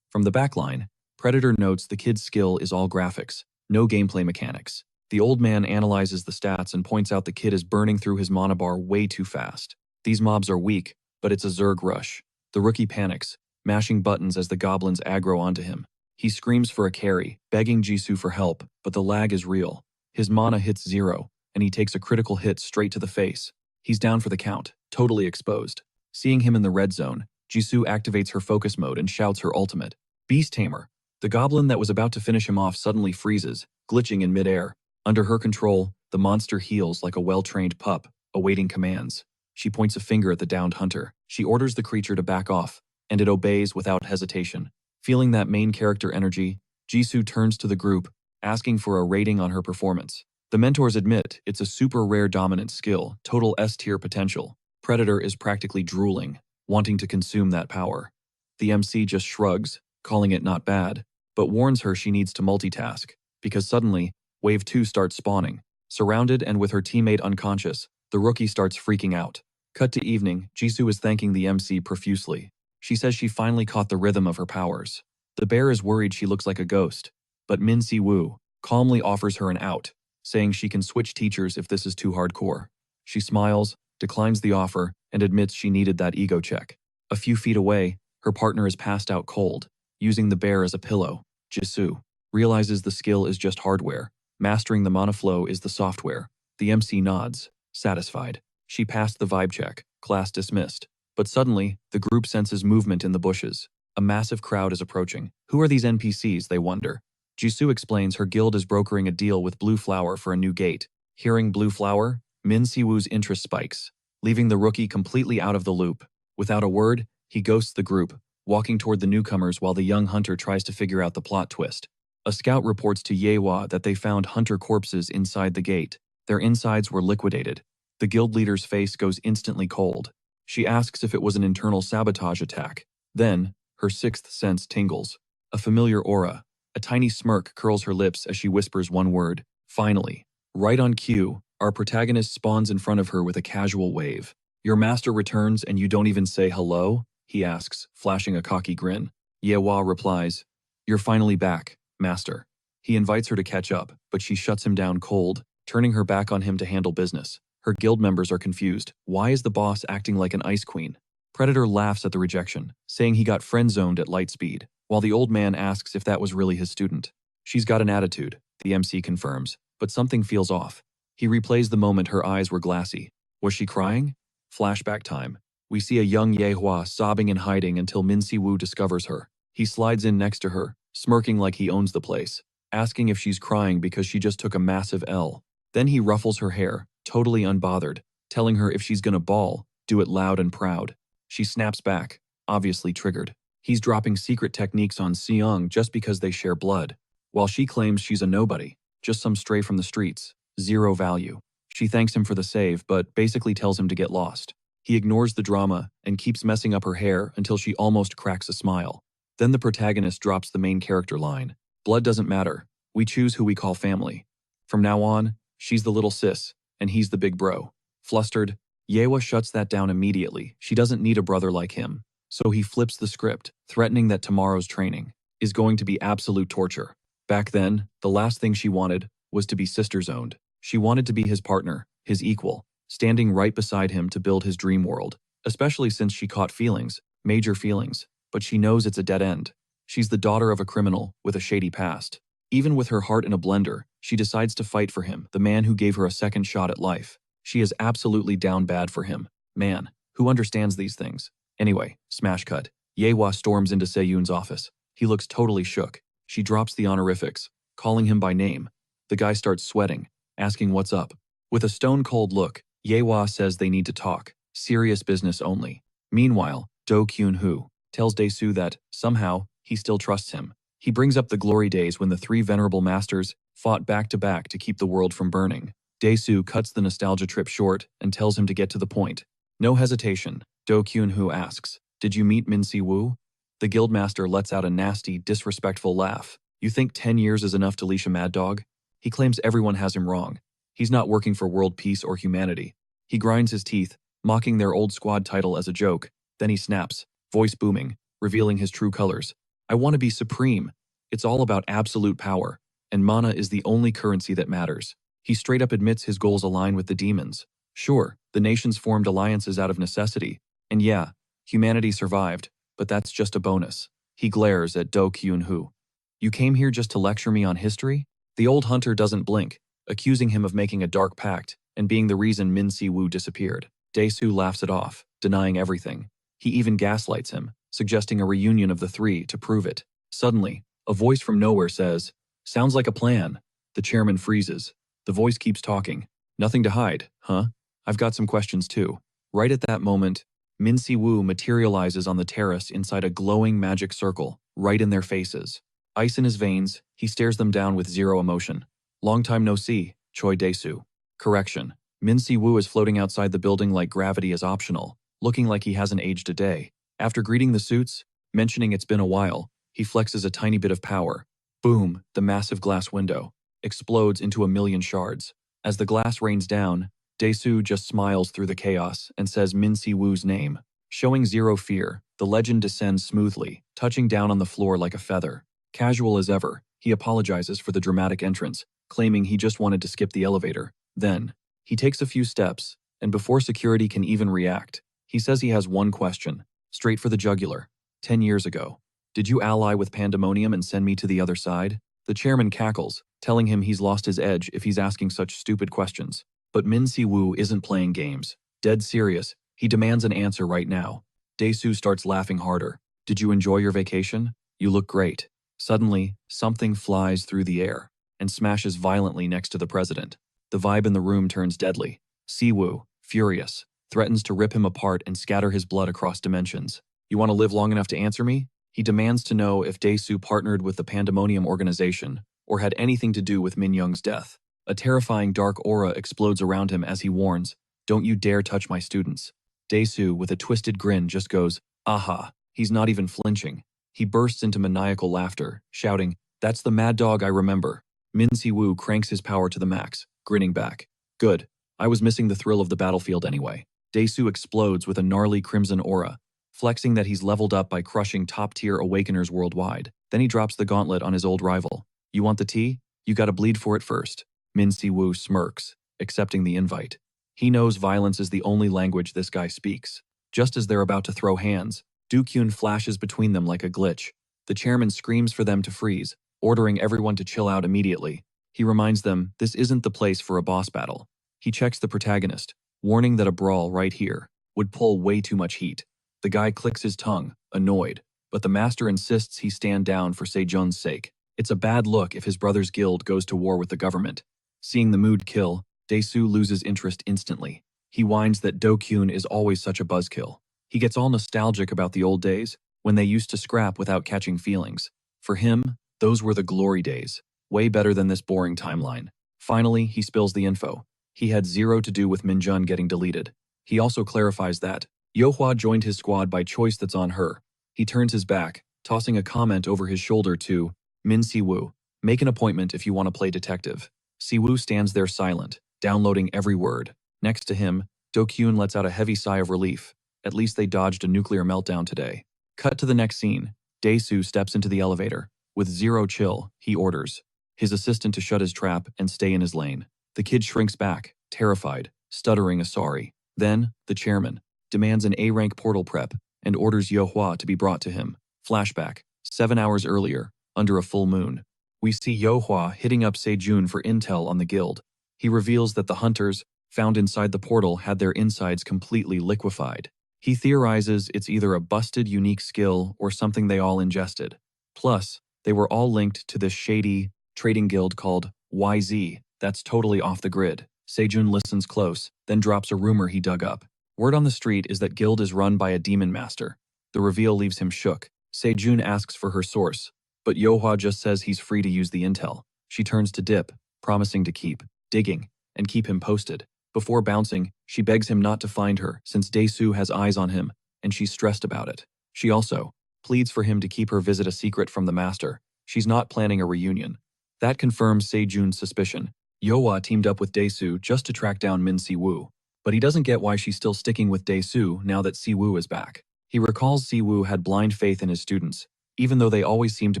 From the backline, Predator notes the kid's skill is all graphics, no gameplay mechanics. The old man analyzes the stats and points out the kid is burning through his mana bar way too fast. These mobs are weak, but it's a Zerg rush. The rookie panics, mashing buttons as the goblins aggro onto him. He screams for a carry, begging Jisoo for help, but the lag is real. His mana hits 0, and he takes a critical hit straight to the face. He's down for the count, totally exposed. Seeing him in the red zone, Jisoo activates her focus mode and shouts her ultimate. Beast Tamer. The goblin that was about to finish him off suddenly freezes, glitching in midair. Under her control, the monster heals like a well-trained pup, awaiting commands. She points a finger at the downed hunter. She orders the creature to back off, and it obeys without hesitation. Feeling that main character energy, Jisoo turns to the group, asking for a rating on her performance. The mentors admit it's a super rare dominant skill, total S-tier potential. Predator is practically drooling, wanting to consume that power. The MC just shrugs, calling it not bad, but warns her she needs to multitask, because suddenly, Wave 2 starts spawning. Surrounded and with her teammate unconscious, the rookie starts freaking out. Cut to evening, Jisoo is thanking the MC profusely. She says she finally caught the rhythm of her powers. The bear is worried she looks like a ghost, but Mincy Wu calmly offers her an out, saying she can switch teachers if this is too hardcore. She smiles, declines the offer, and admits she needed that ego check. A few feet away, her partner is passed out cold, using the bear as a pillow. Jisoo realizes the skill is just hardware. Mastering the mana flow is the software. The MC nods, satisfied. She passed the vibe check, class dismissed. But suddenly, the group senses movement in the bushes. A massive crowd is approaching. Who are these NPCs, they wonder. Jisoo explains her guild is brokering a deal with Blue Flower for a new gate. Hearing Blue Flower, Min Si-woo's interest spikes, leaving the rookie completely out of the loop. Without a word, he ghosts the group, walking toward the newcomers while the young hunter tries to figure out the plot twist. A scout reports to Yewa that they found hunter corpses inside the gate. Their insides were liquidated. The guild leader's face goes instantly cold. She asks if it was an internal sabotage attack. Then, her sixth sense tingles. A familiar aura. A tiny smirk curls her lips as she whispers one word. Finally. Right on cue, our protagonist spawns in front of her with a casual wave. Your master returns and you don't even say hello? He asks, flashing a cocky grin. Yewa replies, You're finally back, master. He invites her to catch up, but she shuts him down cold, turning her back on him to handle business. Her guild members are confused. Why is the boss acting like an ice queen? Predator laughs at the rejection, saying he got friend-zoned at light speed, while the old man asks if that was really his student. She's got an attitude, the MC confirms, but something feels off. He replays the moment her eyes were glassy. Was she crying? Flashback time. We see a young Yehua sobbing and hiding until Min Si-woo discovers her. He slides in next to her, smirking like he owns the place, asking if she's crying because she just took a massive L. Then he ruffles her hair, totally unbothered, telling her if she's gonna bawl, do it loud and proud. She snaps back, obviously triggered. He's dropping secret techniques on Seong just because they share blood, while she claims she's a nobody, just some stray from the streets, zero value. She thanks him for the save, but basically tells him to get lost. He ignores the drama and keeps messing up her hair until she almost cracks a smile. Then the protagonist drops the main character line. Blood doesn't matter. We choose who we call family. From now on, she's the little sis, and he's the big bro. Flustered, Yewa shuts that down immediately. She doesn't need a brother like him. So he flips the script, threatening that tomorrow's training is going to be absolute torture. Back then, the last thing she wanted was to be sister-zoned. She wanted to be his partner, his equal, standing right beside him to build his dream world, especially since she caught feelings, major feelings, but she knows it's a dead end. She's the daughter of a criminal with a shady past. Even with her heart in a blender, she decides to fight for him, the man who gave her a second shot at life. She is absolutely down bad for him. Man, who understands these things? Anyway, smash cut. Yehua storms into Seyun's office. He looks totally shook. She drops the honorifics, calling him by name. The guy starts sweating, asking what's up. With a stone-cold look, Yehua says they need to talk. Serious business only. Meanwhile, Do Kyun-hoo tells Dae-soo that, somehow, he still trusts him. He brings up the glory days when the three venerable masters fought back-to-back to keep the world from burning. Dae-soo cuts the nostalgia trip short and tells him to get to the point. No hesitation, Do Kyun-hoo asks, "Did you meet Min Si-woo?" The guildmaster lets out a nasty, disrespectful laugh. "You think 10 years is enough to leash a mad dog?" He claims everyone has him wrong. He's not working for world peace or humanity. He grinds his teeth, mocking their old squad title as a joke. Then he snaps, voice booming, revealing his true colors. "I want to be supreme. It's all about absolute power, and mana is the only currency that matters." He straight up admits his goals align with the demons. Sure, the nations formed alliances out of necessity, and yeah, humanity survived, but that's just a bonus. He glares at Do Kyun-hoo. "You came here just to lecture me on history?" The old hunter doesn't blink, accusing him of making a dark pact and being the reason Min Si-woo disappeared. Dae-soo laughs it off, denying everything. He even gaslights him, suggesting a reunion of the three to prove it. Suddenly, a voice from nowhere says, "Sounds like a plan." The chairman freezes. The voice keeps talking. "Nothing to hide, huh? I've got some questions too." Right at that moment, Min Si-woo materializes on the terrace inside a glowing magic circle, right in their faces. Ice in his veins, he stares them down with zero emotion. "Long time no see, Choi Dae-soo." Correction. Min Si-woo is floating outside the building like gravity is optional, looking like he hasn't aged a day. After greeting the suits, mentioning it's been a while, he flexes a tiny bit of power. Boom, the massive glass window explodes into a million shards. As the glass rains down, Dae-soo just smiles through the chaos and says Min Si-woo's name. Showing zero fear, the legend descends smoothly, touching down on the floor like a feather. Casual as ever, he apologizes for the dramatic entrance, claiming he just wanted to skip the elevator. Then, he takes a few steps, and before security can even react, he says he has one question, straight for the jugular. 10 years ago, did you ally with Pandemonium and send me to the other side? The chairman cackles, telling him he's lost his edge if he's asking such stupid questions. But Min Si-woo isn't playing games. Dead serious, he demands an answer right now. Dae-soo starts laughing harder. "Did you enjoy your vacation? You look great." Suddenly, something flies through the air and smashes violently next to the president. The vibe in the room turns deadly. Si-woo, furious, threatens to rip him apart and scatter his blood across dimensions. "You want to live long enough to answer me?" He demands to know if Dae-soo partnered with the Pandemonium organization or had anything to do with Min Young's death. A terrifying dark aura explodes around him as he warns, "Don't you dare touch my students." Dae-soo, with a twisted grin, just goes, "Aha." He's not even flinching. He bursts into maniacal laughter, shouting, "That's the mad dog I remember." Min Si-woo cranks his power to the max, grinning back. "Good. I was missing the thrill of the battlefield anyway." Dae-soo explodes with a gnarly crimson aura, flexing that he's leveled up by crushing top-tier awakeners worldwide. Then he drops the gauntlet on his old rival. "You want the tea? You gotta bleed for it first." Min Si-woo smirks, accepting the invite. He knows violence is the only language this guy speaks. Just as they're about to throw hands, Do-kyun flashes between them like a glitch. The chairman screams for them to freeze, ordering everyone to chill out immediately. He reminds them this isn't the place for a boss battle. He checks the protagonist, warning that a brawl right here would pull way too much heat. The guy clicks his tongue, annoyed, but the master insists he stand down for Sejun's sake. It's a bad look if his brother's guild goes to war with the government. Seeing the mood kill, Dae-soo loses interest instantly. He whines that Do-kyun is always such a buzzkill. He gets all nostalgic about the old days, when they used to scrap without catching feelings. For him, those were the glory days, way better than this boring timeline. Finally, he spills the info. He had zero to do with Minjun getting deleted. He also clarifies that Yohua joined his squad by choice that's on her. He turns his back, tossing a comment over his shoulder to Min Si-woo. "Make an appointment if you want to play detective." Si-woo stands there silent, downloading every word. Next to him, Do-kyun lets out a heavy sigh of relief. At least they dodged a nuclear meltdown today. Cut to the next scene. Dae-soo steps into the elevator. With zero chill, he orders his assistant to shut his trap and stay in his lane. The kid shrinks back, terrified, stuttering a sorry. Then, the chairman demands an A-rank portal prep and orders Yo-Hwa to be brought to him. Flashback, 7 hours earlier, under a full moon. We see Yo-Hwa hitting up Sejun for intel on the guild. He reveals that the hunters found inside the portal had their insides completely liquefied. He theorizes it's either a busted unique skill or something they all ingested. Plus, they were all linked to this shady trading guild called YZ that's totally off the grid. Sejun listens close, then drops a rumor he dug up. Word on the street is that guild is run by a demon master. The reveal leaves him shook. Sejun asks for her source, but Yo-Hwa just says he's free to use the intel. She turns to Dip, promising to keep digging and keep him posted. Before bouncing, she begs him not to find her since Dae-soo has eyes on him and she's stressed about it. She also pleads for him to keep her visit a secret from the master. She's not planning a reunion. That confirms Sejun's suspicion. Yo-Hwa teamed up with Dae-soo just to track down Min Si-woo, but he doesn't get why she's still sticking with Dae-soo now that Si-woo is back. He recalls Si-woo had blind faith in his students, even though they always seem to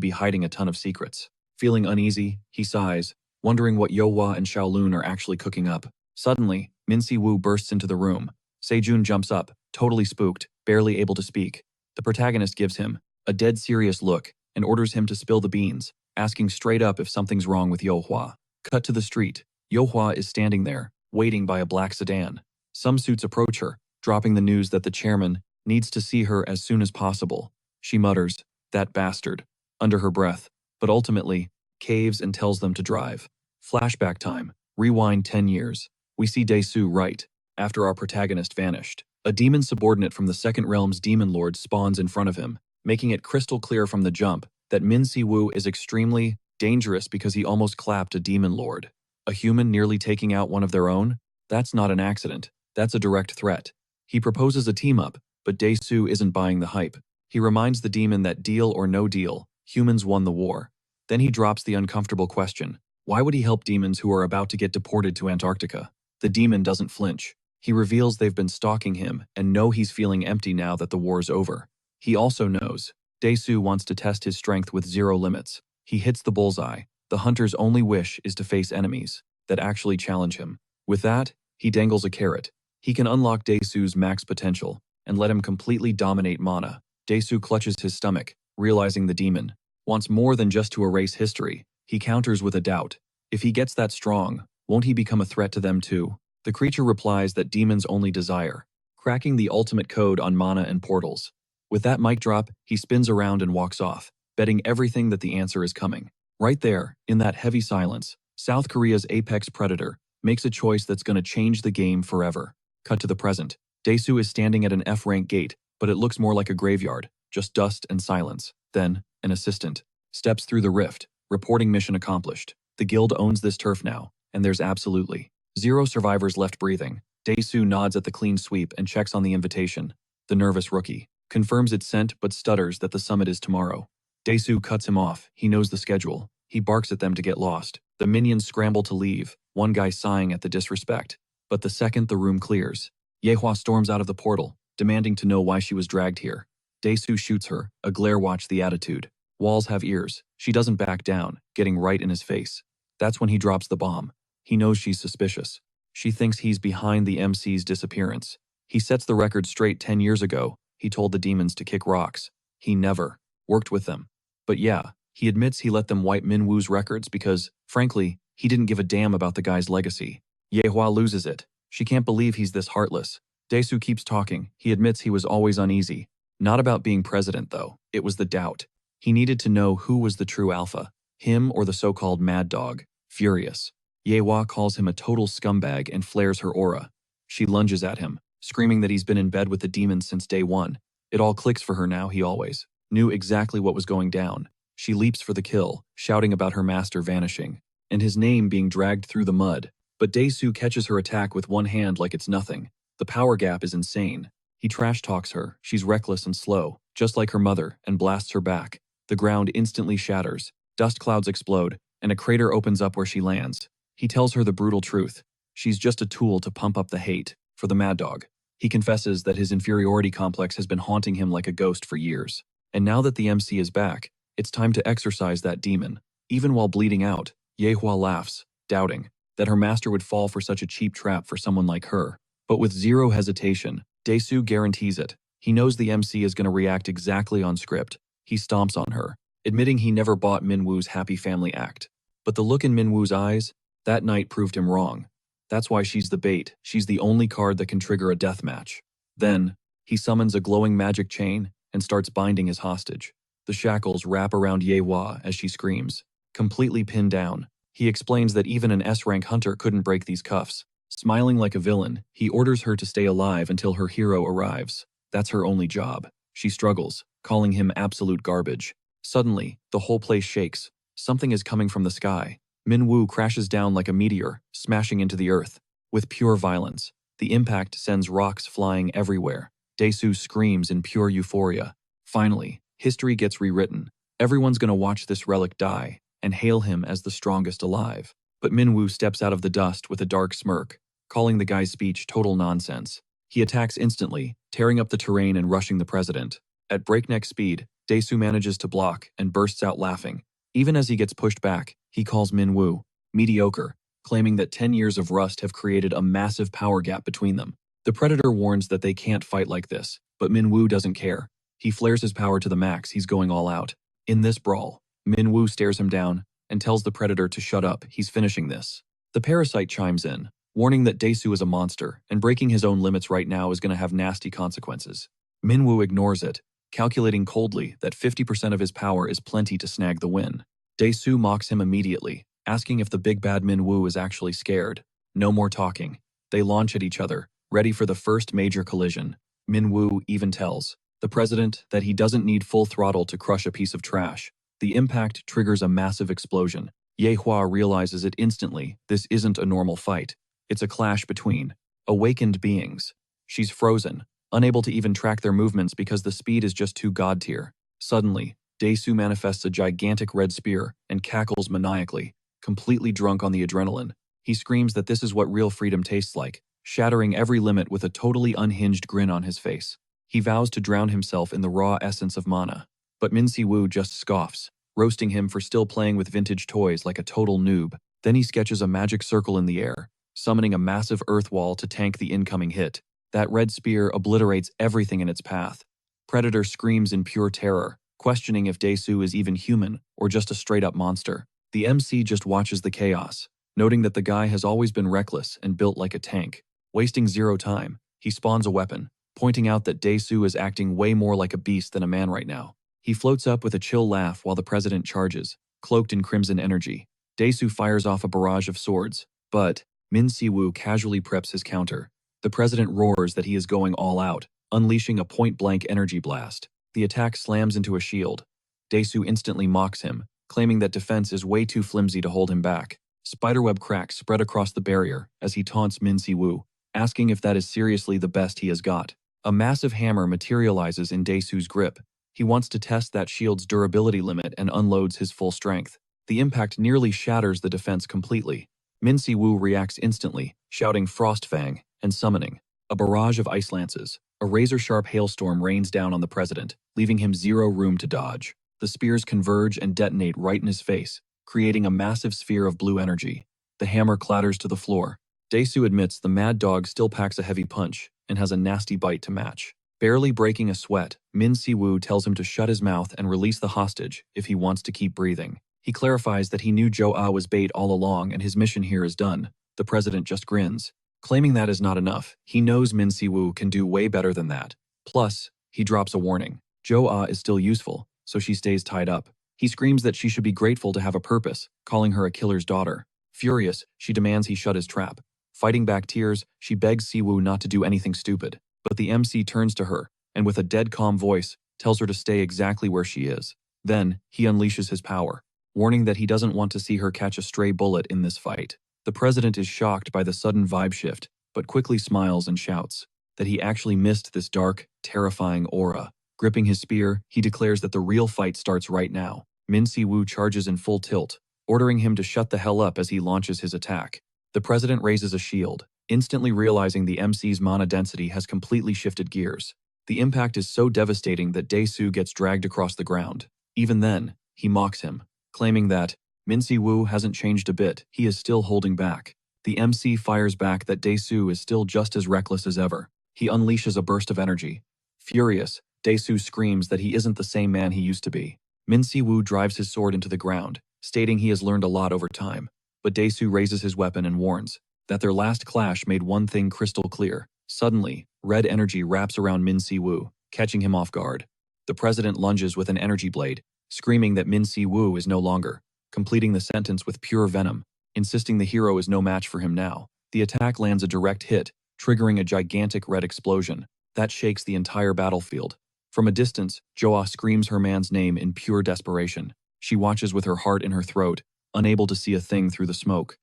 be hiding a ton of secrets. Feeling uneasy, he sighs, wondering what Yo-Hwa and Shaolun are actually cooking up. Suddenly, Min Si-woo bursts into the room. Sejun jumps up, totally spooked, barely able to speak. The protagonist gives him a dead serious look and orders him to spill the beans, asking straight up if something's wrong with Yo-Hwa. Cut to the street. Yo-Hwa is standing there, waiting by a black sedan. Some suits approach her, dropping the news that the chairman needs to see her as soon as possible. She mutters, "That bastard," under her breath, but ultimately caves and tells them to drive. Flashback time. Rewind 10 years. We see Dae-soo right after our protagonist vanished. A demon subordinate from the Second Realm's demon lord spawns in front of him, making it crystal clear from the jump that Min Si-woo is extremely dangerous because he almost clapped a demon lord. A human nearly taking out one of their own? That's not an accident. That's a direct threat. He proposes a team-up, but Dae-soo isn't buying the hype. He reminds the demon that deal or no deal, humans won the war. Then he drops the uncomfortable question. Why would he help demons who are about to get deported to Antarctica? The demon doesn't flinch. He reveals they've been stalking him and know he's feeling empty now that the war's over. He also knows Dae-soo wants to test his strength with zero limits. He hits the bullseye. The hunter's only wish is to face enemies that actually challenge him. With that, he dangles a carrot. He can unlock Dae-soo's max potential and let him completely dominate mana. Dae-soo clutches his stomach, realizing the demon wants more than just to erase history. He counters with a doubt. If he gets that strong, won't he become a threat to them too? The creature replies that demons only desire cracking the ultimate code on mana and portals. With that mic drop, he spins around and walks off, betting everything that the answer is coming. Right there, in that heavy silence, South Korea's apex predator makes a choice that's going to change the game forever. Cut to the present. Dae-soo is standing at an F-rank gate, but it looks more like a graveyard, just dust and silence. Then, an assistant steps through the rift, reporting mission accomplished. The guild owns this turf now, and there's absolutely zero survivors left breathing. Dae-soo nods at the clean sweep and checks on the invitation. The nervous rookie confirms it's sent but stutters that the summit is tomorrow. Dae-soo cuts him off. He knows the schedule. He barks at them to get lost. The minions scramble to leave, one guy sighing at the disrespect. But the second the room clears, Ye-hwa storms out of the portal, demanding to know why she was dragged here. Dae-soo shoots her, a glare watch the attitude. Walls have ears. She doesn't back down, getting right in his face. That's when he drops the bomb. He knows she's suspicious. She thinks he's behind the MC's disappearance. He sets the record straight 10 years ago. He told the demons to kick rocks. He never worked with them. But yeah, he admits he let them wipe Min-woo's records because, frankly, he didn't give a damn about the guy's legacy. Ye-hwa loses it. She can't believe he's this heartless. Dae-soo keeps talking. He admits he was always uneasy. Not about being president, though. It was the doubt. He needed to know who was the true alpha, him or the so-called mad dog. Furious, Ye-hwa calls him a total scumbag and flares her aura. She lunges at him, screaming that he's been in bed with the demons since day one. It all clicks for her now. He always knew exactly what was going down. She leaps for the kill, shouting about her master vanishing, and his name being dragged through the mud. But Dae-soo catches her attack with one hand like it's nothing. The power gap is insane. He trash talks her. She's reckless and slow, just like her mother, and blasts her back. The ground instantly shatters. Dust clouds explode, and a crater opens up where she lands. He tells her the brutal truth. She's just a tool to pump up the hate for the mad dog. He confesses that his inferiority complex has been haunting him like a ghost for years. And now that the MC is back, it's time to exorcise that demon. Even while bleeding out, Ye-hwa laughs, doubting that her master would fall for such a cheap trap for someone like her. But with zero hesitation, Daesu guarantees it. He knows the MC is going to react exactly on script. He stomps on her, admitting he never bought Minwoo's happy family act. But the look in Minwoo's eyes, that night proved him wrong. That's why she's the bait. She's the only card that can trigger a death match. Then, he summons a glowing magic chain and starts binding his hostage. The shackles wrap around Yehua as she screams. Completely pinned down, he explains that even an S-rank hunter couldn't break these cuffs. Smiling like a villain, he orders her to stay alive until her hero arrives. That's her only job. She struggles, calling him absolute garbage. Suddenly, the whole place shakes. Something is coming from the sky. Minwoo crashes down like a meteor, smashing into the earth. With pure violence, the impact sends rocks flying everywhere. Daesu screams in pure euphoria. Finally, history gets rewritten. Everyone's gonna watch this relic die and hail him as the strongest alive. But Minwoo steps out of the dust with a dark smirk, calling the guy's speech total nonsense. He attacks instantly, tearing up the terrain and rushing the president. At breakneck speed, Daesu manages to block and bursts out laughing. Even as he gets pushed back, he calls Minwoo mediocre, claiming that 10 years of rust have created a massive power gap between them. The predator warns that they can't fight like this, but Minwoo doesn't care. He flares his power to the max. He's going all out. In this brawl, Minwoo stares him down and tells the predator to shut up. He's finishing this. The parasite chimes in, warning that Daesu is a monster, and breaking his own limits right now is going to have nasty consequences. Minwoo ignores it, calculating coldly that 50% of his power is plenty to snag the win. Daesu mocks him immediately, asking if the big bad Minwoo is actually scared. No more talking. They launch at each other, ready for the first major collision. Minwoo even tells the president that he doesn't need full throttle to crush a piece of trash. The impact triggers a massive explosion. Yehua realizes it instantly. This isn't a normal fight. It's a clash between awakened beings. She's frozen, unable to even track their movements because the speed is just too god tier. Suddenly, Daesu manifests a gigantic red spear and cackles maniacally, completely drunk on the adrenaline. He screams that this is what real freedom tastes like, shattering every limit with a totally unhinged grin on his face. He vows to drown himself in the raw essence of mana. But Minwoo just scoffs, roasting him for still playing with vintage toys like a total noob. Then he sketches a magic circle in the air, summoning a massive earth wall to tank the incoming hit. That red spear obliterates everything in its path. Predator screams in pure terror, questioning if Daesu is even human or just a straight-up monster. The MC just watches the chaos, noting that the guy has always been reckless and built like a tank. Wasting zero time, he spawns a weapon, pointing out that Daesu is acting way more like a beast than a man right now. He floats up with a chill laugh while the president charges, cloaked in crimson energy. Daesu fires off a barrage of swords, but Minwoo casually preps his counter. The president roars that he is going all out, unleashing a point-blank energy blast. The attack slams into a shield. Daesu instantly mocks him, claiming that defense is way too flimsy to hold him back. Spiderweb cracks spread across the barrier as he taunts Minwoo, asking if that is seriously the best he has got. A massive hammer materializes in Daesu's grip. He wants to test that shield's durability limit and unloads his full strength. The impact nearly shatters the defense completely. Minwoo reacts instantly, shouting Frostfang and summoning a barrage of ice lances. A razor-sharp hailstorm rains down on the president, leaving him zero room to dodge. The spears converge and detonate right in his face, creating a massive sphere of blue energy. The hammer clatters to the floor. Daesu admits the mad dog still packs a heavy punch and has a nasty bite to match. Barely breaking a sweat, Minwoo tells him to shut his mouth and release the hostage if he wants to keep breathing. He clarifies that he knew Jo-Ah was bait all along and his mission here is done. The president just grins, claiming that is not enough. He knows Minwoo can do way better than that. Plus, he drops a warning. Jo-Ah is still useful, so she stays tied up. He screams that she should be grateful to have a purpose, calling her a killer's daughter. Furious, she demands he shut his trap. Fighting back tears, she begs Siwoo not to do anything stupid. But the MC turns to her, and with a dead calm voice, tells her to stay exactly where she is. Then, he unleashes his power, warning that he doesn't want to see her catch a stray bullet in this fight. The president is shocked by the sudden vibe shift, but quickly smiles and shouts that he actually missed this dark, terrifying aura. Gripping his spear, he declares that the real fight starts right now. Minwoo charges in full tilt, ordering him to shut the hell up as he launches his attack. The president raises a shield, instantly realizing the MC's mana density has completely shifted gears. The impact is so devastating that Daesu gets dragged across the ground. Even then, he mocks him, claiming that Minwoo hasn't changed a bit, he is still holding back. The MC fires back that Dae-soo is still just as reckless as ever. He unleashes a burst of energy. Furious, Dae-soo screams that he isn't the same man he used to be. Min Si-woo drives his sword into the ground, stating he has learned a lot over time. But Dae-soo raises his weapon and warns that their last clash made one thing crystal clear. Suddenly, red energy wraps around Min Si-woo, catching him off guard. The president lunges with an energy blade, screaming that Min Si-woo is no longer, completing the sentence with pure venom, insisting the hero is no match for him now. The attack lands a direct hit, triggering a gigantic red explosion that shakes the entire battlefield. From a distance, Joa screams her man's name in pure desperation. She watches with her heart in her throat, unable to see a thing through the smoke.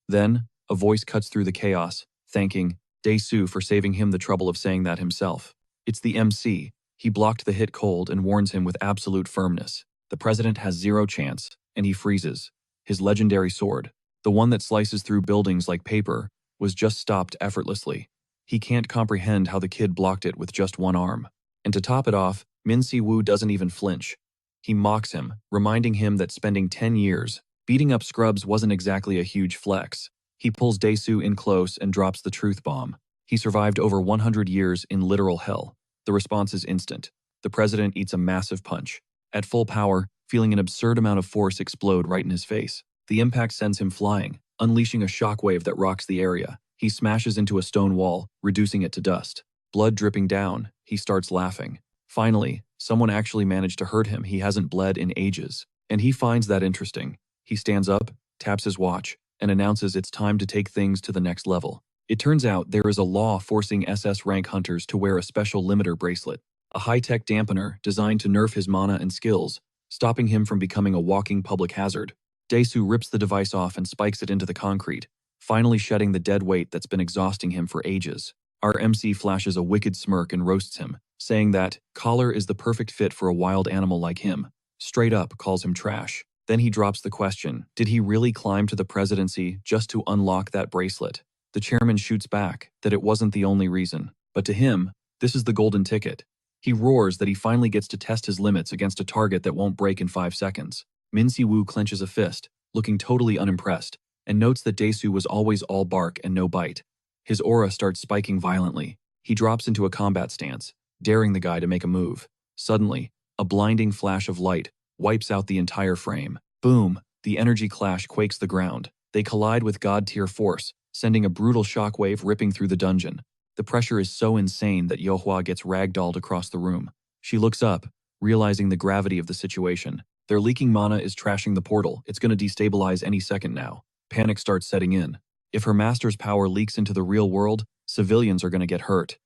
Then, a voice cuts through the chaos, thanking Dae-soo for saving him the trouble of saying that himself. It's the MC. He blocked the hit cold and warns him with absolute firmness. The president has zero chance, and he freezes. His legendary sword, the one that slices through buildings like paper, was just stopped effortlessly. He can't comprehend how the kid blocked it with just one arm. And to top it off, Min Si-woo doesn't even flinch. He mocks him, reminding him that spending 10 years beating up scrubs wasn't exactly a huge flex. He pulls Dae-soo in close and drops the truth bomb. He survived over 100 years in literal hell. The response is instant. The president eats a massive punch. At full power, feeling an absurd amount of force explode right in his face. The impact sends him flying, unleashing a shockwave that rocks the area. He smashes into a stone wall, reducing it to dust. Blood dripping down, he starts laughing. Finally, someone actually managed to hurt him. He hasn't bled in ages. And he finds that interesting. He stands up, taps his watch, and announces it's time to take things to the next level. It turns out there is a law forcing SS rank hunters to wear a special limiter bracelet, a high-tech dampener designed to nerf his mana and skills, stopping him from becoming a walking public hazard. Dae-soo rips the device off and spikes it into the concrete, finally shedding the dead weight that's been exhausting him for ages. Our MC flashes a wicked smirk and roasts him, saying that collar is the perfect fit for a wild animal like him. Straight up calls him trash. Then he drops the question, did he really climb to the presidency just to unlock that bracelet? The chairman shoots back that it wasn't the only reason, but to him, this is the golden ticket. He roars that he finally gets to test his limits against a target that won't break in 5 seconds. Min Si-woo clenches a fist, looking totally unimpressed, and notes that Dae-soo was always all bark and no bite. His aura starts spiking violently. He drops into a combat stance, daring the guy to make a move. Suddenly, a blinding flash of light wipes out the entire frame. Boom! The energy clash quakes the ground. They collide with god-tier force, sending a brutal shockwave ripping through the dungeon. The pressure is so insane that Yohwa gets ragdolled across the room. She looks up, realizing the gravity of the situation. Their leaking mana is trashing the portal. It's going to destabilize any second now. Panic starts setting in. If her master's power leaks into the real world, civilians are going to get hurt.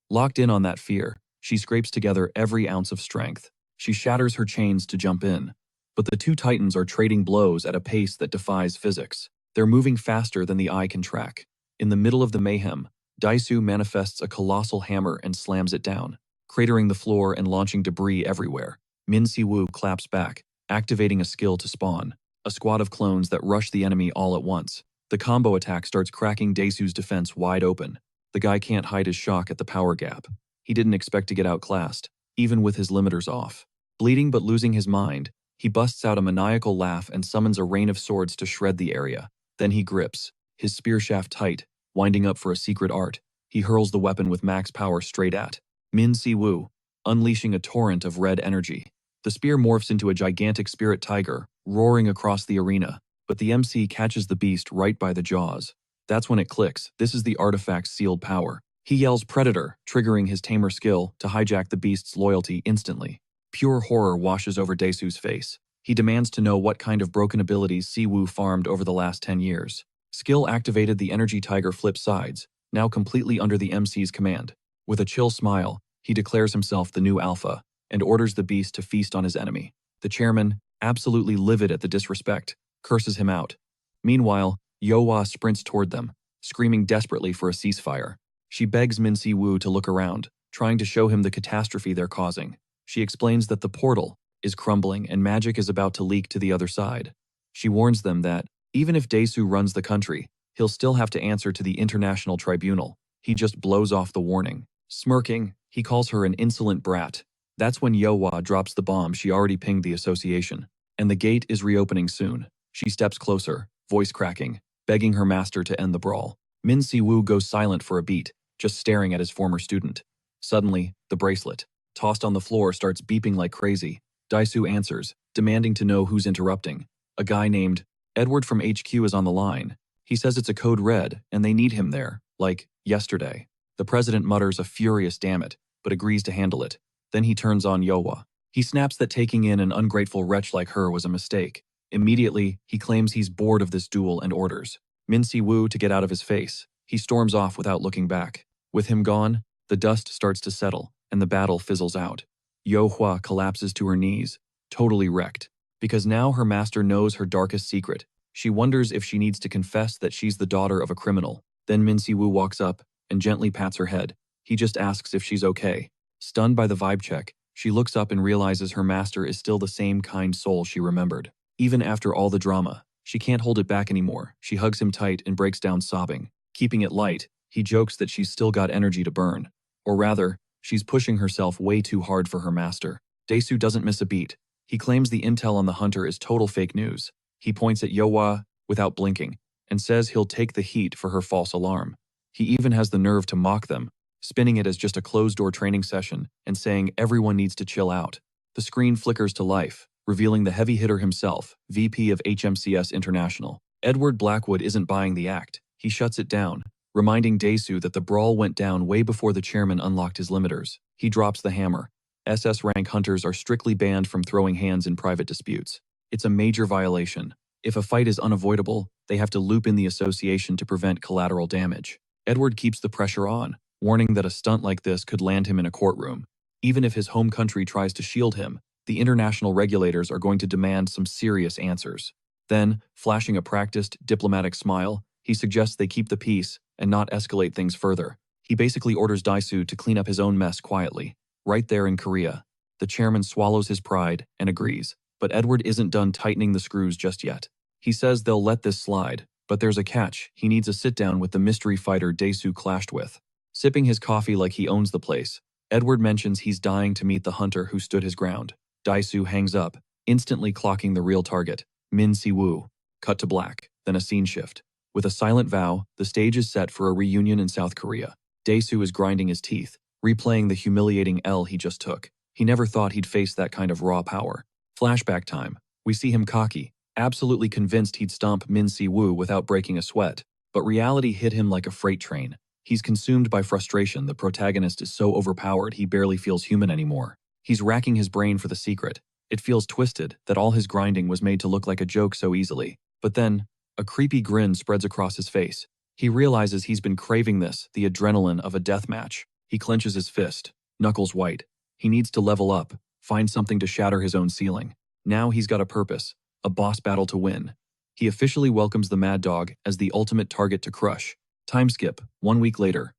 Locked in on that fear, she scrapes together every ounce of strength. She shatters her chains to jump in. But the two titans are trading blows at a pace that defies physics. They're moving faster than the eye can track. In the middle of the mayhem, Dae-soo manifests a colossal hammer and slams it down, cratering the floor and launching debris everywhere. Min Si-woo claps back, activating a skill to spawn a squad of clones that rush the enemy all at once. The combo attack starts cracking Dae-soo's defense wide open. The guy can't hide his shock at the power gap. He didn't expect to get outclassed, even with his limiters off. Bleeding but losing his mind, he busts out a maniacal laugh and summons a rain of swords to shred the area. Then he grips, his spear shaft tight, winding up for a secret art. He hurls the weapon with max power straight at Min Si-woo, unleashing a torrent of red energy. The spear morphs into a gigantic spirit tiger, roaring across the arena, but the MC catches the beast right by the jaws. That's when it clicks. This is the artifact's sealed power. He yells Predator, triggering his tamer skill to hijack the beast's loyalty instantly. Pure horror washes over Dae-soo's face. He demands to know what kind of broken abilities Si-woo farmed over the last 10 years. Skill activated, the energy tiger flips sides, now completely under the MC's command. With a chill smile, he declares himself the new alpha and orders the beast to feast on his enemy. The chairman, absolutely livid at the disrespect, curses him out. Meanwhile, Yohwa sprints toward them, screaming desperately for a ceasefire. She begs Min Si-woo to look around, trying to show him the catastrophe they're causing. She explains that the portal is crumbling and magic is about to leak to the other side. She warns them that, even if Dae-soo runs the country, he'll still have to answer to the international tribunal. He just blows off the warning. Smirking, he calls her an insolent brat. That's when Yohwa drops the bomb she already pinged the association. And the gate is reopening soon. She steps closer, voice cracking. begging her master to end the brawl. Min Si-woo goes silent for a beat, just staring at his former student. Suddenly, the bracelet, tossed on the floor, starts beeping like crazy. Dae-soo answers, demanding to know who's interrupting. A guy named Edward from HQ is on the line. He says it's a code red, and they need him there, like, yesterday. The president mutters a furious damn it, but agrees to handle it. Then he turns on Yewa. He snaps that taking in an ungrateful wretch like her was a mistake. Immediately, he claims he's bored of this duel and orders Min Si-woo to get out of his face. He storms off without looking back. With him gone, the dust starts to settle, and the battle fizzles out. Yo-hwa collapses to her knees, totally wrecked. Because now her master knows her darkest secret. She wonders if she needs to confess that she's the daughter of a criminal. Then Min Si-woo walks up and gently pats her head. He just asks if she's okay. Stunned by the vibe check, she looks up and realizes her master is still the same kind soul she remembered. Even after all the drama, she can't hold it back anymore. She hugs him tight and breaks down sobbing. Keeping it light, he jokes that she's still got energy to burn. Or rather, she's pushing herself way too hard for her master. Dae-soo doesn't miss a beat. He claims the intel on the hunter is total fake news. He points at Yewa without blinking and says he'll take the heat for her false alarm. He even has the nerve to mock them, spinning it as just a closed-door training session and saying everyone needs to chill out. The screen flickers to life, revealing the heavy hitter himself, VP of HMCS International. Edward Blackwood isn't buying the act. He shuts it down, reminding Dae-soo that the brawl went down way before the chairman unlocked his limiters. He drops the hammer. SS rank hunters are strictly banned from throwing hands in private disputes. It's a major violation. If a fight is unavoidable, they have to loop in the association to prevent collateral damage. Edward keeps the pressure on, warning that a stunt like this could land him in a courtroom. Even if his home country tries to shield him, the international regulators are going to demand some serious answers. Then, flashing a practiced, diplomatic smile, he suggests they keep the peace and not escalate things further. He basically orders Dae-soo to clean up his own mess quietly. Right there in Korea. The chairman swallows his pride and agrees, but Edward isn't done tightening the screws just yet. He says they'll let this slide, but there's a catch. He needs a sit-down with the mystery fighter Dae-soo clashed with. Sipping his coffee like he owns the place, Edward mentions he's dying to meet the hunter who stood his ground. Dae-soo hangs up, instantly clocking the real target, Min Si-woo. Cut to black, then a scene shift. With a silent vow, the stage is set for a reunion in South Korea. Dae-soo is grinding his teeth, replaying the humiliating L he just took. He never thought he'd face that kind of raw power. Flashback time. We see him cocky, absolutely convinced he'd stomp Min Si-woo without breaking a sweat. But reality hit him like a freight train. He's consumed by frustration. The protagonist is so overpowered he barely feels human anymore. He's racking his brain for the secret. It feels twisted that all his grinding was made to look like a joke so easily. But then, a creepy grin spreads across his face. He realizes he's been craving this, the adrenaline of a deathmatch. He clenches his fist, knuckles white. He needs to level up, find something to shatter his own ceiling. Now he's got a purpose, a boss battle to win. He officially welcomes the Mad Dog as the ultimate target to crush. Time skip, 1 week later.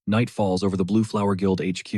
Night falls over the Blue Flower Guild HQ.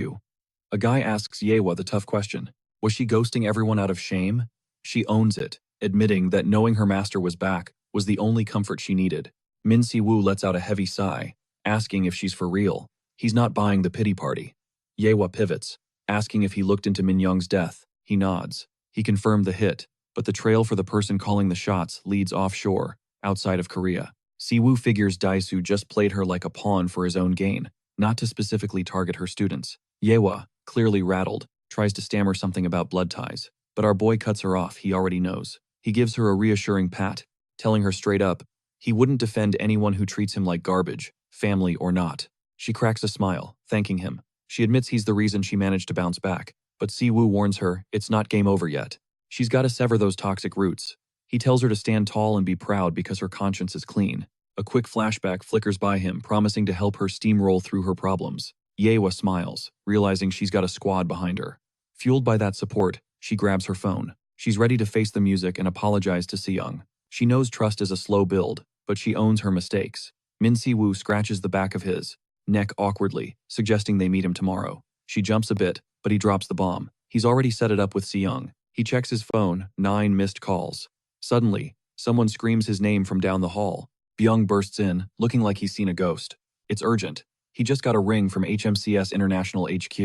A guy asks Yewa the tough question. Was she ghosting everyone out of shame? She owns it, admitting that knowing her master was back was the only comfort she needed. Min Si-woo lets out a heavy sigh, asking if she's for real. He's not buying the pity party. Yewa pivots, asking if he looked into Min Young's death. He nods. He confirmed the hit, but the trail for the person calling the shots leads offshore, outside of Korea. Si-woo figures Dae-soo just played her like a pawn for his own gain, not to specifically target her students. Yewa, clearly rattled, tries to stammer something about blood ties, but our boy cuts her off. He already knows. He gives her a reassuring pat, telling her straight up, he wouldn't defend anyone who treats him like garbage, family or not. She cracks a smile, thanking him. She admits he's the reason she managed to bounce back, but Si-woo warns her it's not game over yet. She's got to sever those toxic roots. He tells her to stand tall and be proud because her conscience is clean. A quick flashback flickers by him, promising to help her steamroll through her problems. Yewa smiles, realizing she's got a squad behind her. Fueled by that support, she grabs her phone. She's ready to face the music and apologize to Si-young. She knows trust is a slow build, but she owns her mistakes. Min Si-woo scratches the back of his neck awkwardly, suggesting they meet him tomorrow. She jumps a bit, but he drops the bomb. He's already set it up with Si-young. He checks his phone, 9 missed calls. Suddenly, someone screams his name from down the hall. Byung bursts in, looking like he's seen a ghost. It's urgent. He just got a ring from HMCS International HQ.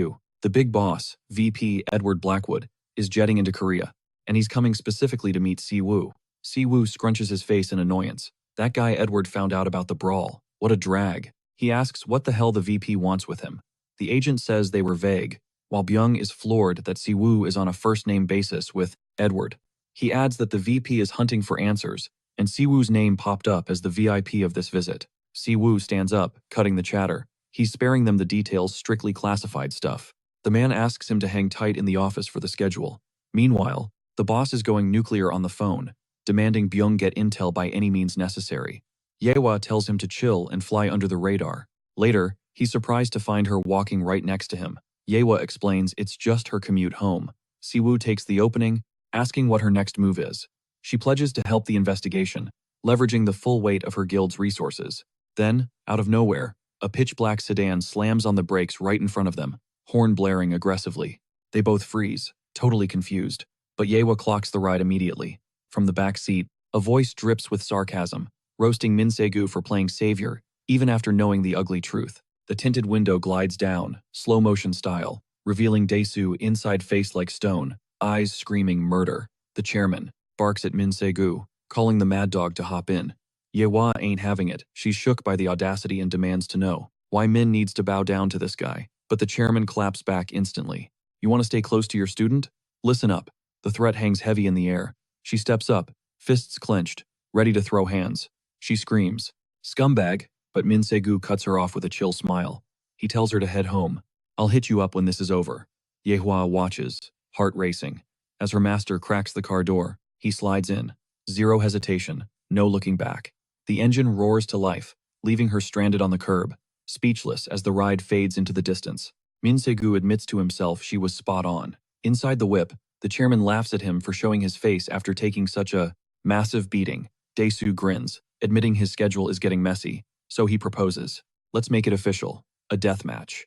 The big boss, VP Edward Blackwood, is jetting into Korea, and he's coming specifically to meet Si-woo. Si-woo scrunches his face in annoyance. That guy Edward found out about the brawl. What a drag. He asks what the hell the VP wants with him. The agent says they were vague, while Byung is floored that Siwoo is on a first-name basis with Edward. He adds that the VP is hunting for answers, and Siwoo's name popped up as the VIP of this visit. Siwoo stands up, cutting the chatter. He's sparing them the details, strictly classified stuff. The man asks him to hang tight in the office for the schedule. Meanwhile, the boss is going nuclear on the phone, demanding Byung get intel by any means necessary. Yewa tells him to chill and fly under the radar. Later, he's surprised to find her walking right next to him. Yewa explains it's just her commute home. Siwoo takes the opening, asking what her next move is. She pledges to help the investigation, leveraging the full weight of her guild's resources. Then, out of nowhere, a pitch-black sedan slams on the brakes right in front of them, horn blaring aggressively. They both freeze, totally confused, but Yewa clocks the ride immediately. From the back seat, a voice drips with sarcasm, roasting Min Se-gu for playing savior, even after knowing the ugly truth. The tinted window glides down, slow-motion style, revealing Dae-soo inside face like stone, eyes screaming murder. The chairman barks at Min Se-gu, calling the mad dog to hop in. Yewa ain't having it. She's shook by the audacity and demands to know why Min needs to bow down to this guy. But the chairman claps back instantly. You want to stay close to your student? Listen up. The threat hangs heavy in the air. She steps up, fists clenched, ready to throw hands. She screams, "Scumbag," but Min Se-gu cuts her off with a chill smile. He tells her to head home. "I'll hit you up when this is over." Yehua watches, heart racing. As her master cracks the car door, he slides in. Zero hesitation, no looking back. The engine roars to life, leaving her stranded on the curb, speechless as the ride fades into the distance. Min Se-gu admits to himself she was spot on. Inside the whip, the chairman laughs at him for showing his face after taking such a massive beating. Dae-soo grins, admitting his schedule is getting messy, so he proposes. Let's make it official, a death match.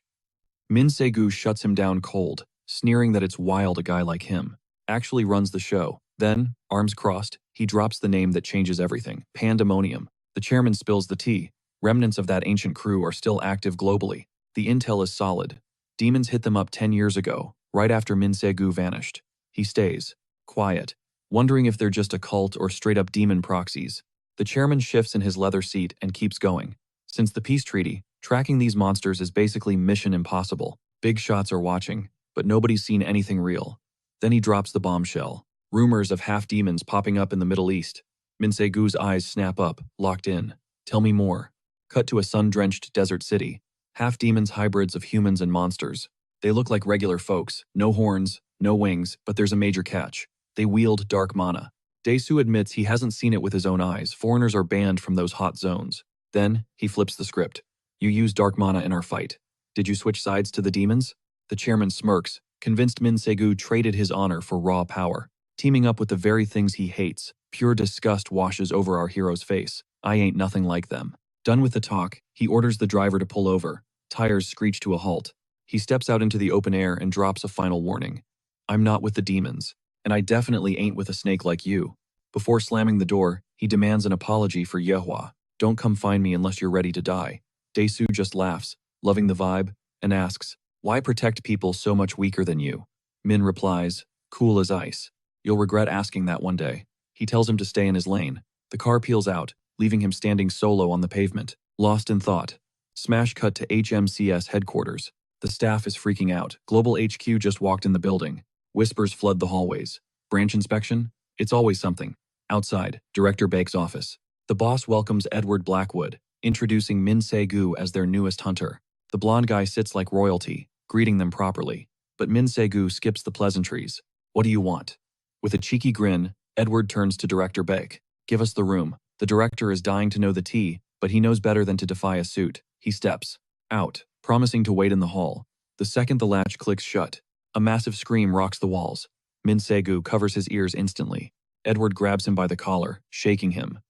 Min Se-gu shuts him down cold, sneering that it's wild a guy like him actually runs the show. Then, arms crossed, he drops the name that changes everything, Pandemonium. The chairman spills the tea. Remnants of that ancient crew are still active globally. The intel is solid. Demons hit them up 10 years ago, right after Min Se-gu vanished. He stays, quiet, wondering if they're just a cult or straight-up demon proxies. The chairman shifts in his leather seat and keeps going. Since the peace treaty, tracking these monsters is basically mission impossible. Big shots are watching, but nobody's seen anything real. Then he drops the bombshell. Rumors of half-demons popping up in the Middle East. Min Se-gu's eyes snap up, locked in. Tell me more. Cut to a sun-drenched desert city. Half-demons hybrids of humans and monsters. They look like regular folks. No horns, no wings, but there's a major catch. They wield dark mana. Dae-soo admits he hasn't seen it with his own eyes. Foreigners are banned from those hot zones. Then, he flips the script. You used dark mana in our fight. Did you switch sides to the demons? The chairman smirks, convinced Min Se-gu traded his honor for raw power. Teaming up with the very things he hates, pure disgust washes over our hero's face. I ain't nothing like them. Done with the talk, he orders the driver to pull over. Tires screech to a halt. He steps out into the open air and drops a final warning. I'm not with the demons, and I definitely ain't with a snake like you. Before slamming the door, he demands an apology for Yehua. Don't come find me unless you're ready to die. Dae-soo just laughs, loving the vibe, and asks, why protect people so much weaker than you? Min replies, cool as ice. You'll regret asking that one day. He tells him to stay in his lane. The car peels out, leaving him standing solo on the pavement, lost in thought. Smash cut to HMCS headquarters. The staff is freaking out. Global HQ just walked in the building. Whispers flood the hallways. Branch inspection? It's always something. Outside, Director Bake's office. The boss welcomes Edward Blackwood, introducing Min Se-gu as their newest hunter. The blonde guy sits like royalty, greeting them properly. But Min Se-gu skips the pleasantries. What do you want? With a cheeky grin, Edward turns to Director Bake. Give us the room. The director is dying to know the tea, but he knows better than to defy a suit. He steps out, promising to wait in the hall. The second the latch clicks shut, a massive scream rocks the walls. Min Se-gu covers his ears instantly. Edward grabs him by the collar, shaking him.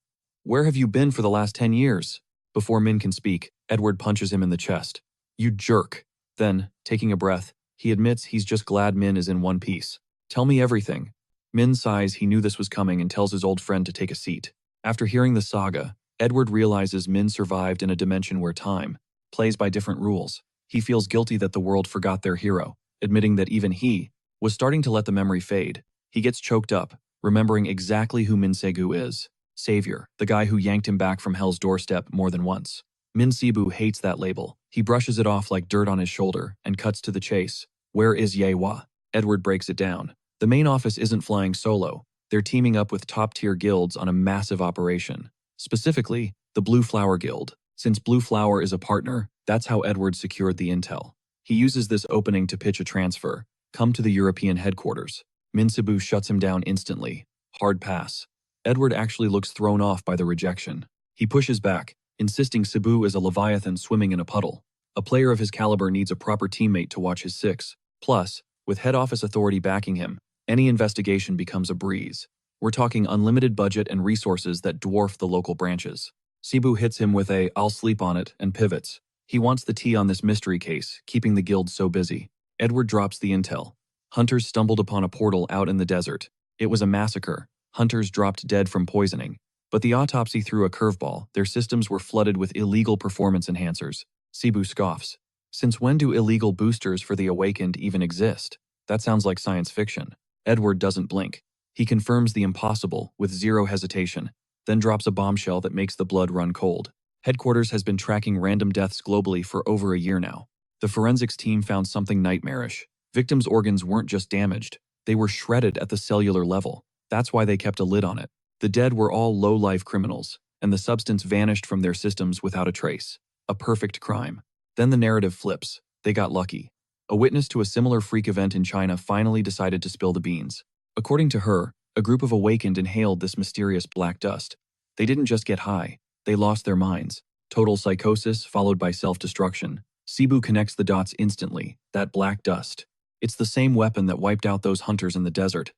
Where have you been for the last 10 years? Before Min can speak, Edward punches him in the chest. You jerk. Then, taking a breath, he admits he's just glad Min is in one piece. Tell me everything. Min sighs he knew this was coming and tells his old friend to take a seat. After hearing the saga, Edward realizes Min survived in a dimension where time plays by different rules. He feels guilty that the world forgot their hero, admitting that even he was starting to let the memory fade. He gets choked up, remembering exactly who Min Se-gu is. Savior, the guy who yanked him back from hell's doorstep more than once. Min Sibu hates that label. He brushes it off like dirt on his shoulder and cuts to the chase. Where is Yewa? Edward breaks it down. The main office isn't flying solo. They're teaming up with top-tier guilds on a massive operation. Specifically, the Blue Flower Guild. Since Blue Flower is a partner, that's how Edward secured the intel. He uses this opening to pitch a transfer. Come to the European headquarters. Min Sibu shuts him down instantly. Hard pass. Edward actually looks thrown off by the rejection. He pushes back, insisting Sibu is a leviathan swimming in a puddle. A player of his caliber needs a proper teammate to watch his six. Plus, with head office authority backing him, any investigation becomes a breeze. We're talking unlimited budget and resources that dwarf the local branches. Sibu hits him with a "I'll sleep on it" and pivots. He wants the tea on this mystery case, keeping the guild so busy. Edward drops the intel. Hunters stumbled upon a portal out in the desert. It was a massacre. Hunters dropped dead from poisoning. But the autopsy threw a curveball. Their systems were flooded with illegal performance enhancers. Sibu scoffs. Since when do illegal boosters for the awakened even exist? That sounds like science fiction. Edward doesn't blink. He confirms the impossible with zero hesitation, then drops a bombshell that makes the blood run cold. Headquarters has been tracking random deaths globally for over a year now. The forensics team found something nightmarish. Victims' organs weren't just damaged, they were shredded at the cellular level. That's why they kept a lid on it. The dead were all low-life criminals, and the substance vanished from their systems without a trace. A perfect crime. Then the narrative flips. They got lucky. A witness to a similar freak event in China finally decided to spill the beans. According to her, a group of awakened inhaled this mysterious black dust. They didn't just get high, they lost their minds. Total psychosis followed by self-destruction. Sibu connects the dots instantly. That black dust. It's the same weapon that wiped out those hunters in the desert.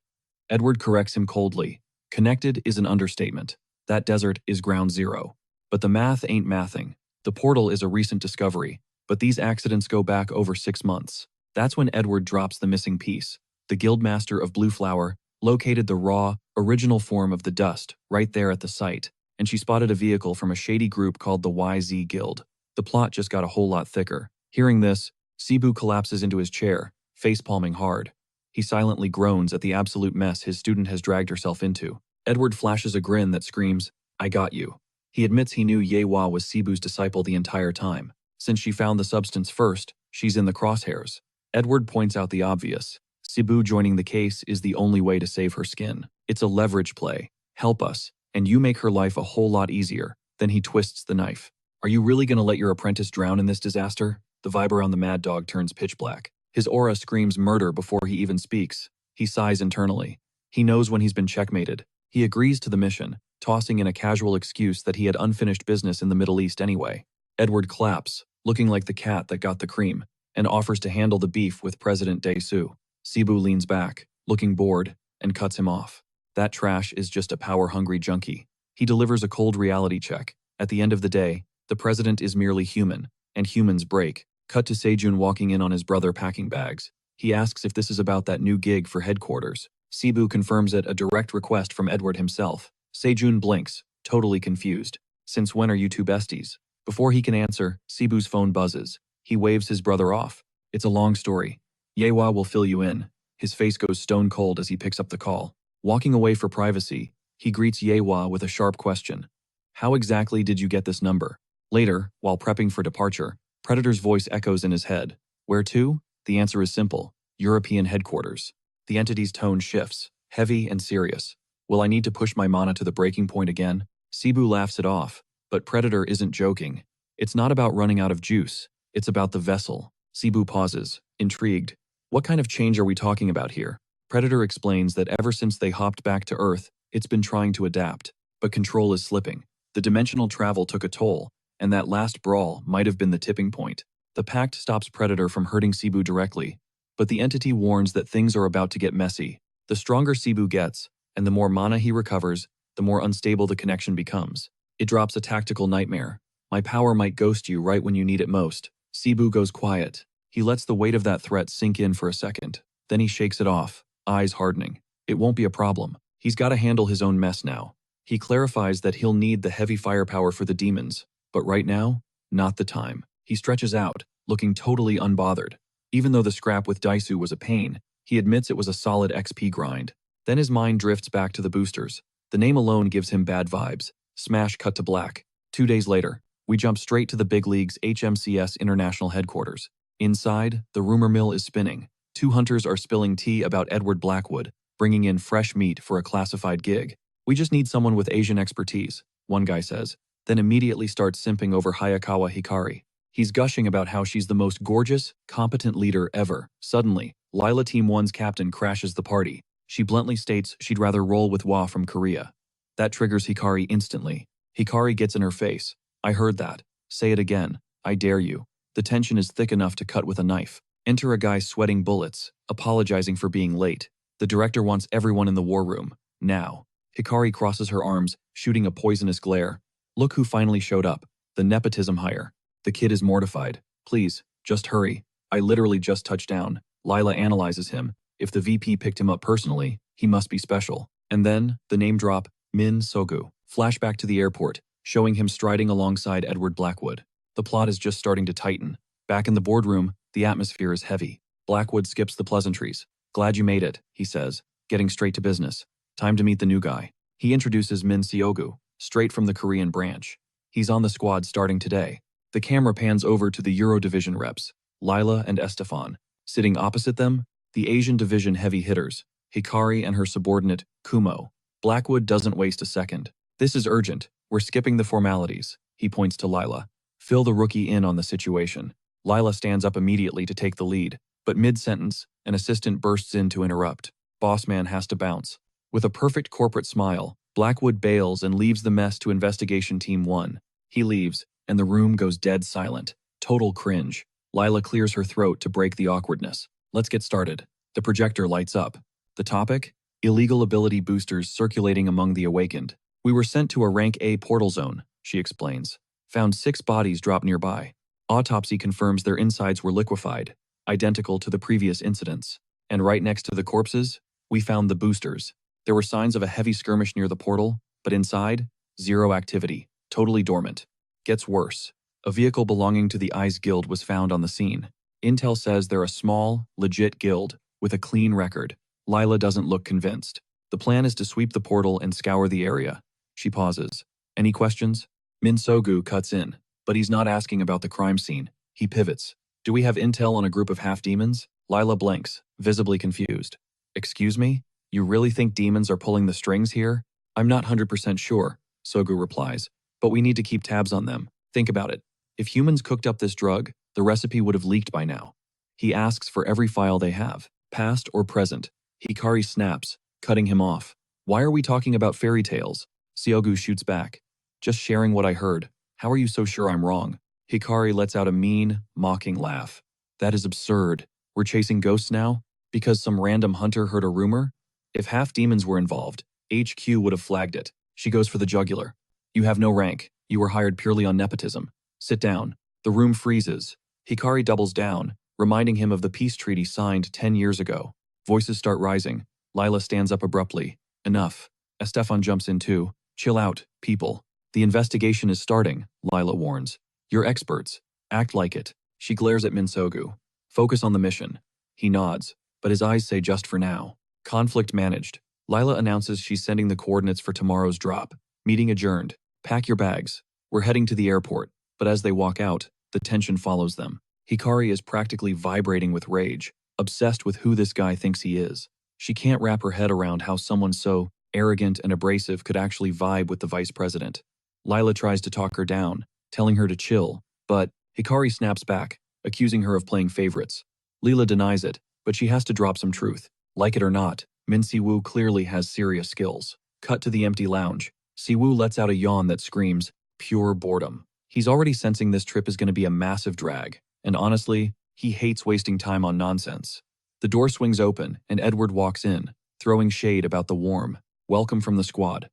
Edward corrects him coldly. Connected is an understatement. That desert is ground zero. But the math ain't mathing. The portal is a recent discovery, but these accidents go back over 6 months. That's when Edward drops the missing piece. The guildmaster of Blue Flower located the raw, original form of the dust right there at the site, and she spotted a vehicle from a shady group called the YZ Guild. The plot just got a whole lot thicker. Hearing this, Sibu collapses into his chair, face-palming hard. He silently groans at the absolute mess his student has dragged herself into. Edward flashes a grin that screams, "I got you." He admits he knew Yewa was Sibu's disciple the entire time. Since she found the substance first, she's in the crosshairs. Edward points out the obvious. Sibu joining the case is the only way to save her skin. It's a leverage play. Help us, and you make her life a whole lot easier. Then he twists the knife. Are you really going to let your apprentice drown in this disaster? The vibe around the mad dog turns pitch black. His aura screams murder before he even speaks. He sighs internally. He knows when he's been checkmated. He agrees to the mission, tossing in a casual excuse that he had unfinished business in the Middle East anyway. Edward claps, looking like the cat that got the cream, and offers to handle the beef with President Dae-soo. Sibu leans back, looking bored, and cuts him off. That trash is just a power-hungry junkie. He delivers a cold reality check. At the end of the day, the president is merely human, and humans break. Cut to Sejun walking in on his brother packing bags. He asks if this is about that new gig for headquarters. Sibu confirms it a direct request from Edward himself. Sejun blinks, totally confused. Since when are you two besties? Before he can answer, Sibu's phone buzzes. He waves his brother off. It's a long story. Yewa will fill you in. His face goes stone cold as he picks up the call. Walking away for privacy, he greets Yewa with a sharp question. How exactly did you get this number? Later, while prepping for departure, Predator's voice echoes in his head. Where to? The answer is simple. European headquarters. The entity's tone shifts, heavy and serious. Will I need to push my mana to the breaking point again? Sibu laughs it off, but Predator isn't joking. It's not about running out of juice. It's about the vessel. Sibu pauses, intrigued. What kind of change are we talking about here? Predator explains that ever since they hopped back to Earth, it's been trying to adapt, but control is slipping. The dimensional travel took a toll, and that last brawl might have been the tipping point. The pact stops Predator from hurting Sibu directly, but the entity warns that things are about to get messy. The stronger Sibu gets, and the more mana he recovers, the more unstable the connection becomes. It drops a tactical nightmare. My power might ghost you right when you need it most. Sibu goes quiet. He lets the weight of that threat sink in for a second. Then he shakes it off, eyes hardening. It won't be a problem. He's got to handle his own mess now. He clarifies that he'll need the heavy firepower for the demons, but right now, not the time. He stretches out, looking totally unbothered. Even though the scrap with Daisu was a pain, he admits it was a solid XP grind. Then his mind drifts back to the boosters. The name alone gives him bad vibes. Smash cut to black. 2 days later, we jump straight to the big league's HMCS International Headquarters. Inside, the rumor mill is spinning. 2 hunters are spilling tea about Edward Blackwood, bringing in fresh meat for a classified gig. We just need someone with Asian expertise, one guy says, then immediately starts simping over Hayakawa Hikari. He's gushing about how she's the most gorgeous, competent leader ever. Suddenly, Lila Team 1's captain crashes the party. She bluntly states she'd rather roll with Wa from Korea. That triggers Hikari instantly. Hikari gets in her face. I heard that. Say it again. I dare you. The tension is thick enough to cut with a knife. Enter a guy sweating bullets, apologizing for being late. The director wants everyone in the war room. Now. Hikari crosses her arms, shooting a poisonous glare. Look who finally showed up. The nepotism hire. The kid is mortified. Please, just hurry. I literally just touched down. Lila analyzes him. If the VP picked him up personally, he must be special. And then, the name drop, Min Sogu. Flashback to the airport, showing him striding alongside Edward Blackwood. The plot is just starting to tighten. Back in the boardroom, the atmosphere is heavy. Blackwood skips the pleasantries. Glad you made it, he says, getting straight to business. Time to meet the new guy. He introduces Min Seogu, straight from the Korean branch. He's on the squad starting today. The camera pans over to the Euro Division reps, Lila and Estefan. Sitting opposite them, the Asian Division heavy hitters, Hikari and her subordinate, Kumo. Blackwood doesn't waste a second. This is urgent. We're skipping the formalities, he points to Lila. Fill the rookie in on the situation. Lila stands up immediately to take the lead, but mid-sentence, an assistant bursts in to interrupt. Boss man has to bounce. With a perfect corporate smile, Blackwood bails and leaves the mess to Investigation Team 1. He leaves, and the room goes dead silent. Total cringe. Lila clears her throat to break the awkwardness. Let's get started. The projector lights up. The topic? Illegal ability boosters circulating among the awakened. We were sent to a rank A portal zone, she explains. Found 6 bodies dropped nearby. Autopsy confirms their insides were liquefied, identical to the previous incidents. And right next to the corpses, we found the boosters. There were signs of a heavy skirmish near the portal, but inside, 0 activity, totally dormant. Gets worse. A vehicle belonging to the Eyes Guild was found on the scene. Intel says they're a small, legit guild, with a clean record. Lila doesn't look convinced. The plan is to sweep the portal and scour the area. She pauses. Any questions? Min Sogu cuts in, but he's not asking about the crime scene. He pivots. Do we have intel on a group of half-demons? Lila blinks, visibly confused. Excuse me? You really think demons are pulling the strings here? I'm not 100% sure, Sogu replies, but we need to keep tabs on them. Think about it. If humans cooked up this drug, the recipe would have leaked by now. He asks for every file they have, past or present. Hikari snaps, cutting him off. Why are we talking about fairy tales? Seogu shoots back. Just sharing what I heard. How are you so sure I'm wrong? Hikari lets out a mean, mocking laugh. That is absurd. We're chasing ghosts now? Because some random hunter heard a rumor? If half demons were involved, HQ would have flagged it. She goes for the jugular. You have no rank. You were hired purely on nepotism. Sit down. The room freezes. Hikari doubles down, reminding him of the peace treaty signed 10 years ago. Voices start rising. Lila stands up abruptly. Enough. Estefan jumps in too. Chill out, people. The investigation is starting, Lila warns. You're experts. Act like it. She glares at Minsogu. Focus on the mission. He nods, but his eyes say just for now. Conflict managed. Lila announces she's sending the coordinates for tomorrow's drop. Meeting adjourned. Pack your bags. We're heading to the airport. But as they walk out, the tension follows them. Hikari is practically vibrating with rage, obsessed with who this guy thinks he is. She can't wrap her head around how someone so arrogant and abrasive could actually vibe with the vice president. Lila tries to talk her down, telling her to chill, but Hikari snaps back, accusing her of playing favorites. Lila denies it, but she has to drop some truth. Like it or not, Min Siwoo clearly has serious skills. Cut to the empty lounge. Siwoo lets out a yawn that screams, pure boredom. He's already sensing this trip is going to be a massive drag, and honestly, he hates wasting time on nonsense. The door swings open, and Edward walks in, throwing shade about the warm welcome from the squad.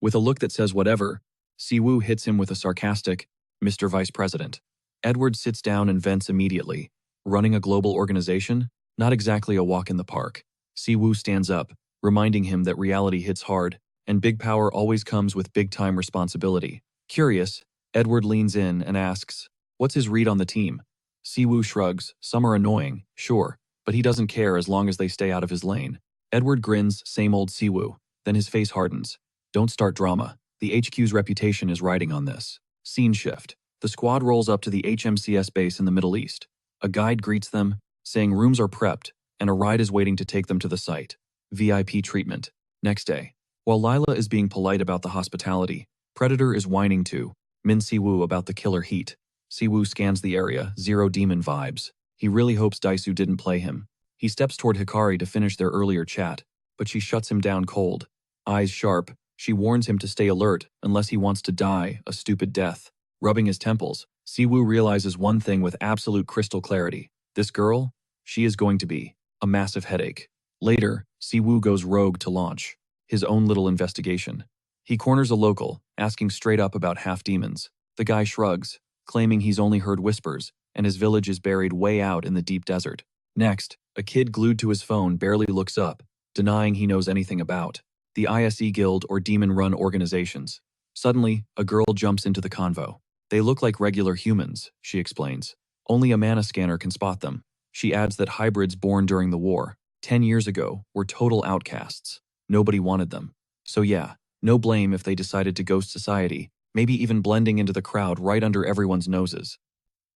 With a look that says whatever, Siwoo hits him with a sarcastic, Mr. Vice President. Edward sits down and vents immediately. Running a global organization? Not exactly a walk in the park. Siwoo stands up, reminding him that reality hits hard, and big power always comes with big-time responsibility. Curious, Edward leans in and asks, what's his read on the team? Siwoo shrugs. Some are annoying, sure, but he doesn't care as long as they stay out of his lane. Edward grins, same old Siwoo. Then his face hardens. Don't start drama. The HQ's reputation is riding on this. Scene shift. The squad rolls up to the HMCS base in the Middle East. A guide greets them, saying rooms are prepped, and a ride is waiting to take them to the site. VIP treatment. Next day. While Lila is being polite about the hospitality, Predator is whining to Min Siwoo about the killer heat. Siwoo scans the area, zero demon vibes. He really hopes Daisu didn't play him. He steps toward Hikari to finish their earlier chat, but she shuts him down cold. Eyes sharp, she warns him to stay alert unless he wants to die a stupid death. Rubbing his temples, Siwoo realizes one thing with absolute crystal clarity. This girl, she is going to be a massive headache. Later, Siwoo goes rogue to launch his own little investigation. He corners a local, asking straight up about half-demons. The guy shrugs, claiming he's only heard whispers, and his village is buried way out in the deep desert. Next, a kid glued to his phone barely looks up, denying he knows anything about the ISE Guild or demon-run organizations. Suddenly, a girl jumps into the convo. They look like regular humans, she explains. Only a mana scanner can spot them. She adds that hybrids born during the war, 10 years ago, were total outcasts. Nobody wanted them. So yeah, no blame if they decided to ghost society, maybe even blending into the crowd right under everyone's noses.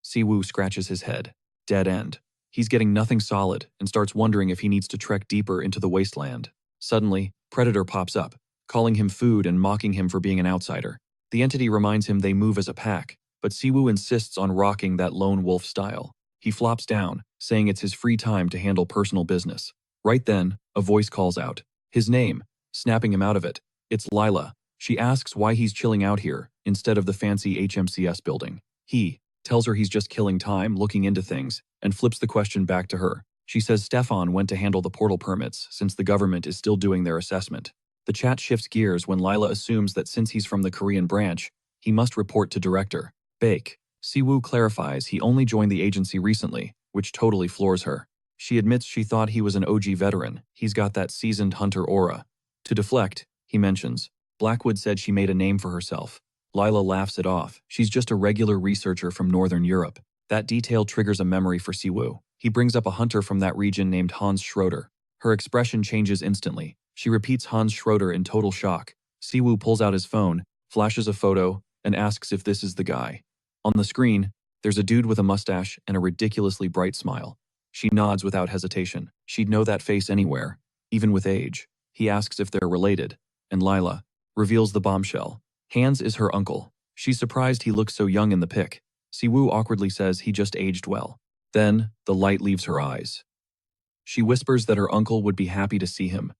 Siwoo scratches his head. Dead end. He's getting nothing solid and starts wondering if he needs to trek deeper into the wasteland. Suddenly, Predator pops up, calling him food and mocking him for being an outsider. The entity reminds him they move as a pack, but Siwoo insists on rocking that lone wolf style. He flops down, saying it's his free time to handle personal business. Right then, a voice calls out his name, snapping him out of it. It's Lila. She asks why he's chilling out here instead of the fancy HMCS building. He tells her he's just killing time looking into things and flips the question back to her. She says Stefan went to handle the portal permits since the government is still doing their assessment. The chat shifts gears when Lila assumes that since he's from the Korean branch, he must report to Director Baek. Siwoo clarifies he only joined the agency recently, which totally floors her. She admits she thought he was an OG veteran. He's got that seasoned hunter aura. To deflect, he mentions, Blackwood said she made a name for herself. Lila laughs it off. She's just a regular researcher from Northern Europe. That detail triggers a memory for Siwoo. He brings up a hunter from that region named Hans Schroeder. Her expression changes instantly. She repeats Hans Schroeder in total shock. Siwoo pulls out his phone, flashes a photo, and asks if this is the guy. On the screen, there's a dude with a mustache and a ridiculously bright smile. She nods without hesitation. She'd know that face anywhere, even with age. He asks if they're related, and Lila reveals the bombshell. Hans is her uncle. She's surprised he looks so young in the pic. Siwoo awkwardly says he just aged well. Then, the light leaves her eyes. She whispers that her uncle would be happy to see him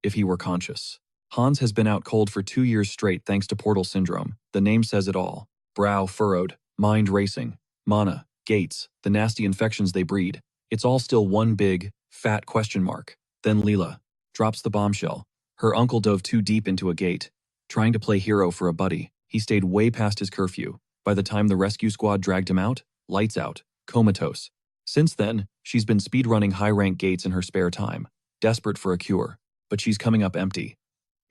if he were conscious. Hans has been out cold for 2 years straight thanks to portal syndrome. The name says it all. Brow furrowed, mind racing, mana, gates, the nasty infections they breed. It's all still one big, fat question mark. Then Lila drops the bombshell. Her uncle dove too deep into a gate. Trying to play hero for a buddy, he stayed way past his curfew. By the time the rescue squad dragged him out, lights out, comatose. Since then, she's been speedrunning high-rank gates in her spare time, desperate for a cure, but she's coming up empty.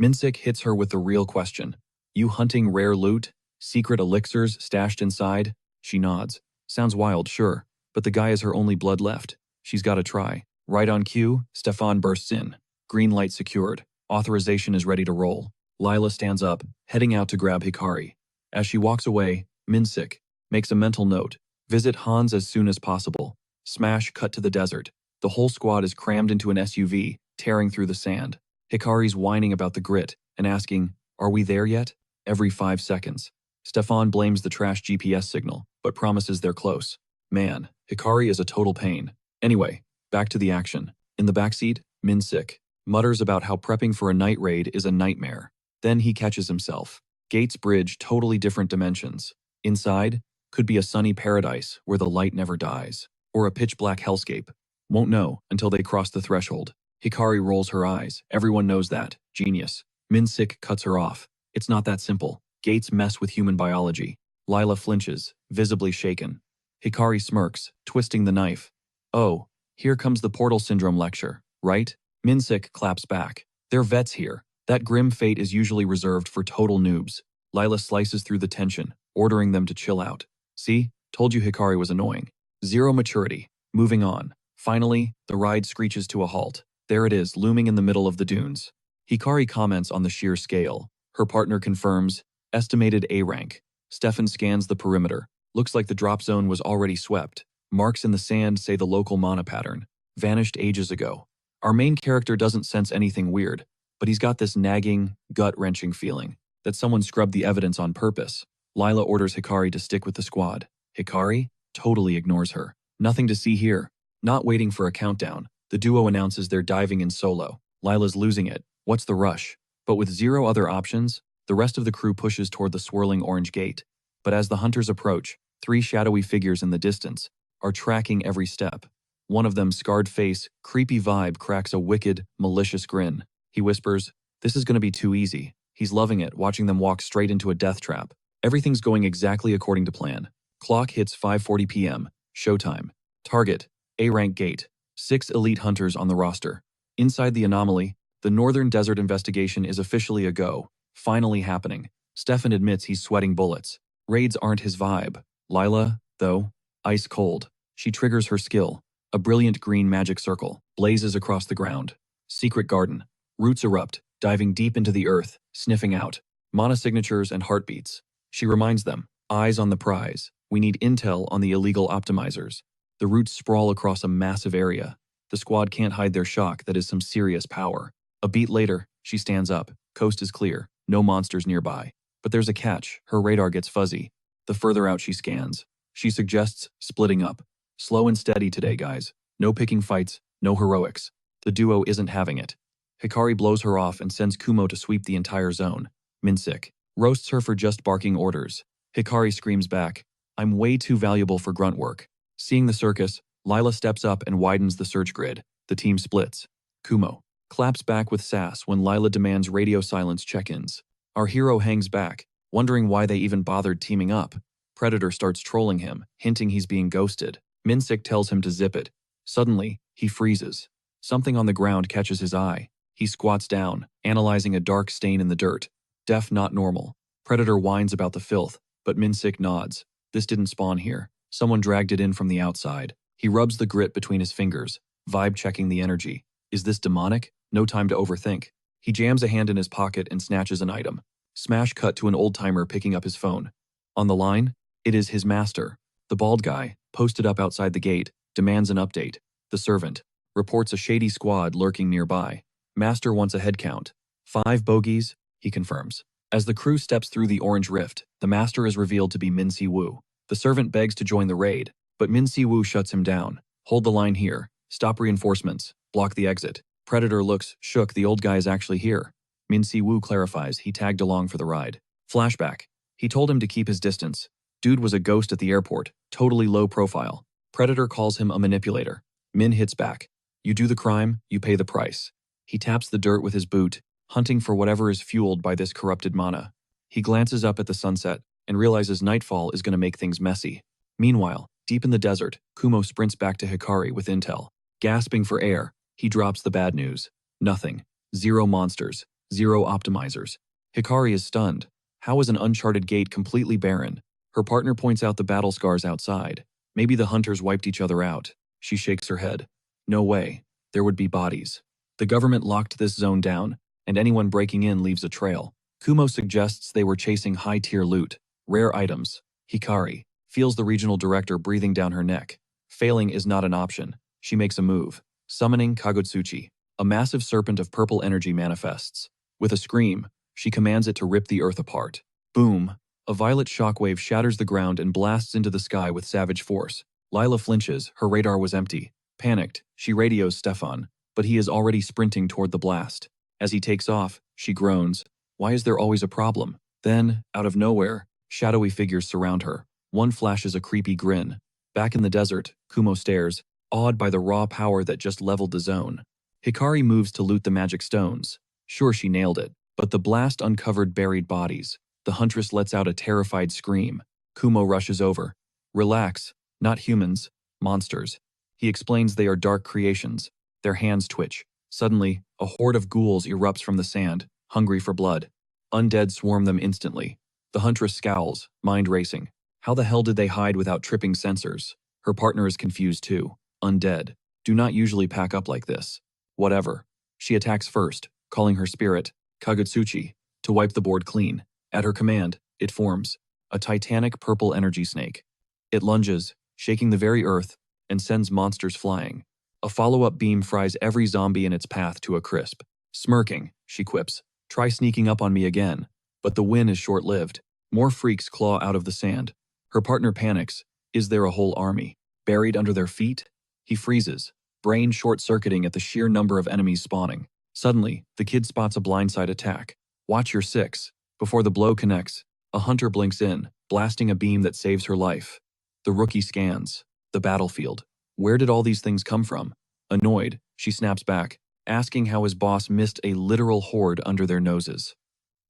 Minsik hits her with the real question. You hunting rare loot? Secret elixirs stashed inside? She nods. Sounds wild, sure, but the guy is her only blood left. She's gotta try. Right on cue, Stefan bursts in. Green light secured. Authorization is ready to roll. Lila stands up, heading out to grab Hikari. As she walks away, Minsik makes a mental note. Visit Hans as soon as possible. Smash cut to the desert. The whole squad is crammed into an SUV, tearing through the sand. Hikari's whining about the grit and asking, are we there yet? Every 5 seconds. Stefan blames the trash GPS signal, but promises they're close. Man, Hikari is a total pain. Anyway, back to the action. In the backseat, Minsik mutters about how prepping for a night raid is a nightmare. Then he catches himself. Gates bridge totally different dimensions. Inside, could be a sunny paradise where the light never dies, or a pitch-black hellscape. Won't know until they cross the threshold. Hikari rolls her eyes. Everyone knows that. Genius. Minsik cuts her off. It's not that simple. Gates mess with human biology. Lila flinches, visibly shaken. Hikari smirks, twisting the knife. Oh, here comes the portal syndrome lecture, right? Minsik claps back. They're vets here. That grim fate is usually reserved for total noobs. Lila slices through the tension, ordering them to chill out. See? Told you Hikari was annoying. Zero maturity. Moving on. Finally, the ride screeches to a halt. There it is, looming in the middle of the dunes. Hikari comments on the sheer scale. Her partner confirms, estimated A rank. Stefan scans the perimeter. Looks like the drop zone was already swept. Marks in the sand say the local mana pattern. Vanished ages ago. Our main character doesn't sense anything weird, but he's got this nagging, gut-wrenching feeling that someone scrubbed the evidence on purpose. Lila orders Hikari to stick with the squad. Hikari totally ignores her. Nothing to see here. Not waiting for a countdown, the duo announces they're diving in solo. Lila's losing it. What's the rush? But with zero other options, the rest of the crew pushes toward the swirling orange gate. But as the hunters approach, three shadowy figures in the distance are tracking every step. One of them, scarred face, creepy vibe, cracks a wicked, malicious grin. He whispers, "This is gonna be too easy." He's loving it, watching them walk straight into a death trap. Everything's going exactly according to plan. Clock hits 5:40 p.m. Showtime. Target, A-rank gate. 6 elite hunters on the roster. Inside the anomaly, the Northern Desert investigation is officially a go. Finally happening. Stefan admits he's sweating bullets. Raids aren't his vibe. Lila, though, ice cold. She triggers her skill. A brilliant green magic circle blazes across the ground. Secret garden. Roots erupt, diving deep into the earth, sniffing out mana signatures and heartbeats. She reminds them, eyes on the prize. We need intel on the illegal optimizers. The roots sprawl across a massive area. The squad can't hide their shock. That is some serious power. A beat later, she stands up. Coast is clear. No monsters nearby. But there's a catch. Her radar gets fuzzy. The further out she scans, she suggests splitting up. Slow and steady today, guys. No picking fights, no heroics. The duo isn't having it. Hikari blows her off and sends Kumo to sweep the entire zone. Minsik roasts her for just barking orders. Hikari screams back, "I'm way too valuable for grunt work." Seeing the circus, Lila steps up and widens the search grid. The team splits. Kumo claps back with sass when Lila demands radio silence check-ins. Our hero hangs back, wondering why they even bothered teaming up. Predator starts trolling him, hinting he's being ghosted. Minsik tells him to zip it. Suddenly, he freezes. Something on the ground catches his eye. He squats down, analyzing a dark stain in the dirt. Def not normal. Predator whines about the filth, but Minsik nods. This didn't spawn here. Someone dragged it in from the outside. He rubs the grit between his fingers, vibe checking the energy. Is this demonic? No time to overthink. He jams a hand in his pocket and snatches an item. Smash cut to an old-timer picking up his phone. On the line, it is his master. The bald guy, posted up outside the gate, demands an update. The servant reports a shady squad lurking nearby. Master wants a head count. 5 bogeys, he confirms. As the crew steps through the orange rift, the master is revealed to be Min Si-woo. The servant begs to join the raid, but Min Si-woo shuts him down. Hold the line here. Stop reinforcements. Block the exit. Predator looks shook. The old guy is actually here. Min Si-woo clarifies he tagged along for the ride. Flashback. He told him to keep his distance. Dude was a ghost at the airport, totally low profile. Predator calls him a manipulator. Min hits back. You do the crime, you pay the price. He taps the dirt with his boot, hunting for whatever is fueled by this corrupted mana. He glances up at the sunset and realizes nightfall is going to make things messy. Meanwhile, deep in the desert, Kumo sprints back to Hikari with intel. Gasping for air, he drops the bad news. Nothing. 0 monsters. 0 optimizers. Hikari is stunned. How is an uncharted gate completely barren? Her partner points out the battle scars outside. Maybe the hunters wiped each other out. She shakes her head. No way. There would be bodies. The government locked this zone down, and anyone breaking in leaves a trail. Kumo suggests they were chasing high-tier loot, rare items. Hikari feels the regional director breathing down her neck. Failing is not an option. She makes a move. Summoning Kagutsuchi. A massive serpent of purple energy manifests. With a scream, she commands it to rip the earth apart. Boom! A violet shockwave shatters the ground and blasts into the sky with savage force. Lila flinches. Her radar was empty. Panicked, she radios Stefan, but he is already sprinting toward the blast. As he takes off, she groans. Why is there always a problem? Then, out of nowhere, shadowy figures surround her. One flashes a creepy grin. Back in the desert, Kumo stares, awed by the raw power that just leveled the zone. Hikari moves to loot the magic stones. Sure, she nailed it, but the blast uncovered buried bodies. The huntress lets out a terrified scream. Kumo rushes over. Relax, not humans, monsters. He explains they are dark creations. Their hands twitch. Suddenly, a horde of ghouls erupts from the sand, hungry for blood. Undead swarm them instantly. The huntress scowls, mind racing. How the hell did they hide without tripping sensors? Her partner is confused too. Undead do not usually pack up like this. Whatever. She attacks first, calling her spirit, Kagutsuchi, to wipe the board clean. At her command, it forms a titanic purple energy snake. It lunges, shaking the very earth, and sends monsters flying. A follow-up beam fries every zombie in its path to a crisp. Smirking, she quips, "Try sneaking up on me again." But the win is short-lived. More freaks claw out of the sand. Her partner panics. Is there a whole army buried under their feet? He freezes, brain short-circuiting at the sheer number of enemies spawning. Suddenly, the kid spots a blindside attack. Watch your six. Before the blow connects, a hunter blinks in, blasting a beam that saves her life. The rookie scans the battlefield. Where did all these things come from? Annoyed, she snaps back, asking how his boss missed a literal horde under their noses.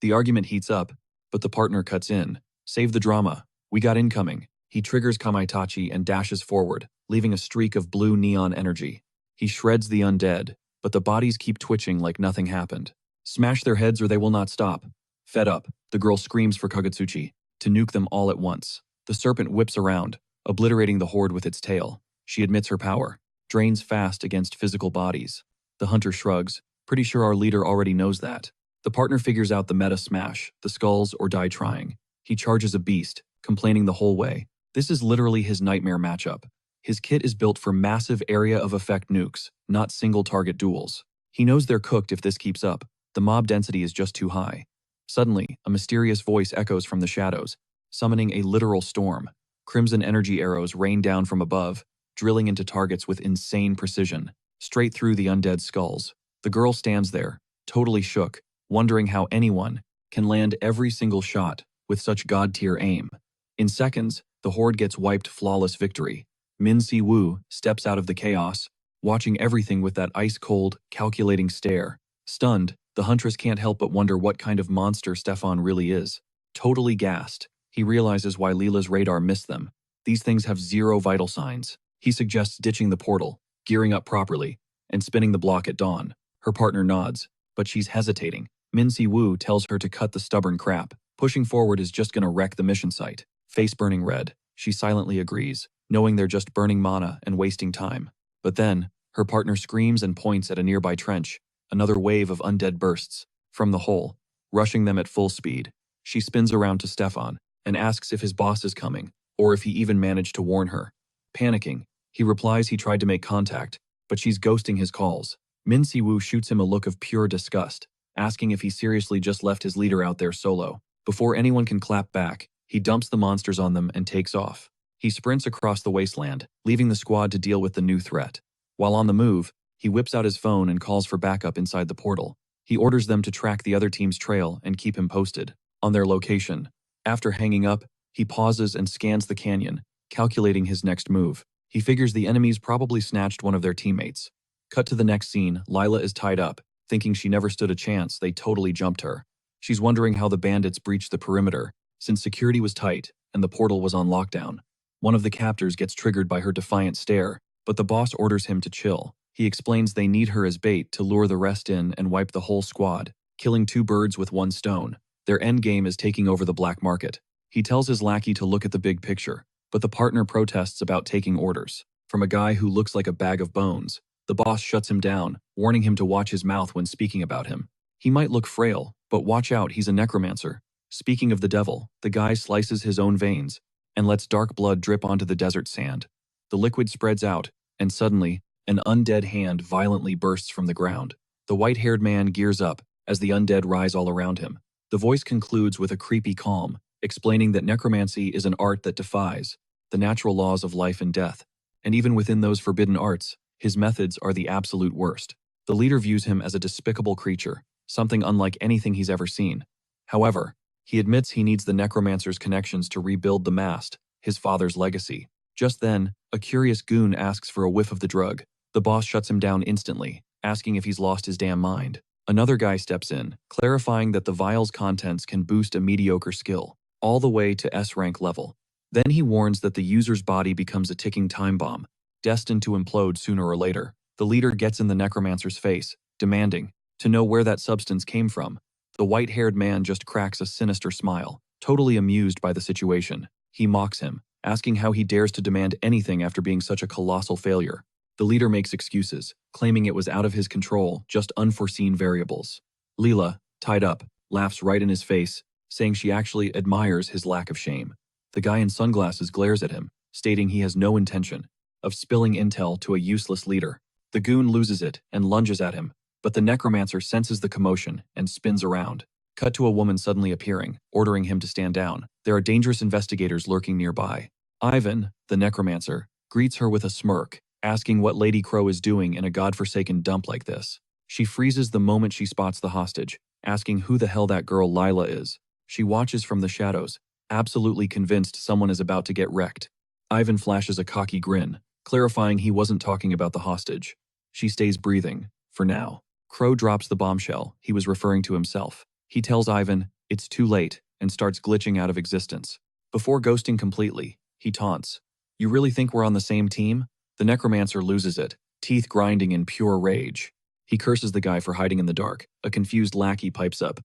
The argument heats up, but the partner cuts in. Save the drama. We got incoming. He triggers Kamaitachi and dashes forward, leaving a streak of blue neon energy. He shreds the undead, but the bodies keep twitching like nothing happened. Smash their heads or they will not stop. Fed up, the girl screams for Kagutsuchi to nuke them all at once. The serpent whips around, obliterating the horde with its tail. She admits her power, drains fast against physical bodies. The hunter shrugs, pretty sure our leader already knows that. The partner figures out the meta smash, the skulls or die trying. He charges a beast, complaining the whole way. This is literally his nightmare matchup. His kit is built for massive area of effect nukes, not single target duels. He knows they're cooked if this keeps up. The mob density is just too high. Suddenly, a mysterious voice echoes from the shadows, summoning a literal storm. Crimson energy arrows rain down from above, drilling into targets with insane precision, straight through the undead skulls. The girl stands there, totally shook, wondering how anyone can land every single shot with such god-tier aim. In seconds, the horde gets wiped, flawless victory. Min Si-woo steps out of the chaos, watching everything with that ice-cold, calculating stare. Stunned, the huntress can't help but wonder what kind of monster Stefan really is. Totally gassed, he realizes why Leela's radar missed them. These things have zero vital signs. He suggests ditching the portal, gearing up properly, and spinning the block at dawn. Her partner nods, but she's hesitating. Min Si-woo tells her to cut the stubborn crap. Pushing forward is just gonna wreck the mission site. Face burning red, she silently agrees, knowing they're just burning mana and wasting time. But then, her partner screams and points at a nearby trench. Another wave of undead bursts from the hole, rushing them at full speed. She spins around to Stefan and asks if his boss is coming, or if he even managed to warn her. Panicking, he replies he tried to make contact, but she's ghosting his calls. Min Si-woo shoots him a look of pure disgust, asking if he seriously just left his leader out there solo. Before anyone can clap back, he dumps the monsters on them and takes off. He sprints across the wasteland, leaving the squad to deal with the new threat. While on the move, he whips out his phone and calls for backup inside the portal. He orders them to track the other team's trail and keep him posted on their location. After hanging up, he pauses and scans the canyon, calculating his next move. He figures the enemies probably snatched one of their teammates. Cut to the next scene, Lila is tied up. Thinking she never stood a chance, they totally jumped her. She's wondering how the bandits breached the perimeter, since security was tight and the portal was on lockdown. One of the captors gets triggered by her defiant stare, but the boss orders him to chill. He explains they need her as bait to lure the rest in and wipe the whole squad, killing two birds with one stone. Their endgame is taking over the black market. He tells his lackey to look at the big picture, but the partner protests about taking orders from a guy who looks like a bag of bones. The boss shuts him down, warning him to watch his mouth when speaking about him. He might look frail, but watch out, he's a necromancer. Speaking of the devil, the guy slices his own veins and lets dark blood drip onto the desert sand. The liquid spreads out, and suddenly, an undead hand violently bursts from the ground. The white-haired man gears up as the undead rise all around him. The voice concludes with a creepy calm, explaining that necromancy is an art that defies the natural laws of life and death. And even within those forbidden arts, his methods are the absolute worst. The leader views him as a despicable creature, something unlike anything he's ever seen. However, he admits he needs the necromancer's connections to rebuild the mast, his father's legacy. Just then, a curious goon asks for a whiff of the drug. The boss shuts him down instantly, asking if he's lost his damn mind. Another guy steps in, clarifying that the vial's contents can boost a mediocre skill, all the way to S-rank level. Then he warns that the user's body becomes a ticking time bomb, destined to implode sooner or later. The leader gets in the necromancer's face, demanding to know where that substance came from. The white-haired man just cracks a sinister smile, totally amused by the situation. He mocks him, asking how he dares to demand anything after being such a colossal failure. The leader makes excuses, claiming it was out of his control, just unforeseen variables. Leela, tied up, laughs right in his face, saying she actually admires his lack of shame. The guy in sunglasses glares at him, stating he has no intention of spilling intel to a useless leader. The goon loses it and lunges at him, but the necromancer senses the commotion and spins around. Cut to a woman suddenly appearing, ordering him to stand down. There are dangerous investigators lurking nearby. Ivan, the necromancer, greets her with a smirk, asking what Lady Crow is doing in a godforsaken dump like this. She freezes the moment she spots the hostage, asking who the hell that girl Lila is. She watches from the shadows, absolutely convinced someone is about to get wrecked. Ivan flashes a cocky grin, clarifying he wasn't talking about the hostage. She stays breathing, for now. Crow drops the bombshell he was referring to himself. He tells Ivan it's too late and starts glitching out of existence. Before ghosting completely, he taunts, "You really think we're on the same team?" The necromancer loses it, teeth grinding in pure rage. He curses the guy for hiding in the dark. A confused lackey pipes up,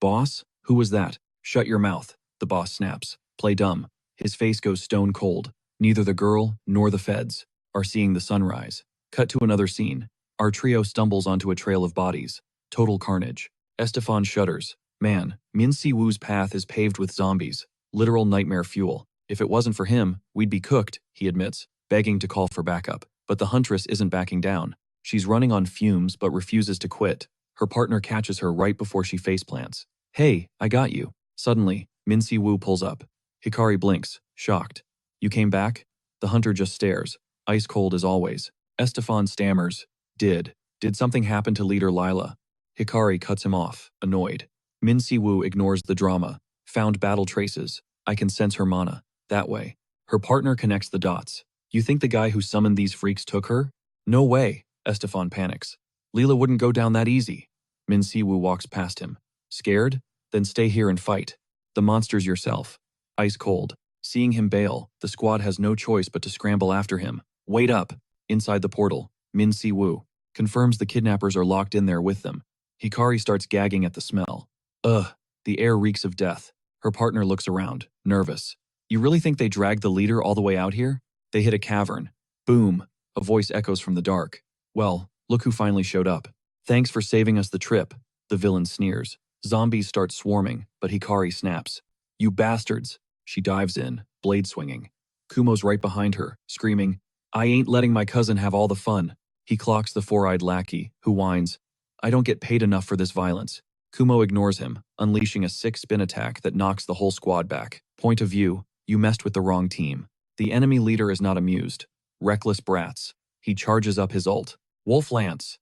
Boss? Who was that?" "Shut your mouth," the boss snaps. "Play dumb." His face goes stone cold. Neither the girl nor the feds are seeing the sunrise. Cut to another scene. Our trio stumbles onto a trail of bodies. Total carnage. Estefan shudders. "Man, Min Si Woo's path is paved with zombies. Literal nightmare fuel. If it wasn't for him, we'd be cooked," he admits, begging to call for backup. But the huntress isn't backing down. She's running on fumes but refuses to quit. Her partner catches her right before she faceplants. "Hey, I got you." Suddenly, Min Si Woo pulls up. Hikari blinks, shocked. "You came back?" The hunter just stares, ice cold as always. Estefan stammers, Did something happen to leader Lila?" Hikari cuts him off, annoyed. Min Si Woo ignores the drama. "Found battle traces. I can sense her mana. That way." Her partner connects the dots. "You think the guy who summoned these freaks took her?" "No way," Estefan panics. "Leela wouldn't go down that easy." Min Si Woo walks past him. "Scared? Then stay here and fight. The monster's yourself." Ice cold. Seeing him bail, the squad has no choice but to scramble after him. "Wait up!" Inside the portal, Min Si Woo confirms the kidnappers are locked in there with them. Hikari starts gagging at the smell. Ugh, the air reeks of death. Her partner looks around, nervous. "You really think they dragged the leader all the way out here?" They hit a cavern. Boom, a voice echoes from the dark. "Well, look who finally showed up. Thanks for saving us the trip," the villain sneers. Zombies start swarming, but Hikari snaps. "You bastards." She dives in, blade swinging. Kumo's right behind her, screaming, "I ain't letting my cousin have all the fun." He clocks the four-eyed lackey, who whines, "I don't get paid enough for this violence." Kumo ignores him, unleashing a sick spin attack that knocks the whole squad back. Point of view, you messed with the wrong team. The enemy leader is not amused. Reckless brats. He charges up his ult. Wolf Lance.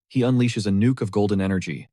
He unleashes a nuke of golden energy.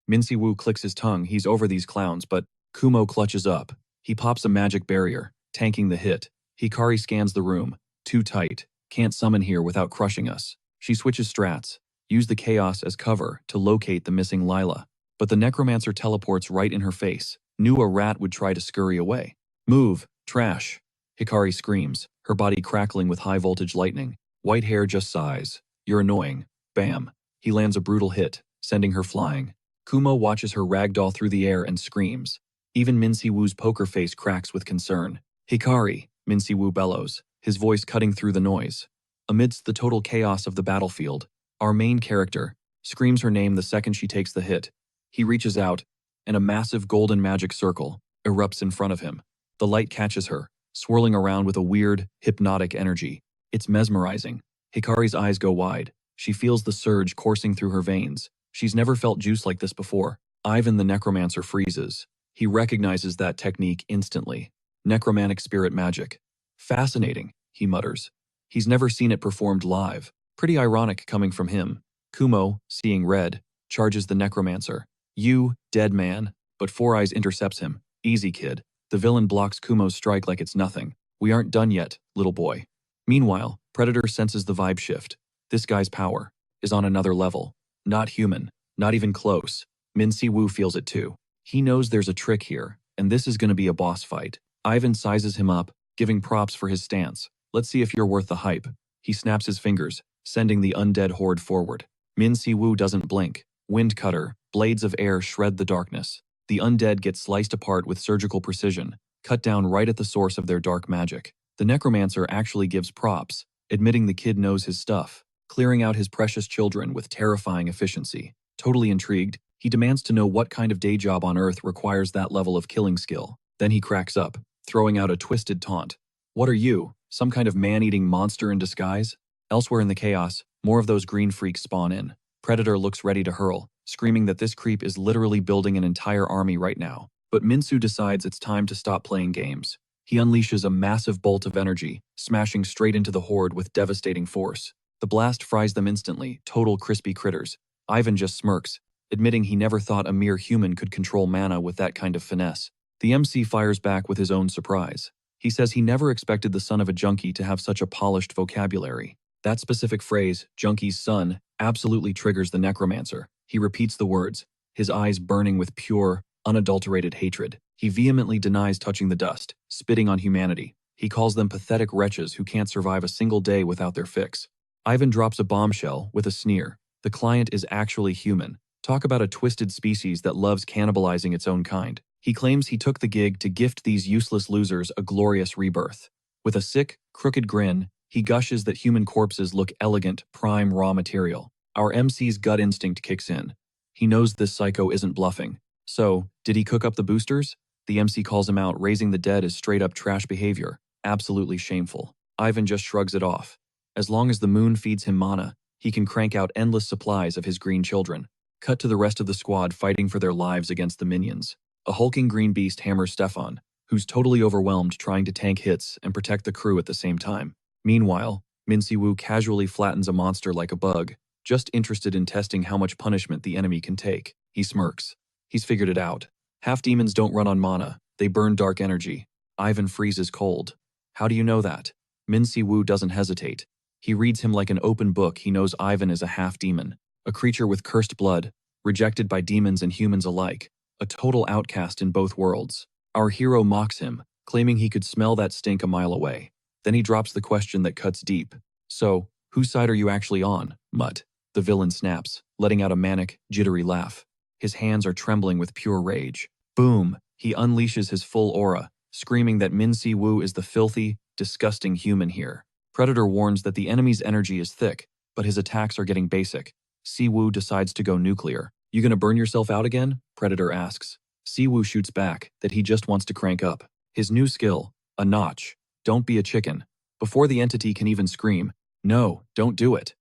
Min Si Woo clicks his tongue, he's over these clowns, but Kumo clutches up. He pops a magic barrier, tanking the hit. Hikari scans the room. Too tight. Can't summon here without crushing us. She switches strats. Use the chaos as cover to locate the missing Lila. But the necromancer teleports right in her face. Knew a rat would try to scurry away. "Move, trash." Hikari screams, her body crackling with high-voltage lightning. White hair just sighs. "You're annoying." Bam. He lands a brutal hit, sending her flying. Kumo watches her ragdoll through the air and screams. Even Min Si Woo's poker face cracks with concern. "Hikari," Min Si Woo bellows, his voice cutting through the noise. Amidst the total chaos of the battlefield, our main character screams her name the second she takes the hit. He reaches out, and a massive golden magic circle erupts in front of him. The light catches her, swirling around with a weird, hypnotic energy. It's mesmerizing. Hikari's eyes go wide. She feels the surge coursing through her veins. She's never felt juice like this before. Ivan the necromancer freezes. He recognizes that technique instantly. Necromantic spirit magic. "Fascinating," he mutters. He's never seen it performed live. Pretty ironic coming from him. Kumo, seeing red, charges the necromancer. "You, dead man," but Four Eyes intercepts him. "Easy, kid." The villain blocks Kumo's strike like it's nothing. "We aren't done yet, little boy." Meanwhile, Predator senses the vibe shift. This guy's power is on another level. Not human, not even close. Min Si Woo feels it too. He knows there's a trick here, and this is going to be a boss fight. Ivan sizes him up, giving props for his stance. "Let's see if you're worth the hype." He snaps his fingers, sending the undead horde forward. Min Si Woo doesn't blink. Wind cutter, blades of air shred the darkness. The undead get sliced apart with surgical precision, cut down right at the source of their dark magic. The necromancer actually gives props, admitting the kid knows his stuff, clearing out his precious children with terrifying efficiency. Totally intrigued, He demands to know what kind of day job on Earth requires that level of killing skill. Then he cracks up, throwing out a twisted taunt. What are you, some kind of man-eating monster in disguise? Elsewhere in the chaos, more of those green freaks spawn in. Predator looks ready to hurl, screaming that this creep is literally building an entire army right now. But Minsu decides it's time to stop playing games. He unleashes a massive bolt of energy, smashing straight into the horde with devastating force. The blast fries them instantly, total crispy critters. Ivan just smirks, admitting he never thought a mere human could control mana with that kind of finesse. The MC fires back with his own surprise. He says he never expected the son of a junkie to have such a polished vocabulary. That specific phrase, junkie's son, absolutely triggers the necromancer. He repeats the words, his eyes burning with pure, unadulterated hatred. He vehemently denies touching the dust, spitting on humanity. He calls them pathetic wretches who can't survive a single day without their fix. Ivan drops a bombshell with a sneer. The client is actually human. Talk about a twisted species that loves cannibalizing its own kind. He claims he took the gig to gift these useless losers a glorious rebirth. With a sick, crooked grin, he gushes that human corpses look elegant, prime raw material. Our MC's gut instinct kicks in. He knows this psycho isn't bluffing. So, did he cook up the boosters? The MC calls him out, raising the dead as straight-up trash behavior. Absolutely shameful. Ivan just shrugs it off. As long as the moon feeds him mana, he can crank out endless supplies of his green children. Cut to the rest of the squad fighting for their lives against the minions. A hulking green beast hammers Stefan, who's totally overwhelmed trying to tank hits and protect the crew at the same time. Meanwhile, Min-Si-woo casually flattens a monster like a bug, just interested in testing how much punishment the enemy can take. He smirks. He's figured it out. Half-demons don't run on mana, they burn dark energy. Ivan freezes cold. How do you know that? Min-Si-woo doesn't hesitate. He reads him like an open book. He knows Ivan is a half-demon, a creature with cursed blood, rejected by demons and humans alike, a total outcast in both worlds. Our hero mocks him, claiming he could smell that stink a mile away. Then he drops the question that cuts deep. So, whose side are you actually on, Mutt? The villain snaps, letting out a manic, jittery laugh. His hands are trembling with pure rage. Boom! He unleashes his full aura, screaming that Min-Si-woo is the filthy, disgusting human here. Predator warns that the enemy's energy is thick, but his attacks are getting basic. Si-woo decides to go nuclear. You gonna burn yourself out again? Predator asks. Si-woo shoots back that he just wants to crank up. His new skill, a notch. Don't be a chicken. Before the entity can even scream, no, don't do it.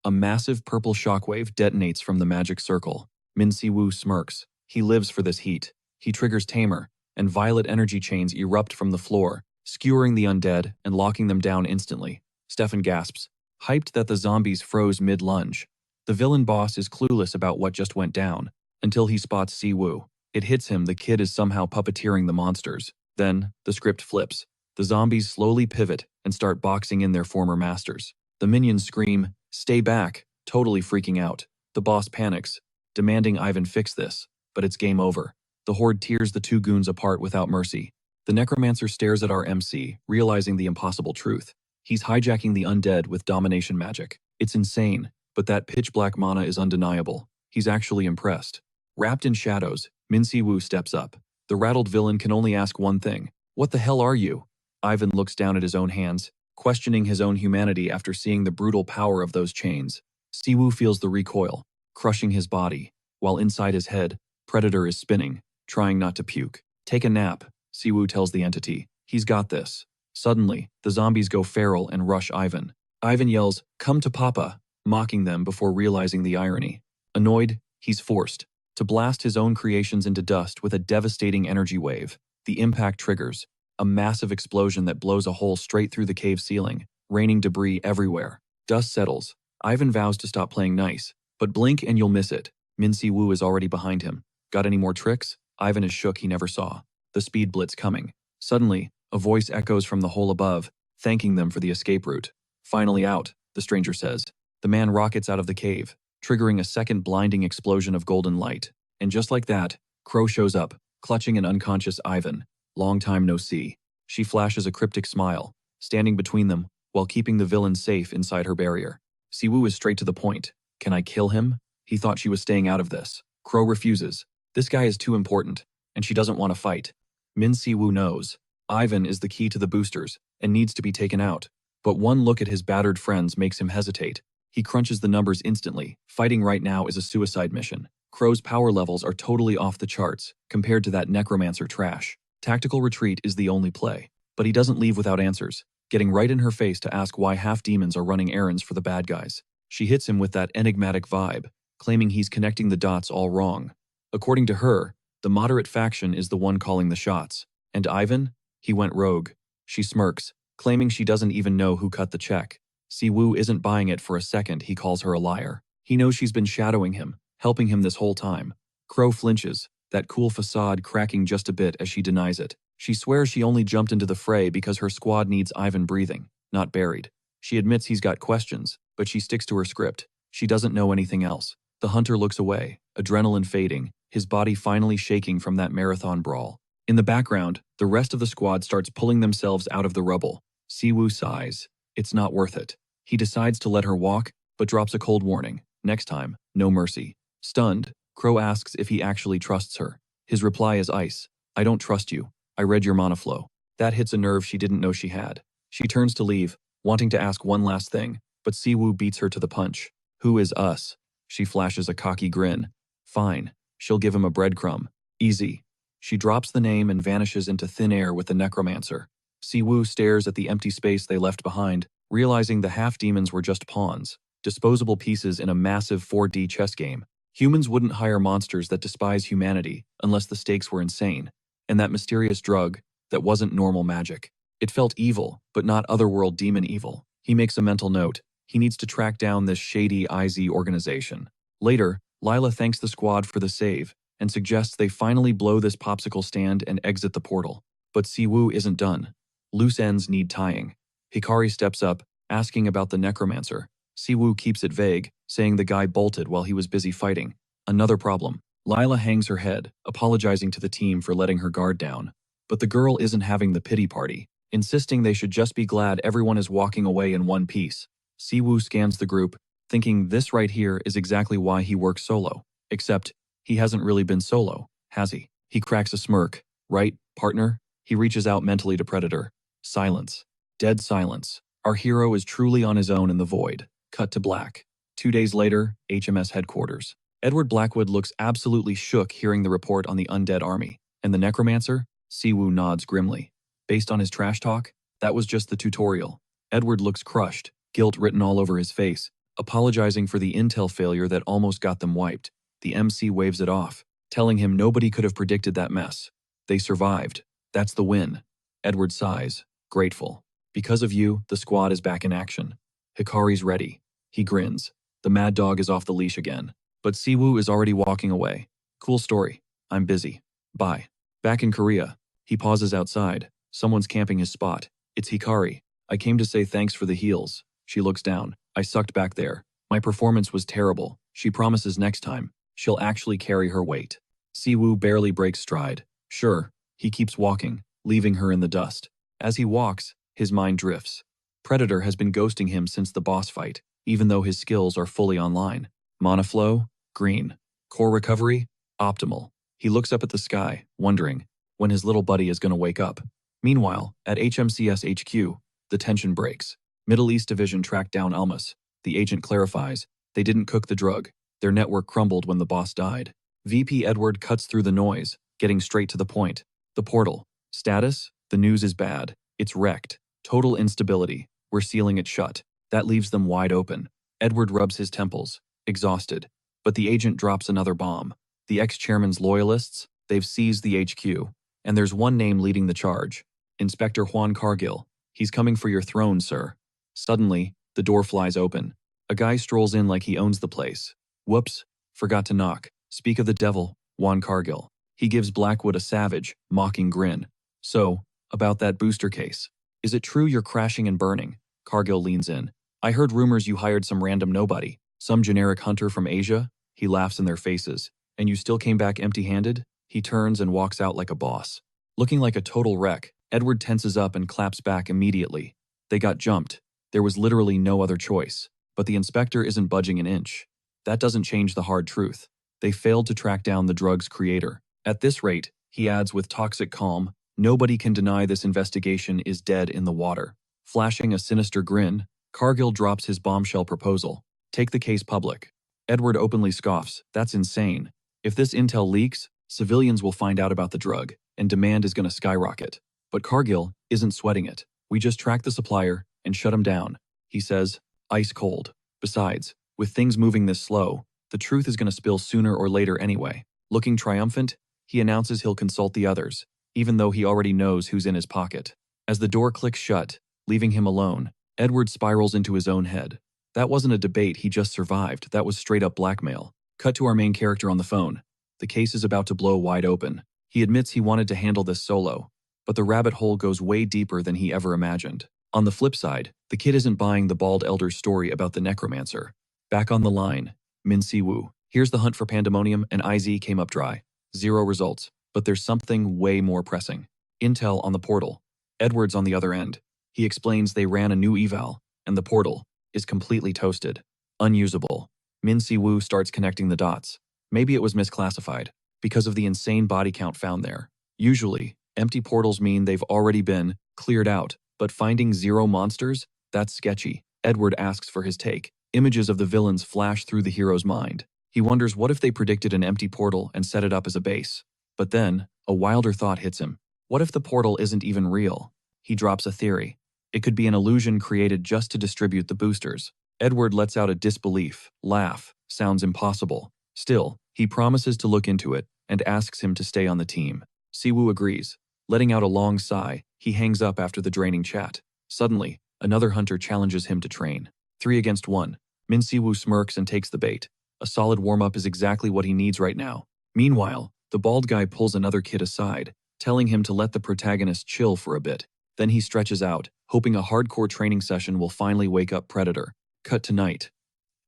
A massive purple shockwave detonates from the magic circle. Min-Si-woo smirks. He lives for this heat. He triggers Tamer, and violet energy chains erupt from the floor, skewering the undead and locking them down instantly. Stefan gasps, hyped that the zombies froze mid-lunge. The villain boss is clueless about what just went down, until he spots Si-woo. It hits him the kid is somehow puppeteering the monsters. Then, the script flips. The zombies slowly pivot and start boxing in their former masters. The minions scream, "Stay back," totally freaking out. The boss panics, demanding Ivan fix this, but it's game over. The horde tears the two goons apart without mercy. The necromancer stares at our MC, realizing the impossible truth. He's hijacking the undead with domination magic. It's insane, but that pitch-black mana is undeniable. He's actually impressed. Wrapped in shadows, Min-Si-woo steps up. The rattled villain can only ask one thing. What the hell are you? Ivan looks down at his own hands, questioning his own humanity after seeing the brutal power of those chains. Si-woo feels the recoil, crushing his body, while inside his head, Predator is spinning, trying not to puke. Take a nap, Si-woo tells the entity. He's got this. Suddenly, the zombies go feral and rush Ivan. Ivan yells, "Come to Papa," mocking them before realizing the irony. Annoyed, he's forced to blast his own creations into dust with a devastating energy wave. The impact triggers a massive explosion that blows a hole straight through the cave ceiling, raining debris everywhere. Dust settles. Ivan vows to stop playing nice, but blink and you'll miss it. Min-Si-woo is already behind him. Got any more tricks? Ivan is shook he never saw. The speed blitz coming. Suddenly, a voice echoes from the hole above, thanking them for the escape route. Finally out, the stranger says. The man rockets out of the cave, triggering a second blinding explosion of golden light. And just like that, Crow shows up, clutching an unconscious Ivan. Long time no see. She flashes a cryptic smile, standing between them while keeping the villain safe inside her barrier. Si-woo is straight to the point. Can I kill him? He thought she was staying out of this. Crow refuses. This guy is too important, and she doesn't want to fight. Min-Si-woo knows. Ivan is the key to the boosters and needs to be taken out. But one look at his battered friends makes him hesitate. He crunches the numbers instantly. Fighting right now is a suicide mission. Crow's power levels are totally off the charts compared to that necromancer trash. Tactical retreat is the only play, but he doesn't leave without answers, getting right in her face to ask why half-demons are running errands for the bad guys. She hits him with that enigmatic vibe, claiming he's connecting the dots all wrong. According to her, the moderate faction is the one calling the shots. And Ivan? He went rogue. She smirks, claiming she doesn't even know who cut the check. Siwoo isn't buying it for a second. He calls her a liar. He knows she's been shadowing him, helping him this whole time. Crow flinches, that cool facade cracking just a bit as she denies it. She swears she only jumped into the fray because her squad needs Ivan breathing, not buried. She admits he's got questions, but she sticks to her script. She doesn't know anything else. The hunter looks away, adrenaline fading, his body finally shaking from that marathon brawl. In the background, the rest of the squad starts pulling themselves out of the rubble. Siwoo sighs. It's not worth it. He decides to let her walk, but drops a cold warning. Next time, no mercy. Stunned, Crow asks if he actually trusts her. His reply is ice. I don't trust you. I read your mana flow. That hits a nerve she didn't know she had. She turns to leave, wanting to ask one last thing, but Siwoo beats her to the punch. Who is us? She flashes a cocky grin. Fine. She'll give him a breadcrumb. Easy. She drops the name and vanishes into thin air with the necromancer. Siwoo stares at the empty space they left behind, realizing the half-demons were just pawns, disposable pieces in a massive 4D chess game. Humans wouldn't hire monsters that despise humanity unless the stakes were insane. And that mysterious drug, that wasn't normal magic. It felt evil, but not otherworld demon evil. He makes a mental note. He needs to track down this shady IZ organization. Later, Lila thanks the squad for the save and suggests they finally blow this popsicle stand and exit the portal. But Siwoo isn't done. Loose ends need tying. Hikari steps up, asking about the necromancer. Siwoo keeps it vague, saying the guy bolted while he was busy fighting. Another problem. Lila hangs her head, apologizing to the team for letting her guard down. But the girl isn't having the pity party, insisting they should just be glad everyone is walking away in one piece. Siwoo scans the group, thinking this right here is exactly why he works solo. Except, he hasn't really been solo, has he? He cracks a smirk. Right, partner? He reaches out mentally to Predator. Silence. Dead silence. Our hero is truly on his own in the void. Cut to black. 2 days later, HMS headquarters. Edward Blackwood looks absolutely shook hearing the report on the undead army. And the necromancer? Siwoo nods grimly. Based on his trash talk, that was just the tutorial. Edward looks crushed, guilt written all over his face, apologizing for the intel failure that almost got them wiped. The MC waves it off, telling him nobody could have predicted that mess. They survived. That's the win. Edward sighs, grateful. Because of you, the squad is back in action. Hikari's ready. He grins. The mad dog is off the leash again. But Siwoo is already walking away. Cool story. I'm busy. Bye. Back in Korea. He pauses outside. Someone's camping his spot. It's Hikari. I came to say thanks for the heals. She looks down. I sucked back there. My performance was terrible. She promises next time, she'll actually carry her weight. Siwoo barely breaks stride. Sure. He keeps walking, leaving her in the dust. As he walks, his mind drifts. Predator has been ghosting him since the boss fight, even though his skills are fully online. Mana flow? Green. Core recovery? Optimal. He looks up at the sky, wondering when his little buddy is going to wake up. Meanwhile, at HMCS HQ, the tension breaks. Middle East Division tracked down Almas. The agent clarifies, they didn't cook the drug. Their network crumbled when the boss died. VP Edward cuts through the noise, getting straight to the point. The portal. Status? The news is bad. It's wrecked. Total instability. We're sealing it shut. That leaves them wide open. Edward rubs his temples, exhausted. But the agent drops another bomb. The ex-chairman's loyalists? They've seized the HQ. And there's one name leading the charge. Inspector Juan Cargill. He's coming for your throne, sir. Suddenly, the door flies open. A guy strolls in like he owns the place. Whoops, forgot to knock. Speak of the devil, Juan Cargill. He gives Blackwood a savage, mocking grin. So, about that booster case. Is it true you're crashing and burning? Cargill leans in. I heard rumors you hired some random nobody, some generic hunter from Asia. He laughs in their faces. And you still came back empty-handed? He turns and walks out like a boss. Looking like a total wreck, Edward tenses up and claps back immediately. They got jumped. There was literally no other choice. But the inspector isn't budging an inch. That doesn't change the hard truth. They failed to track down the drug's creator. At this rate, he adds with toxic calm, nobody can deny this investigation is dead in the water. Flashing a sinister grin, Cargill drops his bombshell proposal. Take the case public. Edward openly scoffs. That's insane. If this intel leaks, civilians will find out about the drug, and demand is going to skyrocket. But Cargill isn't sweating it. We just track the supplier and shut him down, he says, ice cold. Besides, with things moving this slow, the truth is going to spill sooner or later anyway. Looking triumphant, he announces he'll consult the others, even though he already knows who's in his pocket. As the door clicks shut, leaving him alone, Edward spirals into his own head. That wasn't a debate he just survived, that was straight up blackmail. Cut to our main character on the phone. The case is about to blow wide open. He admits he wanted to handle this solo, but the rabbit hole goes way deeper than he ever imagined. On the flip side, the kid isn't buying the bald elder's story about the necromancer. Back on the line, Min Si-woo. Here's the hunt for pandemonium, and IZ came up dry. 0 results, but there's something way more pressing. Intel on the portal. Edward's on the other end. He explains they ran a new eval, and the portal is completely toasted. Unusable. Min Si-woo starts connecting the dots. Maybe it was misclassified, because of the insane body count found there. Usually, empty portals mean they've already been cleared out, but finding 0 monsters? That's sketchy. Edward asks for his take. Images of the villains flash through the hero's mind. He wonders what if they predicted an empty portal and set it up as a base. But then, a wilder thought hits him. What if the portal isn't even real? He drops a theory. It could be an illusion created just to distribute the boosters. Edward lets out a disbelief laugh. Sounds impossible. Still, he promises to look into it and asks him to stay on the team. Si-woo agrees. Letting out a long sigh, he hangs up after the draining chat. Suddenly, another hunter challenges him to train. 3 against 1. Min Si-woo smirks and takes the bait. A solid warm-up is exactly what he needs right now. Meanwhile, the bald guy pulls another kid aside, telling him to let the protagonist chill for a bit. Then he stretches out, hoping a hardcore training session will finally wake up Predator. Cut to night.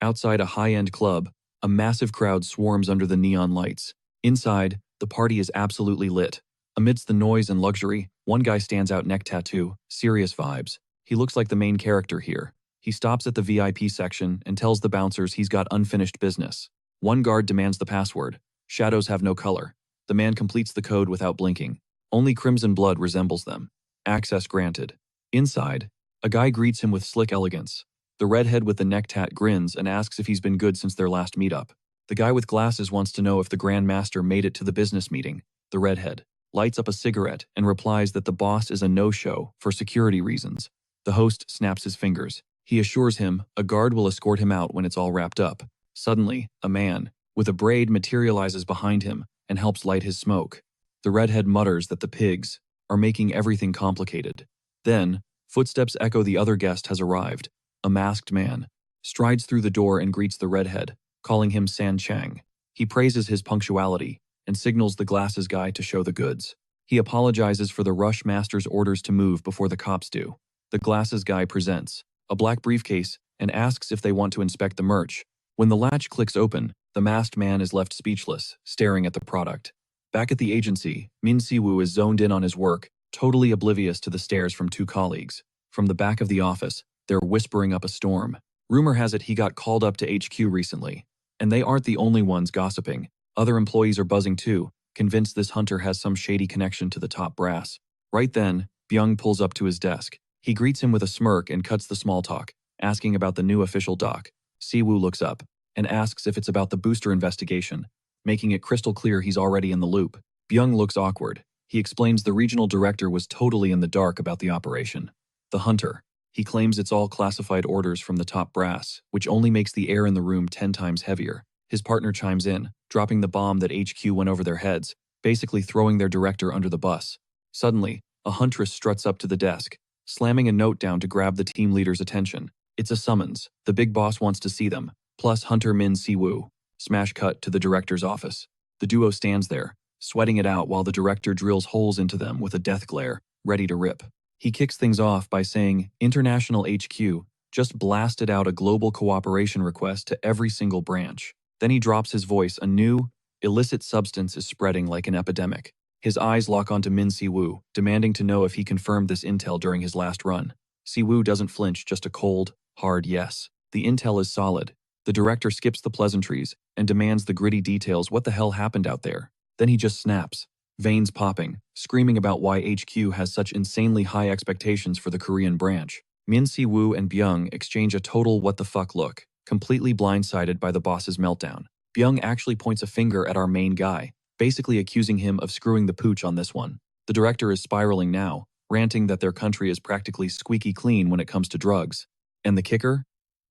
Outside a high-end club, a massive crowd swarms under the neon lights. Inside, the party is absolutely lit. Amidst the noise and luxury, one guy stands out, neck tattoo, serious vibes. He looks like the main character here. He stops at the VIP section and tells the bouncers he's got unfinished business. One guard demands the password. Shadows have no color. The man completes the code without blinking. Only crimson blood resembles them. Access granted. Inside, a guy greets him with slick elegance. The redhead with the neck tat grins and asks if he's been good since their last meetup. The guy with glasses wants to know if the Grand Master made it to the business meeting. The redhead lights up a cigarette and replies that the boss is a no-show for security reasons. The host snaps his fingers. He assures him a guard will escort him out when it's all wrapped up. Suddenly, a man with a braid materializes behind him and helps light his smoke. The redhead mutters that the pigs are making everything complicated. Then, footsteps echo. The other guest has arrived. A masked man strides through the door and greets the redhead, calling him San Chang. He praises his punctuality and signals the glasses guy to show the goods. He apologizes for the rush master's orders to move before the cops do. The glasses guy presents a black briefcase and asks if they want to inspect the merch. When the latch clicks open, the masked man is left speechless, staring at the product. Back at the agency, Min Si-woo is zoned in on his work, totally oblivious to the stares from 2 colleagues. From the back of the office, they're whispering up a storm. Rumor has it he got called up to HQ recently. And they aren't the only ones gossiping. Other employees are buzzing too, convinced this hunter has some shady connection to the top brass. Right then, Byung pulls up to his desk. He greets him with a smirk and cuts the small talk, asking about the new official doc. Si-woo looks up and asks if it's about the booster investigation, making it crystal clear he's already in the loop. Byung looks awkward. He explains the regional director was totally in the dark about the operation. The hunter. He claims it's all classified orders from the top brass, which only makes the air in the room 10 times heavier. His partner chimes in, dropping the bomb that HQ went over their heads, basically throwing their director under the bus. Suddenly, a huntress struts up to the desk, slamming a note down to grab the team leader's attention. It's a summons. The big boss wants to see them, plus Hunter Min Si-woo. Smash cut to the director's office. The duo stands there, sweating it out while the director drills holes into them with a death glare, ready to rip. He kicks things off by saying, International HQ just blasted out a global cooperation request to every single branch. Then he drops his voice. A new, illicit substance is spreading like an epidemic. His eyes lock onto Min Si-woo, demanding to know if he confirmed this intel during his last run. Si-woo doesn't flinch, just a cold, hard yes. The intel is solid. The director skips the pleasantries and demands the gritty details. What the hell happened out there? Then he just snaps, veins popping, screaming about why HQ has such insanely high expectations for the Korean branch. Min Si-woo and Byung exchange a total what the fuck look, completely blindsided by the boss's meltdown. Byung actually points a finger at our main guy, basically accusing him of screwing the pooch on this one. The director is spiraling now, ranting that their country is practically squeaky clean when it comes to drugs. And the kicker?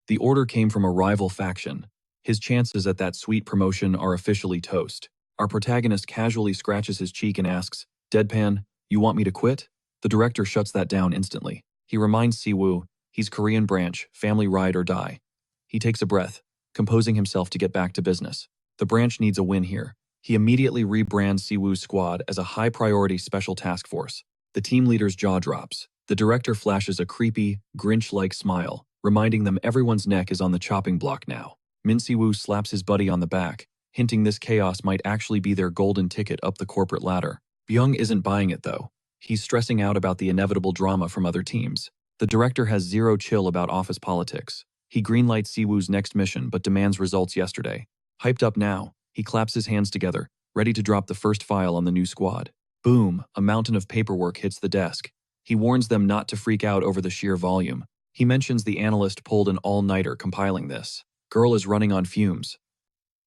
The order came from a rival faction. His chances at that sweet promotion are officially toast. Our protagonist casually scratches his cheek and asks, "Deadpan, you want me to quit?" The director shuts that down instantly. He reminds Siwoo, he's Korean branch, family ride or die. He takes a breath, composing himself to get back to business. The branch needs a win here. He immediately rebrands Siwoo's squad as a high-priority special task force. The team leader's jaw drops. The director flashes a creepy, Grinch-like smile, reminding them everyone's neck is on the chopping block now. Min Siwoo slaps his buddy on the back, hinting this chaos might actually be their golden ticket up the corporate ladder. Byung isn't buying it though. He's stressing out about the inevitable drama from other teams. The director has zero chill about office politics. He greenlights Siwoo's next mission but demands results yesterday. Hyped up now, he claps his hands together, ready to drop the first file on the new squad. Boom, a mountain of paperwork hits the desk. He warns them not to freak out over the sheer volume. He mentions the analyst pulled an all-nighter compiling this. Girl is running on fumes.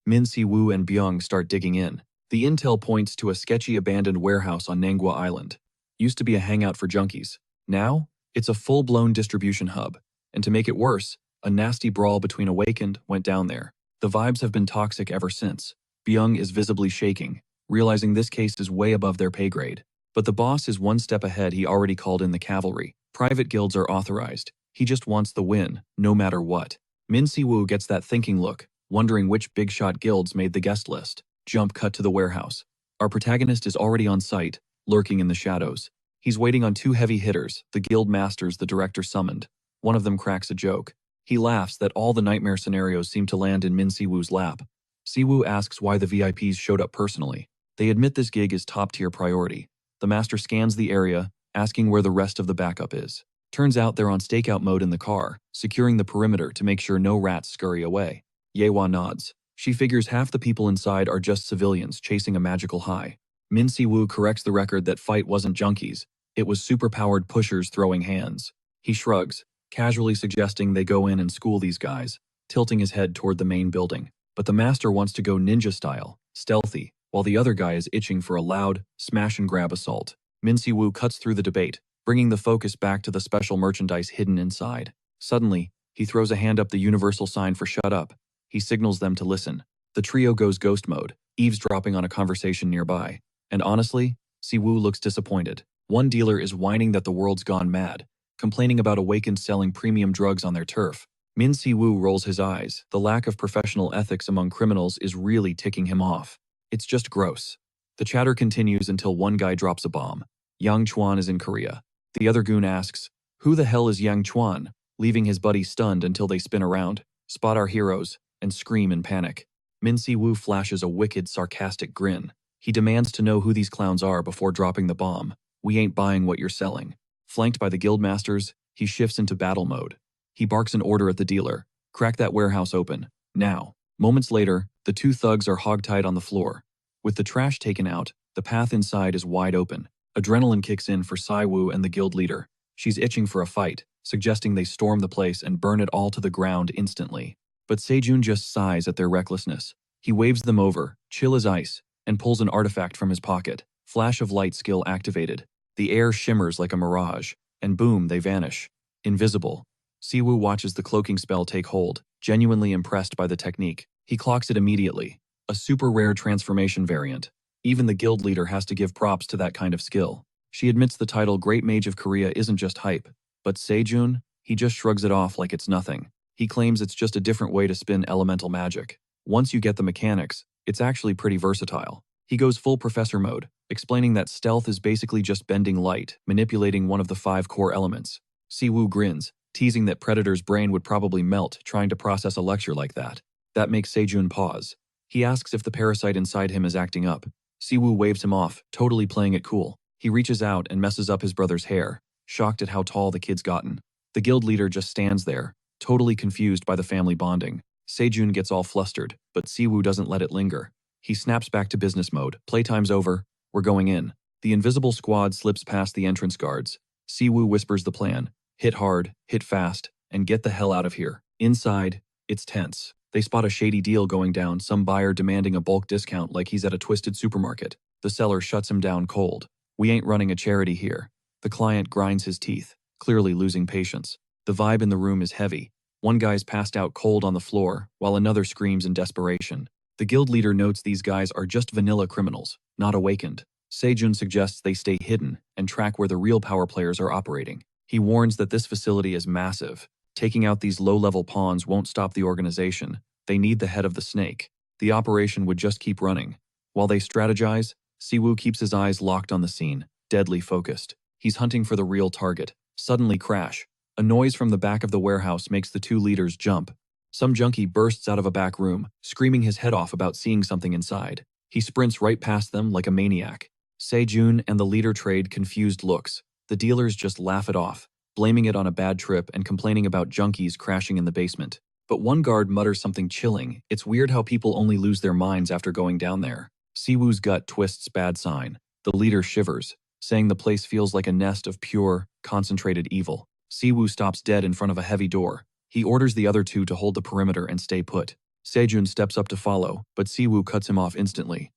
Min Siwoo and Byung start digging in. The intel points to a sketchy abandoned warehouse on Nangwa Island. Used to be a hangout for junkies. Now, it's a full-blown distribution hub. And to make it worse, a nasty brawl between Awakened went down there. The vibes have been toxic ever since. Byung is visibly shaking, realizing this case is way above their pay grade. But the boss is one step ahead. He already called in the cavalry. Private guilds are authorized. He just wants the win, no matter what. Min Siwoo gets that thinking look, wondering which big shot guilds made the guest list. Jump cut to the warehouse. Our protagonist is already on site, lurking in the shadows. He's waiting on two heavy hitters, the guild masters the director summoned. One of them cracks a joke. He laughs that all the nightmare scenarios seem to land in Min Siwoo's lap. Siwoo asks why the VIPs showed up personally. They admit this gig is top-tier priority. The master scans the area, asking where the rest of the backup is. Turns out they're on stakeout mode in the car, securing the perimeter to make sure no rats scurry away. Yewa nods. She figures half the people inside are just civilians chasing a magical high. Min Siwoo corrects the record that fight wasn't junkies, it was superpowered pushers throwing hands. He shrugs, casually suggesting they go in and school these guys, tilting his head toward the main building. But the master wants to go ninja style, stealthy, while the other guy is itching for a loud, smash-and-grab assault. Min Siwoo cuts through the debate, bringing the focus back to the special merchandise hidden inside. Suddenly, he throws a hand up the universal sign for shut up. He signals them to listen. The trio goes ghost mode, eavesdropping on a conversation nearby. And honestly, Siwoo looks disappointed. One dealer is whining that the world's gone mad, complaining about Awakened selling premium drugs on their turf. Min Siwoo rolls his eyes. The lack of professional ethics among criminals is really ticking him off. It's just gross. The chatter continues until one guy drops a bomb. Yang Chuan is in Korea. The other goon asks, "Who the hell is Yang Chuan?" leaving his buddy stunned until they spin around, spot our heroes, and scream in panic. Min Siwoo flashes a wicked, sarcastic grin. He demands to know who these clowns are before dropping the bomb. "We ain't buying what you're selling." Flanked by the guildmasters, he shifts into battle mode. He barks an order at the dealer. "Crack that warehouse open. Now." Moments later, the two thugs are hogtied on the floor. With the trash taken out, the path inside is wide open. Adrenaline kicks in for Siwoo and the guild leader. She's itching for a fight, suggesting they storm the place and burn it all to the ground instantly. But Sejun just sighs at their recklessness. He waves them over, chill as ice, and pulls an artifact from his pocket. Flash of light skill activated. The air shimmers like a mirage, and boom, they vanish. Invisible. Siwoo watches the cloaking spell take hold, genuinely impressed by the technique. He clocks it immediately. A super rare transformation variant. Even the guild leader has to give props to that kind of skill. She admits the title Great Mage of Korea isn't just hype. But Sejun, he just shrugs it off like it's nothing. He claims it's just a different way to spin elemental magic. Once you get the mechanics, it's actually pretty versatile. He goes full professor mode, explaining that stealth is basically just bending light, manipulating one of the 5 core elements. Siwoo grins, teasing that Predator's brain would probably melt trying to process a lecture like that. That makes Sejun pause. He asks if the parasite inside him is acting up. Siwoo waves him off, totally playing it cool. He reaches out and messes up his brother's hair, shocked at how tall the kid's gotten. The guild leader just stands there, totally confused by the family bonding. Sejun gets all flustered, but Siwoo doesn't let it linger. He snaps back to business mode. Playtime's over. We're going in. The invisible squad slips past the entrance guards. Siwoo whispers the plan. Hit hard, hit fast, and get the hell out of here. Inside, it's tense. They spot a shady deal going down, some buyer demanding a bulk discount like he's at a twisted supermarket. The seller shuts him down cold. "We ain't running a charity here." The client grinds his teeth, clearly losing patience. The vibe in the room is heavy. One guy's passed out cold on the floor, while another screams in desperation. The guild leader notes these guys are just vanilla criminals, not awakened. Sejun suggests they stay hidden and track where the real power players are operating. He warns that this facility is massive. Taking out these low-level pawns won't stop the organization. They need the head of the snake. The operation would just keep running. While they strategize, Siwoo keeps his eyes locked on the scene, deadly focused. He's hunting for the real target. Suddenly crash. A noise from the back of the warehouse makes the two leaders jump. Some junkie bursts out of a back room, screaming his head off about seeing something inside. He sprints right past them like a maniac. Sejun and the leader trade confused looks. The dealers just laugh it off, blaming it on a bad trip and complaining about junkies crashing in the basement. But one guard mutters something chilling. "It's weird how people only lose their minds after going down there." Siwoo's gut twists, bad sign. The leader shivers, saying the place feels like a nest of pure, concentrated evil. Siwoo stops dead in front of a heavy door. He orders the other two to hold the perimeter and stay put. Sejun steps up to follow, but Siwoo cuts him off instantly.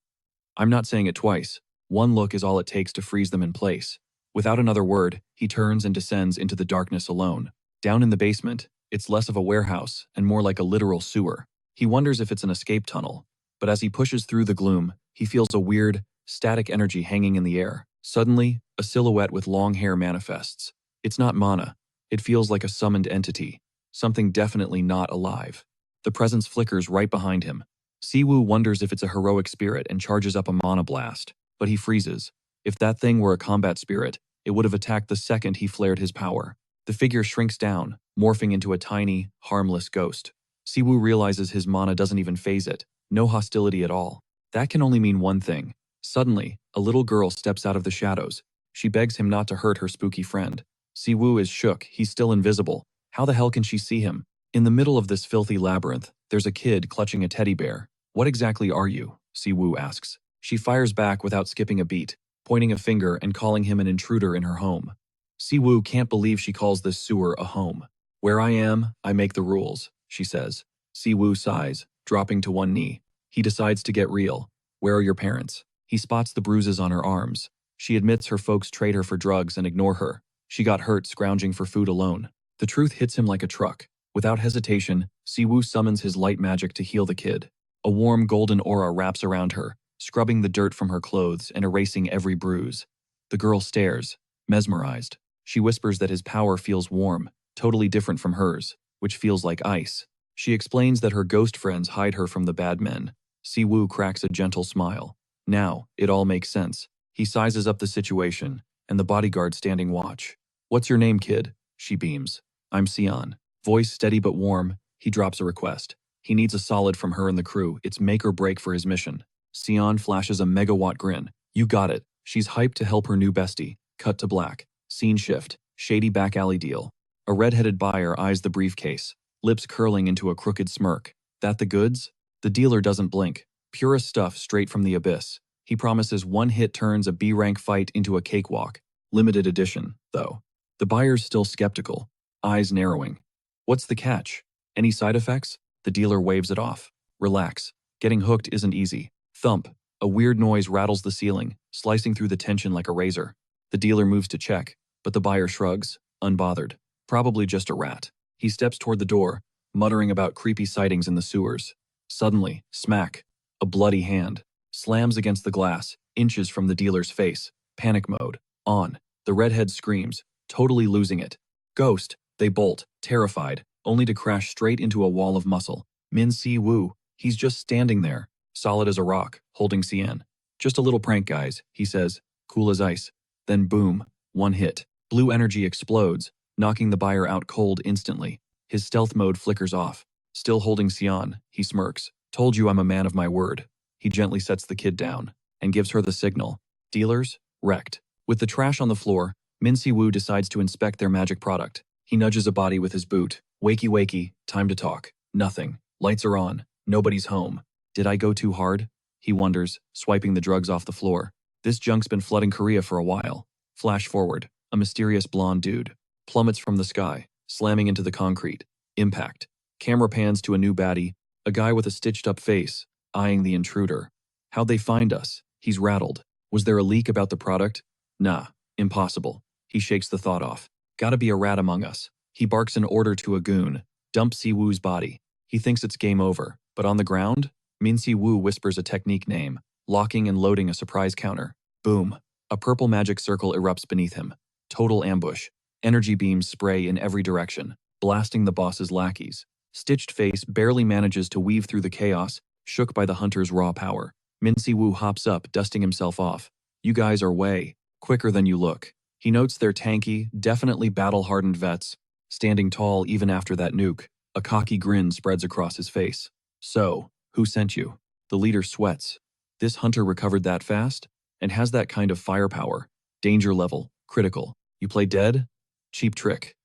"I'm not saying it twice. One look is all it takes to freeze them in place." Without another word, he turns and descends into the darkness alone. Down in the basement, it's less of a warehouse and more like a literal sewer. He wonders if it's an escape tunnel, but as he pushes through the gloom, he feels a weird, static energy hanging in the air. Suddenly, a silhouette with long hair manifests. It's not Mana. It feels like a summoned entity, something definitely not alive. The presence flickers right behind him. Siwoo wonders if it's a heroic spirit and charges up a mana blast, but he freezes. If that thing were a combat spirit, it would have attacked the second he flared his power. The figure shrinks down, morphing into a tiny, harmless ghost. Siwoo realizes his mana doesn't even phase it. No hostility at all. That can only mean one thing. Suddenly, a little girl steps out of the shadows. She begs him not to hurt her spooky friend. Siwoo is shook. He's still invisible. How the hell can she see him? In the middle of this filthy labyrinth, there's a kid clutching a teddy bear. "What exactly are you?" Siwoo asks. She fires back without skipping a beat, pointing a finger and calling him an intruder in her home. Siwoo can't believe she calls this sewer a home. "Where I am, I make the rules," she says. Siwoo sighs, dropping to one knee. He decides to get real. "Where are your parents?" He spots the bruises on her arms. She admits her folks trade her for drugs and ignore her. She got hurt scrounging for food alone. The truth hits him like a truck. Without hesitation, Siwoo summons his light magic to heal the kid. A warm golden aura wraps around her, scrubbing the dirt from her clothes and erasing every bruise. The girl stares, mesmerized. She whispers that his power feels warm, totally different from hers, which feels like ice. She explains that her ghost friends hide her from the bad men. Siwoo cracks a gentle smile. Now, it all makes sense. He sizes up the situation, and the bodyguard standing watch. "What's your name, kid?" She beams. "I'm Sion." Voice steady but warm, he drops a request. He needs a solid from her and the crew. It's make or break for his mission. Sion flashes a megawatt grin. "You got it." She's hyped to help her new bestie. Cut to black. Scene shift. Shady back alley deal. A red-headed buyer eyes the briefcase, lips curling into a crooked smirk. "That the goods?" The dealer doesn't blink. Purest stuff straight from the abyss. He promises one hit turns a B-rank fight into a cakewalk. Limited edition, though. The buyer's still skeptical, eyes narrowing. "What's the catch? Any side effects?" The dealer waves it off. "Relax. Getting hooked isn't easy." Thump. A weird noise rattles the ceiling, slicing through the tension like a razor. The dealer moves to check, but the buyer shrugs, unbothered. Probably just a rat. He steps toward the door, muttering about creepy sightings in the sewers. Suddenly, smack. A bloody hand slams against the glass, inches from the dealer's face. Panic mode. On. The redhead screams, totally losing it. "Ghost!" They bolt, terrified, only to crash straight into a wall of muscle. Min Si-woo. He's just standing there, solid as a rock, holding Cien. "Just a little prank, guys," he says, cool as ice. Then boom, one hit. Blue energy explodes, knocking the buyer out cold instantly. His stealth mode flickers off. Still holding Cien, he smirks. "Told you I'm a man of my word." He gently sets the kid down and gives her the signal. Dealers, wrecked. With the trash on the floor, Min Si-woo decides to inspect their magic product. He nudges a body with his boot. "Wakey wakey, time to talk." Nothing. Lights are on. Nobody's home. "Did I go too hard?" He wonders, swiping the drugs off the floor. This junk's been flooding Korea for a while. Flash forward. A mysterious blonde dude plummets from the sky, slamming into the concrete. Impact. Camera pans to a new baddie, A guy with a stitched-up face, eyeing the intruder. How'd they find us? He's rattled. Was there a leak about the product? Nah, impossible. He shakes the thought off. Gotta be a rat among us. He barks an order to a goon. Dump Si-woo's body. He thinks it's game over, but on the ground, Min Si-woo whispers a technique name, locking and loading a surprise counter. Boom. A purple magic circle erupts beneath him. Total ambush. Energy beams spray in every direction, blasting the boss's lackeys. Stitched Face barely manages to weave through the chaos, shook by the hunter's raw power. Min Si-woo hops up, dusting himself off. You guys are way quicker than you look. He notes they're tanky, definitely battle-hardened vets, standing tall even after that nuke. A cocky grin spreads across his face. So, who sent you? The leader sweats. This hunter recovered that fast? And has that kind of firepower. Danger level, critical. You play dead? Cheap trick.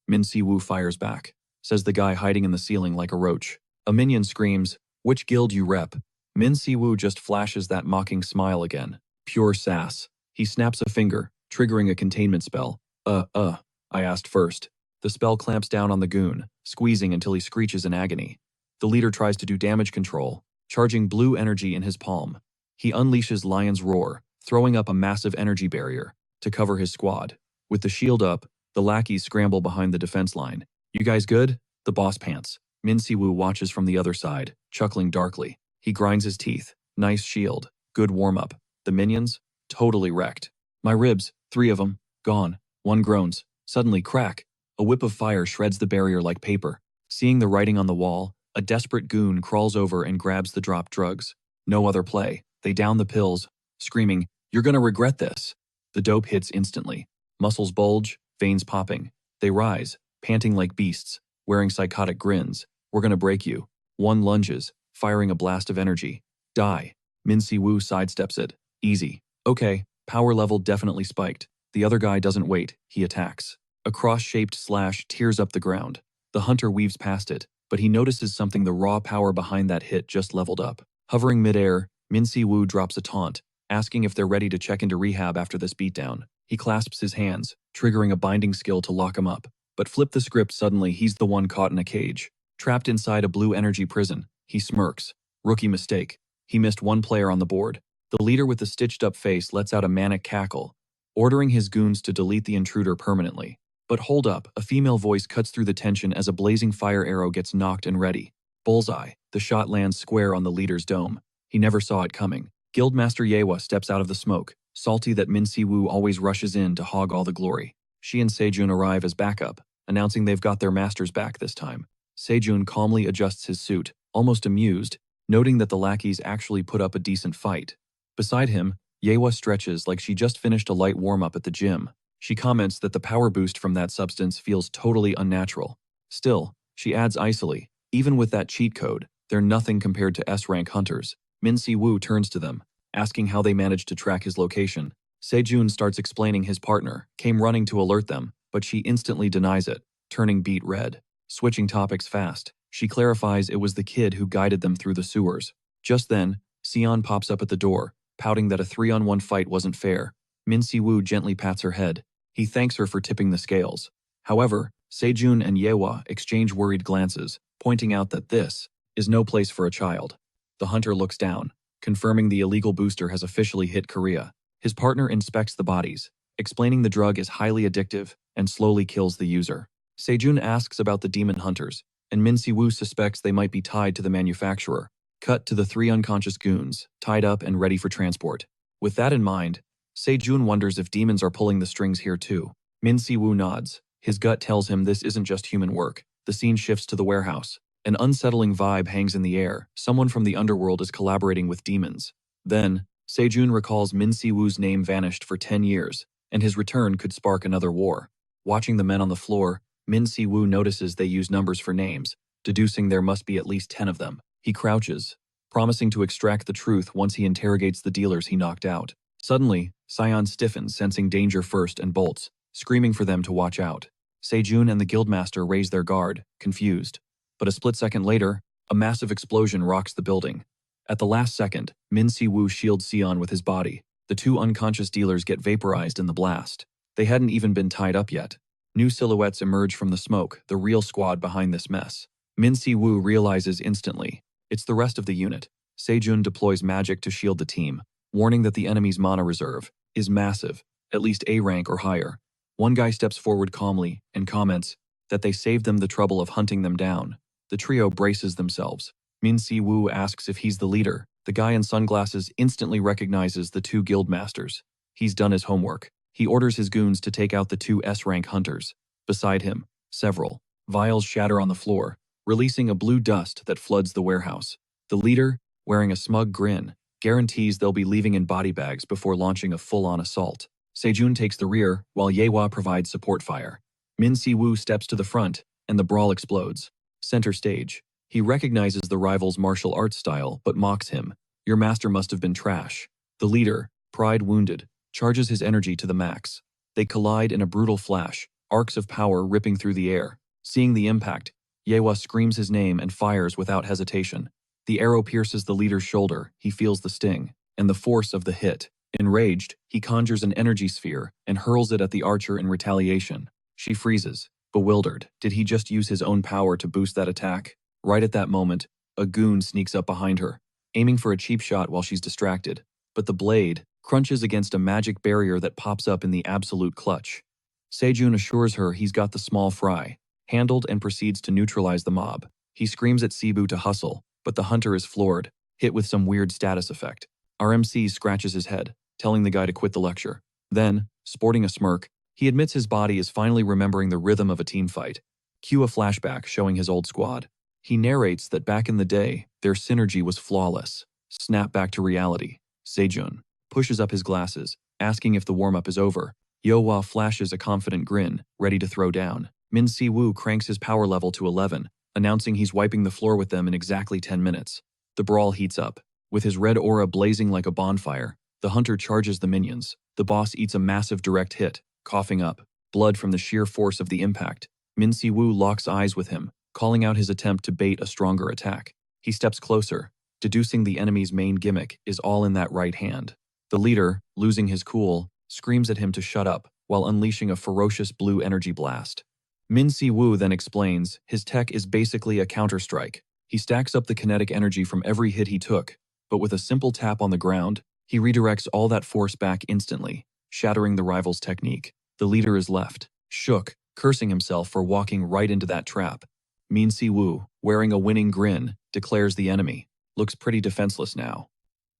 Min Si-woo fires back, says the guy hiding in the ceiling like a roach. A minion screams, which guild you rep? Min Si-woo just flashes that mocking smile again. Pure sass. He snaps a finger, triggering a containment spell. I asked first. The spell clamps down on the goon, squeezing until he screeches in agony. The leader tries to do damage control, charging blue energy in his palm. He unleashes Lion's Roar, throwing up a massive energy barrier to cover his squad. With the shield up, the lackeys scramble behind the defense line. You guys good? The boss pants. Min Si-woo watches from the other side, chuckling darkly. He grinds his teeth. Nice shield. Good warm-up. The minions? Totally wrecked. My ribs, 3 of them, gone. One groans. Suddenly, crack. A whip of fire shreds the barrier like paper. Seeing the writing on the wall, a desperate goon crawls over and grabs the dropped drugs. No other play. They down the pills, screaming, "You're gonna regret this." The dope hits instantly. Muscles bulge, veins popping. They rise, panting like beasts, wearing psychotic grins. "We're gonna break you." One lunges, firing a blast of energy. Die. Min Si-woo sidesteps it. Easy. Okay, power level definitely spiked. The other guy doesn't wait, he attacks. A cross-shaped slash tears up the ground. The hunter weaves past it, but he notices something. The raw power behind that hit just leveled up. Hovering midair, Min Si-woo drops a taunt, asking if they're ready to check into rehab after this beatdown. He clasps his hands, triggering a binding skill to lock him up. But flip the script, suddenly he's the one caught in a cage. Trapped inside a blue energy prison, he smirks. Rookie mistake. He missed one player on the board. The leader with the stitched-up face lets out a manic cackle, ordering his goons to delete the intruder permanently. But hold up, a female voice cuts through the tension as a blazing fire arrow gets knocked and ready. Bullseye. The shot lands square on the leader's dome. He never saw it coming. Guildmaster Yewa steps out of the smoke, salty that Min Si-woo always rushes in to hog all the glory. She and Sejun arrive as backup, announcing they've got their masters back this time. Sejun calmly adjusts his suit, almost amused, noting that the lackeys actually put up a decent fight. Beside him, Yewa stretches like she just finished a light warm-up at the gym. She comments that the power boost from that substance feels totally unnatural. Still, she adds icily, even with that cheat code, they're nothing compared to S-rank hunters. Min Si-woo turns to them, asking how they managed to track his location. Sejun starts explaining his partner came running to alert them, but she instantly denies it, turning beet red. Switching topics fast, she clarifies it was the kid who guided them through the sewers. Just then, Sion pops up at the door, pouting that a 3-on-1 fight wasn't fair. Min Si-woo gently pats her head. He thanks her for tipping the scales. However, Sejun and Yewa exchange worried glances, pointing out that this is no place for a child. The hunter looks down, confirming the illegal booster has officially hit Korea. His partner inspects the bodies, explaining the drug is highly addictive and slowly kills the user. Sejun asks about the demon hunters, and Min Si-woo suspects they might be tied to the manufacturer. Cut to the 3 unconscious goons, tied up and ready for transport. With that in mind, Sejun wonders if demons are pulling the strings here too. Min Si-woo nods. His gut tells him this isn't just human work. The scene shifts to the warehouse. An unsettling vibe hangs in the air. Someone from the underworld is collaborating with demons. Then, Sejun recalls Min Si-woo's name vanished for 10 years, and his return could spark another war. Watching the men on the floor, Min Si-woo notices they use numbers for names, deducing there must be at least 10 of them. He crouches, promising to extract the truth once he interrogates the dealers he knocked out. Suddenly, Sion stiffens, sensing danger first, and bolts, screaming for them to watch out. Sejun and the guildmaster raise their guard, confused. But a split second later, a massive explosion rocks the building. At the last second, Min Si-woo shields Sion with his body. The 2 unconscious dealers get vaporized in the blast. They hadn't even been tied up yet. New silhouettes emerge from the smoke, the real squad behind this mess. Min Si-woo realizes instantly. It's the rest of the unit. Sejun deploys magic to shield the team, warning that the enemy's mana reserve is massive, at least A rank or higher. One guy steps forward calmly and comments that they saved them the trouble of hunting them down. The trio braces themselves. Min Si-woo asks if he's the leader. The guy in sunglasses instantly recognizes the two guild masters. He's done his homework. He orders his goons to take out the two S-rank hunters. Beside him, several vials shatter on the floor, releasing a blue dust that floods the warehouse. The leader, wearing a smug grin, guarantees they'll be leaving in body bags before launching a full-on assault. Sejun takes the rear, while Yewa provides support fire. Min Si-woo steps to the front, and the brawl explodes. Center stage. He recognizes the rival's martial arts style, but mocks him. Your master must have been trash. The leader, pride wounded, charges his energy to the max. They collide in a brutal flash, arcs of power ripping through the air. Seeing the impact, Yewa screams his name and fires without hesitation. The arrow pierces the leader's shoulder. He feels the sting and the force of the hit. Enraged, he conjures an energy sphere and hurls it at the archer in retaliation. She freezes, bewildered. Did he just use his own power to boost that attack? Right at that moment, a goon sneaks up behind her, aiming for a cheap shot while she's distracted. But the blade crunches against a magic barrier that pops up in the absolute clutch. Sejun assures her he's got the small fry handled and proceeds to neutralize the mob. He screams at Cebu to hustle, but the hunter is floored, hit with some weird status effect. Our MC scratches his head, telling the guy to quit the lecture. Then, sporting a smirk, he admits his body is finally remembering the rhythm of a team fight. Cue a flashback showing his old squad. He narrates that back in the day, their synergy was flawless. Snap back to reality. Sejun pushes up his glasses, asking if the warm-up is over. Yewa flashes a confident grin, ready to throw down. Min Si-woo cranks his power level to 11, announcing he's wiping the floor with them in exactly 10 minutes. The brawl heats up. With his red aura blazing like a bonfire, the hunter charges the minions. The boss eats a massive direct hit, coughing up blood from the sheer force of the impact. Min Si-woo locks eyes with him, calling out his attempt to bait a stronger attack. He steps closer, deducing the enemy's main gimmick is all in that right hand. The leader, losing his cool, screams at him to shut up while unleashing a ferocious blue energy blast. Min Si-woo then explains his tech is basically a counter-strike. He stacks up the kinetic energy from every hit he took, but with a simple tap on the ground, he redirects all that force back instantly, shattering the rival's technique. The leader is left, shook, cursing himself for walking right into that trap. Min Si-woo, wearing a winning grin, declares the enemy looks pretty defenseless now.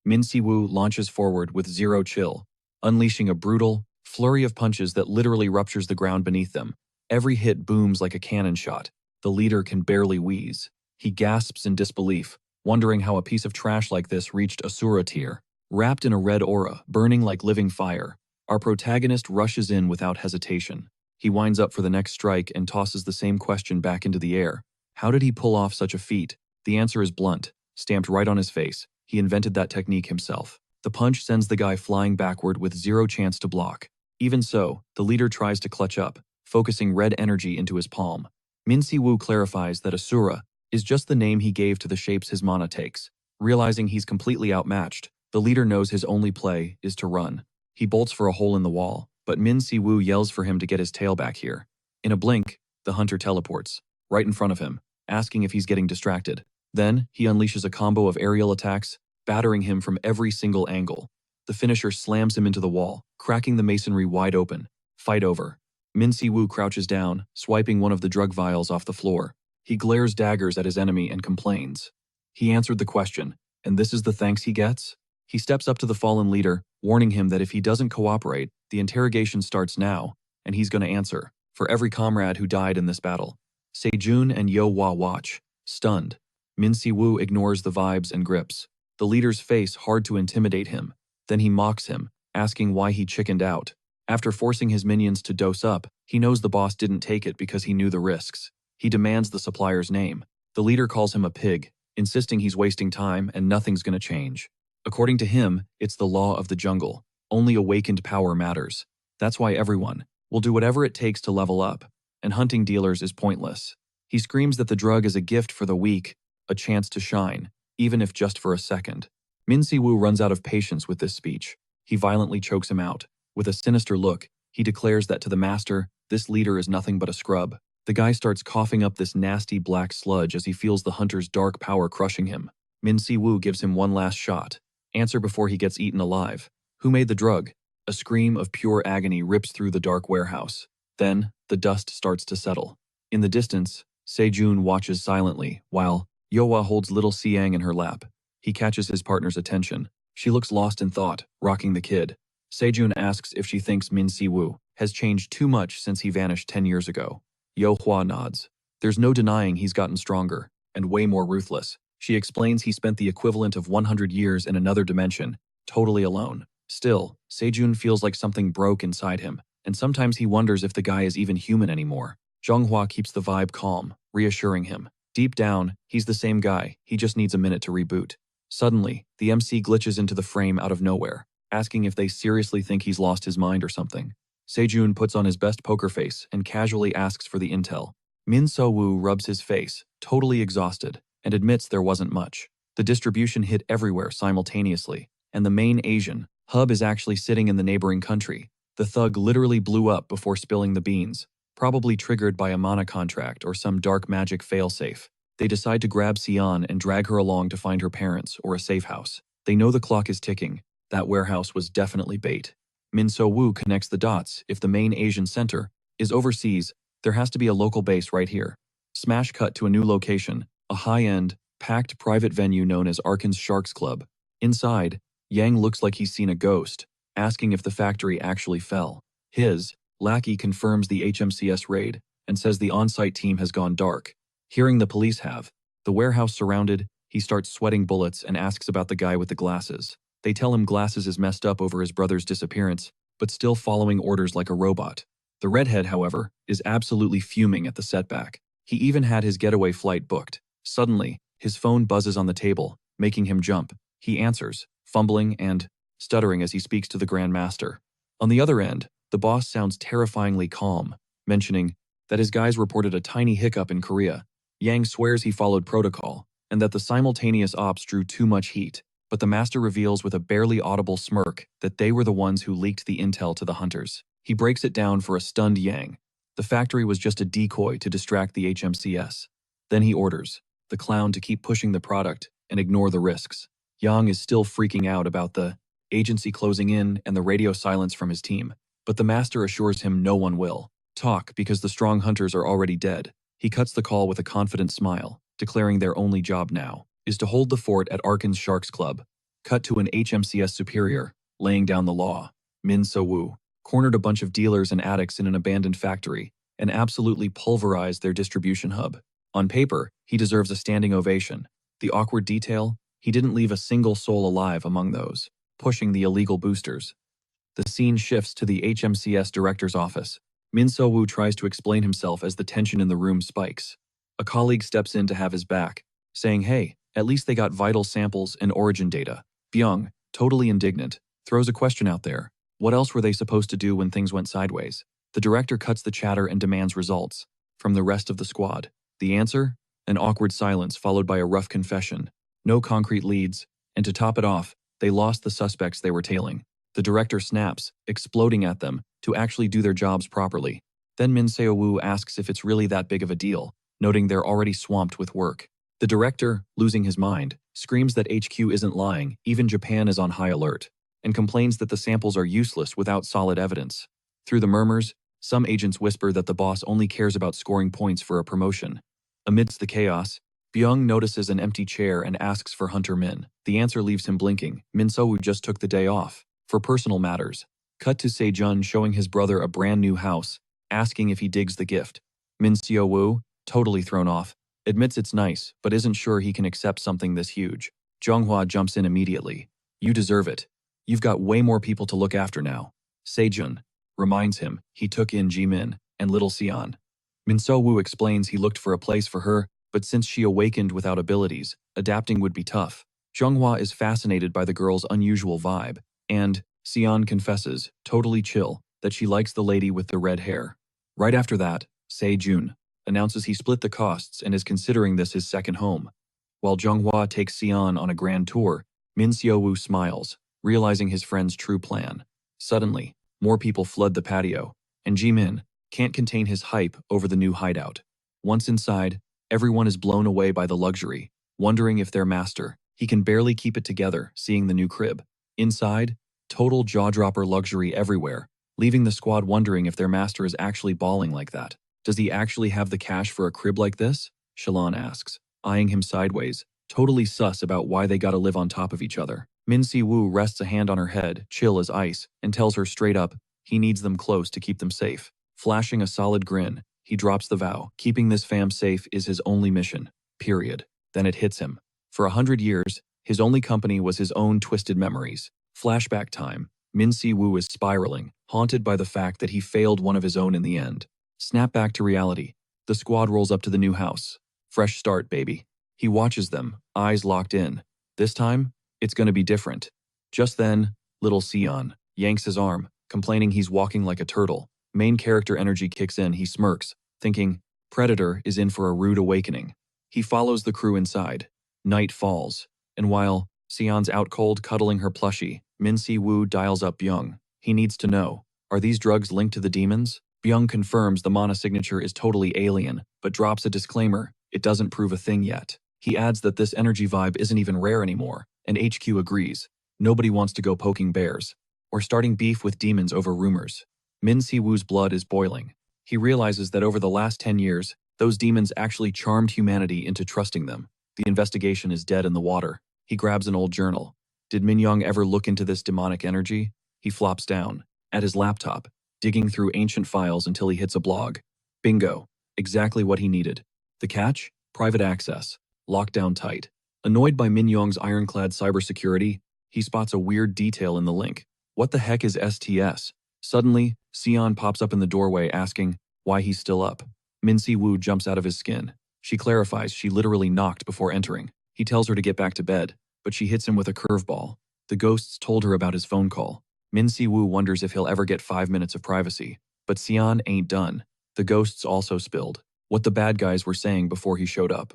Min Si-woo launches forward with zero chill, unleashing a brutal flurry of punches that literally ruptures the ground beneath them. Every hit booms like a cannon shot. The leader can barely wheeze. He gasps in disbelief, wondering how a piece of trash like this reached Asura tier. Wrapped in a red aura, burning like living fire, our protagonist rushes in without hesitation. He winds up for the next strike and tosses the same question back into the air. How did he pull off such a feat? The answer is blunt, stamped right on his face. He invented that technique himself. The punch sends the guy flying backward with zero chance to block. Even so, the leader tries to clutch up, focusing red energy into his palm. Min Si-woo clarifies that Asura is just the name he gave to the shapes his mana takes. Realizing he's completely outmatched, the leader knows his only play is to run. He bolts for a hole in the wall, but Min Si-woo yells for him to get his tail back here. In a blink, the hunter teleports, right in front of him, asking if he's getting distracted. Then, he unleashes a combo of aerial attacks, battering him from every single angle. The finisher slams him into the wall, cracking the masonry wide open. Fight over. Min Si-woo crouches down, swiping one of the drug vials off the floor. He glares daggers at his enemy and complains. He answered the question, and this is the thanks he gets? He steps up to the fallen leader, warning him that if he doesn't cooperate, the interrogation starts now, and he's going to answer for every comrade who died in this battle. Sejun and Yewa watch, stunned. Min Si-woo ignores the vibes and grips. The leader's face hard to intimidate him. Then he mocks him, asking why he chickened out. After forcing his minions to dose up, he knows the boss didn't take it because he knew the risks. He demands the supplier's name. The leader calls him a pig, insisting he's wasting time and nothing's going to change. According to him, it's the law of the jungle. Only awakened power matters. That's why everyone will do whatever it takes to level up, and hunting dealers is pointless. He screams that the drug is a gift for the weak, a chance to shine, even if just for a second. Min Si-woo runs out of patience with this speech. He violently chokes him out. With a sinister look, he declares that to the master, this leader is nothing but a scrub. The guy starts coughing up this nasty black sludge as he feels the hunter's dark power crushing him. Min Si-woo gives him one last shot. Answer before he gets eaten alive. Who made the drug? A scream of pure agony rips through the dark warehouse. Then, the dust starts to settle. In the distance, Sejun watches silently, while Yohwa holds little Siang in her lap. He catches his partner's attention. She looks lost in thought, rocking the kid. Sejun asks if she thinks Min Si-woo has changed too much since he vanished 10 years ago. Yohwa nods. There's no denying he's gotten stronger, and way more ruthless. She explains he spent the equivalent of 100 years in another dimension, totally alone. Still, Sejun feels like something broke inside him, and sometimes he wonders if the guy is even human anymore. Zhonghua keeps the vibe calm, reassuring him. Deep down, he's the same guy, he just needs a minute to reboot. Suddenly, the MC glitches into the frame out of nowhere, asking if they seriously think he's lost his mind or something. Sejun puts on his best poker face and casually asks for the intel. Min So-woo rubs his face, totally exhausted, and admits there wasn't much. The distribution hit everywhere simultaneously, and the main Asian hub is actually sitting in the neighboring country. The thug literally blew up before spilling the beans, probably triggered by a mana contract or some dark magic failsafe. They decide to grab Sion and drag her along to find her parents or a safe house. They know the clock is ticking. That warehouse was definitely bait. Min So-woo connects the dots. If the main Asian center is overseas, there has to be a local base right here. Smash cut to a new location, a high-end, packed private venue known as Arkan's Sharks Club. Inside, Yang looks like he's seen a ghost, asking if the factory actually fell. His lackey confirms the HMCS raid and says the on-site team has gone dark. Hearing the police have the warehouse surrounded, he starts sweating bullets and asks about the guy with the glasses. They tell him Glasses is messed up over his brother's disappearance, but still following orders like a robot. The redhead, however, is absolutely fuming at the setback. He even had his getaway flight booked. Suddenly, his phone buzzes on the table, making him jump. He answers, fumbling and stuttering as he speaks to the Grand Master. On the other end, the boss sounds terrifyingly calm, mentioning that his guys reported a tiny hiccup in Korea. Yang swears he followed protocol, and that the simultaneous ops drew too much heat, but the master reveals with a barely audible smirk that they were the ones who leaked the intel to the hunters. He breaks it down for a stunned Yang. The factory was just a decoy to distract the HMCS. Then he orders the clown to keep pushing the product and ignore the risks. Yang is still freaking out about the agency closing in and the radio silence from his team, but the master assures him no one will talk because the strong hunters are already dead. He cuts the call with a confident smile, declaring their only job now is to hold the fort at Arkan's Sharks Club. Cut to an HMCS superior, laying down the law. Min So-woo cornered a bunch of dealers and addicts in an abandoned factory and absolutely pulverized their distribution hub. On paper, he deserves a standing ovation. The awkward detail, he didn't leave a single soul alive among those pushing the illegal boosters. The scene shifts to the HMCS director's office. Min So-woo tries to explain himself as the tension in the room spikes. A colleague steps in to have his back, saying, "Hey, at least they got vital samples and origin data." Byung, totally indignant, throws a question out there. What else were they supposed to do when things went sideways? The director cuts the chatter and demands results from the rest of the squad. The answer? An awkward silence followed by a rough confession. No concrete leads, and to top it off, they lost the suspects they were tailing. The director snaps, exploding at them, to actually do their jobs properly. Then Min So-woo asks if it's really that big of a deal, noting they're already swamped with work. The director, losing his mind, screams that HQ isn't lying, even Japan is on high alert, and complains that the samples are useless without solid evidence. Through the murmurs, some agents whisper that the boss only cares about scoring points for a promotion. Amidst the chaos, Byung notices an empty chair and asks for Hunter Min. The answer leaves him blinking. Min So-woo just took the day off for personal matters. Cut to Sejun showing his brother a brand new house, asking if he digs the gift. Min So-woo, totally thrown off, admits it's nice, but isn't sure he can accept something this huge. Zhonghua jumps in immediately. "You deserve it. You've got way more people to look after now." Sejun reminds him he took in Jimin and little Sion. Min So-woo explains he looked for a place for her, but since she awakened without abilities, adapting would be tough. Zhonghua is fascinated by the girl's unusual vibe, and Sion confesses, totally chill, that she likes the lady with the red hair. Right after that, Sejun announces he split the costs and is considering this his second home. While Zhonghua takes Sion on a grand tour, Min So-woo smiles, realizing his friend's true plan. Suddenly, more people flood the patio, and Jimin, can't contain his hype over the new hideout. Once inside, everyone is blown away by the luxury, wondering if their master. He can barely keep it together seeing the new crib. Inside, total jaw-dropper luxury everywhere, leaving the squad wondering if their master is actually balling like that. Does he actually have the cash for a crib like this? Shalon asks, eyeing him sideways, totally sus about why they gotta live on top of each other. Min Si-woo rests a hand on her head, chill as ice, and tells her straight up, he needs them close to keep them safe. Flashing a solid grin, he drops the vow. Keeping this fam safe is his only mission. Period. Then it hits him. For 100 years, his only company was his own twisted memories. Flashback time. Min Si-woo is spiraling, haunted by the fact that he failed one of his own in the end. Snap back to reality. The squad rolls up to the new house. Fresh start, baby. He watches them, eyes locked in. This time, it's gonna be different. Just then, little Sion yanks his arm, complaining he's walking like a turtle. Main character energy kicks in, he smirks, thinking, Predator is in for a rude awakening. He follows the crew inside. Night falls, and while Sion's out cold cuddling her plushie, Min Si-woo dials up Byung. He needs to know, are these drugs linked to the demons? Byung confirms the mana signature is totally alien, but drops a disclaimer, it doesn't prove a thing yet. He adds that this energy vibe isn't even rare anymore, and HQ agrees. Nobody wants to go poking bears, or starting beef with demons over rumors. Min Si-woo's blood is boiling. He realizes that over the last 10 years, those demons actually charmed humanity into trusting them. The investigation is dead in the water. He grabs an old journal. Did Min Young ever look into this demonic energy? He flops down, at his laptop, digging through ancient files until he hits a blog. Bingo. Exactly what he needed. The catch? Private access. Locked down tight. Annoyed by Min Young's ironclad cybersecurity, he spots a weird detail in the link. What the heck is STS? Suddenly, Sion pops up in the doorway asking why he's still up. Min Si-woo jumps out of his skin. She clarifies she literally knocked before entering. He tells her to get back to bed, but she hits him with a curveball. The ghosts told her about his phone call. Min Si-woo wonders if he'll ever get 5 minutes of privacy. But Sion ain't done. The ghosts also spilled what the bad guys were saying before he showed up.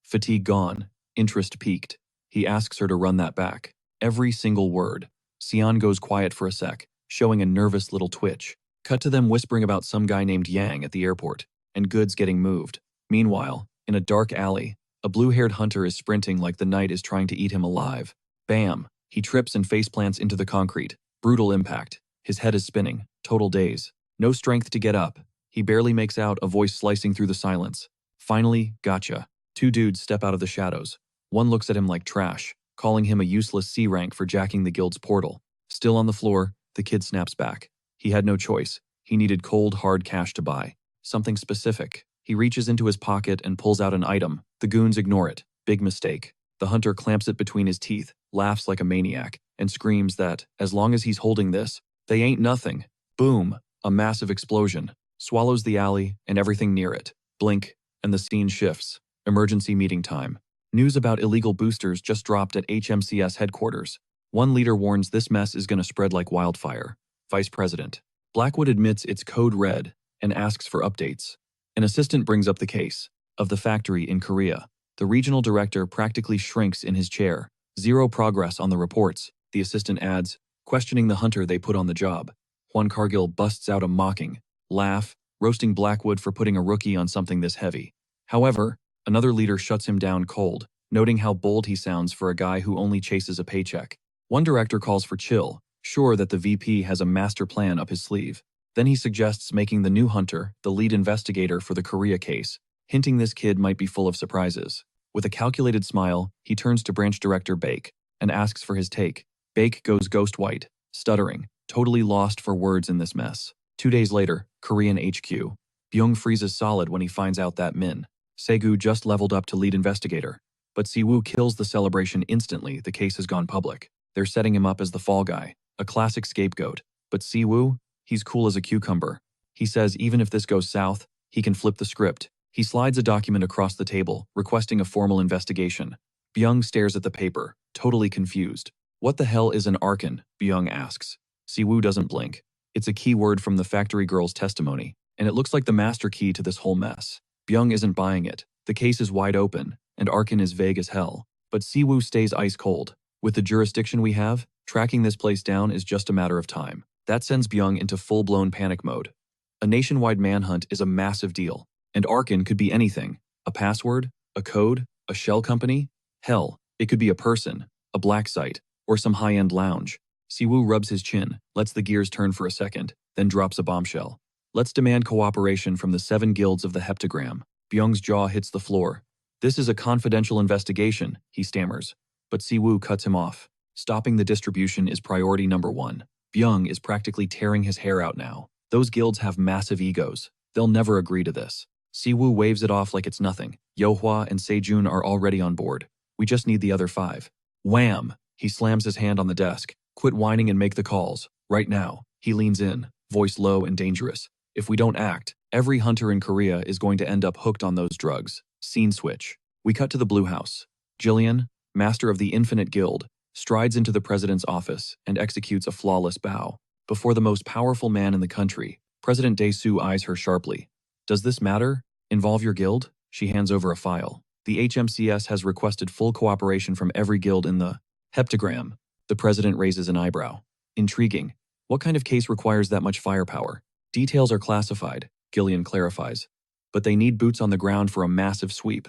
Fatigue gone. Interest peaked. He asks her to run that back. Every single word. Sion goes quiet for a sec, showing a nervous little twitch. Cut to them whispering about some guy named Yang at the airport, and goods getting moved. Meanwhile, in a dark alley, a blue-haired hunter is sprinting like the night is trying to eat him alive. Bam! He trips and faceplants into the concrete. Brutal impact. His head is spinning. Total daze. No strength to get up. He barely makes out a voice slicing through the silence. Finally, gotcha. Two dudes step out of the shadows. One looks at him like trash, calling him a useless C rank for jacking the guild's portal. Still on the floor, the kid snaps back. He had no choice. He needed cold, hard cash to buy. Something specific. He reaches into his pocket and pulls out an item. The goons ignore it. Big mistake. The hunter clamps it between his teeth, laughs like a maniac, and screams that, as long as he's holding this, they ain't nothing. Boom! A massive explosion. Swallows the alley and everything near it. Blink, and the scene shifts. Emergency meeting time. News about illegal boosters just dropped at HMCS headquarters. One leader warns this mess is gonna spread like wildfire. Vice President. Blackwood admits it's code red and asks for updates. An assistant brings up the case of the factory in Korea. The regional director practically shrinks in his chair. Zero progress on the reports, the assistant adds, questioning the hunter they put on the job. Juan Cargill busts out a mocking laugh, roasting Blackwood for putting a rookie on something this heavy. However, another leader shuts him down cold, noting how bold he sounds for a guy who only chases a paycheck. One director calls for chill, sure that the VP has a master plan up his sleeve. Then he suggests making the new hunter the lead investigator for the Korea case, hinting this kid might be full of surprises. With a calculated smile, he turns to branch director Bake and asks for his take. Bake goes ghost white, stuttering, totally lost for words in this mess. 2 days later, Korean HQ. Byung freezes solid when he finds out that Min Segu just leveled up to lead investigator. But Siwoo kills the celebration instantly. The case has gone public. They're setting him up as the fall guy, a classic scapegoat. But Siwoo, he's cool as a cucumber. He says even if this goes south, he can flip the script. He slides a document across the table, requesting a formal investigation. Byung stares at the paper, totally confused. What the hell is an archon? Byung asks. Siwoo doesn't blink. It's a key word from the factory girl's testimony, and it looks like the master key to this whole mess. Byung isn't buying it. The case is wide open, and archon is vague as hell. But Siwoo stays ice cold. With the jurisdiction we have, tracking this place down is just a matter of time. That sends Byung into full-blown panic mode. A nationwide manhunt is a massive deal, and Arkin could be anything. A password, a code, a shell company? Hell, it could be a person, a black site, or some high-end lounge. Siwoo rubs his chin, lets the gears turn for a second, then drops a bombshell. Let's demand cooperation from the 7 guilds of the heptagram. Byung's jaw hits the floor. This is a confidential investigation, he stammers. But Siwoo cuts him off. Stopping the distribution is priority number 1. Byung is practically tearing his hair out now. Those guilds have massive egos. They'll never agree to this. Siwoo waves it off like it's nothing. Yohwa and Sejun are already on board. We just need the other 5. Wham! He slams his hand on the desk. Quit whining and make the calls. Right now. He leans in, voice low and dangerous. If we don't act, every hunter in Korea is going to end up hooked on those drugs. Scene switch. We cut to the Blue House. Jillian, master of the Infinite Guild, strides into the president's office and executes a flawless bow. Before the most powerful man in the country, President Dae-soo eyes her sharply. Does this matter? Involve your guild? She hands over a file. The HMCS has requested full cooperation from every guild in the heptagram. The president raises an eyebrow. Intriguing. What kind of case requires that much firepower? Details are classified, Gillian clarifies. But they need boots on the ground for a massive sweep.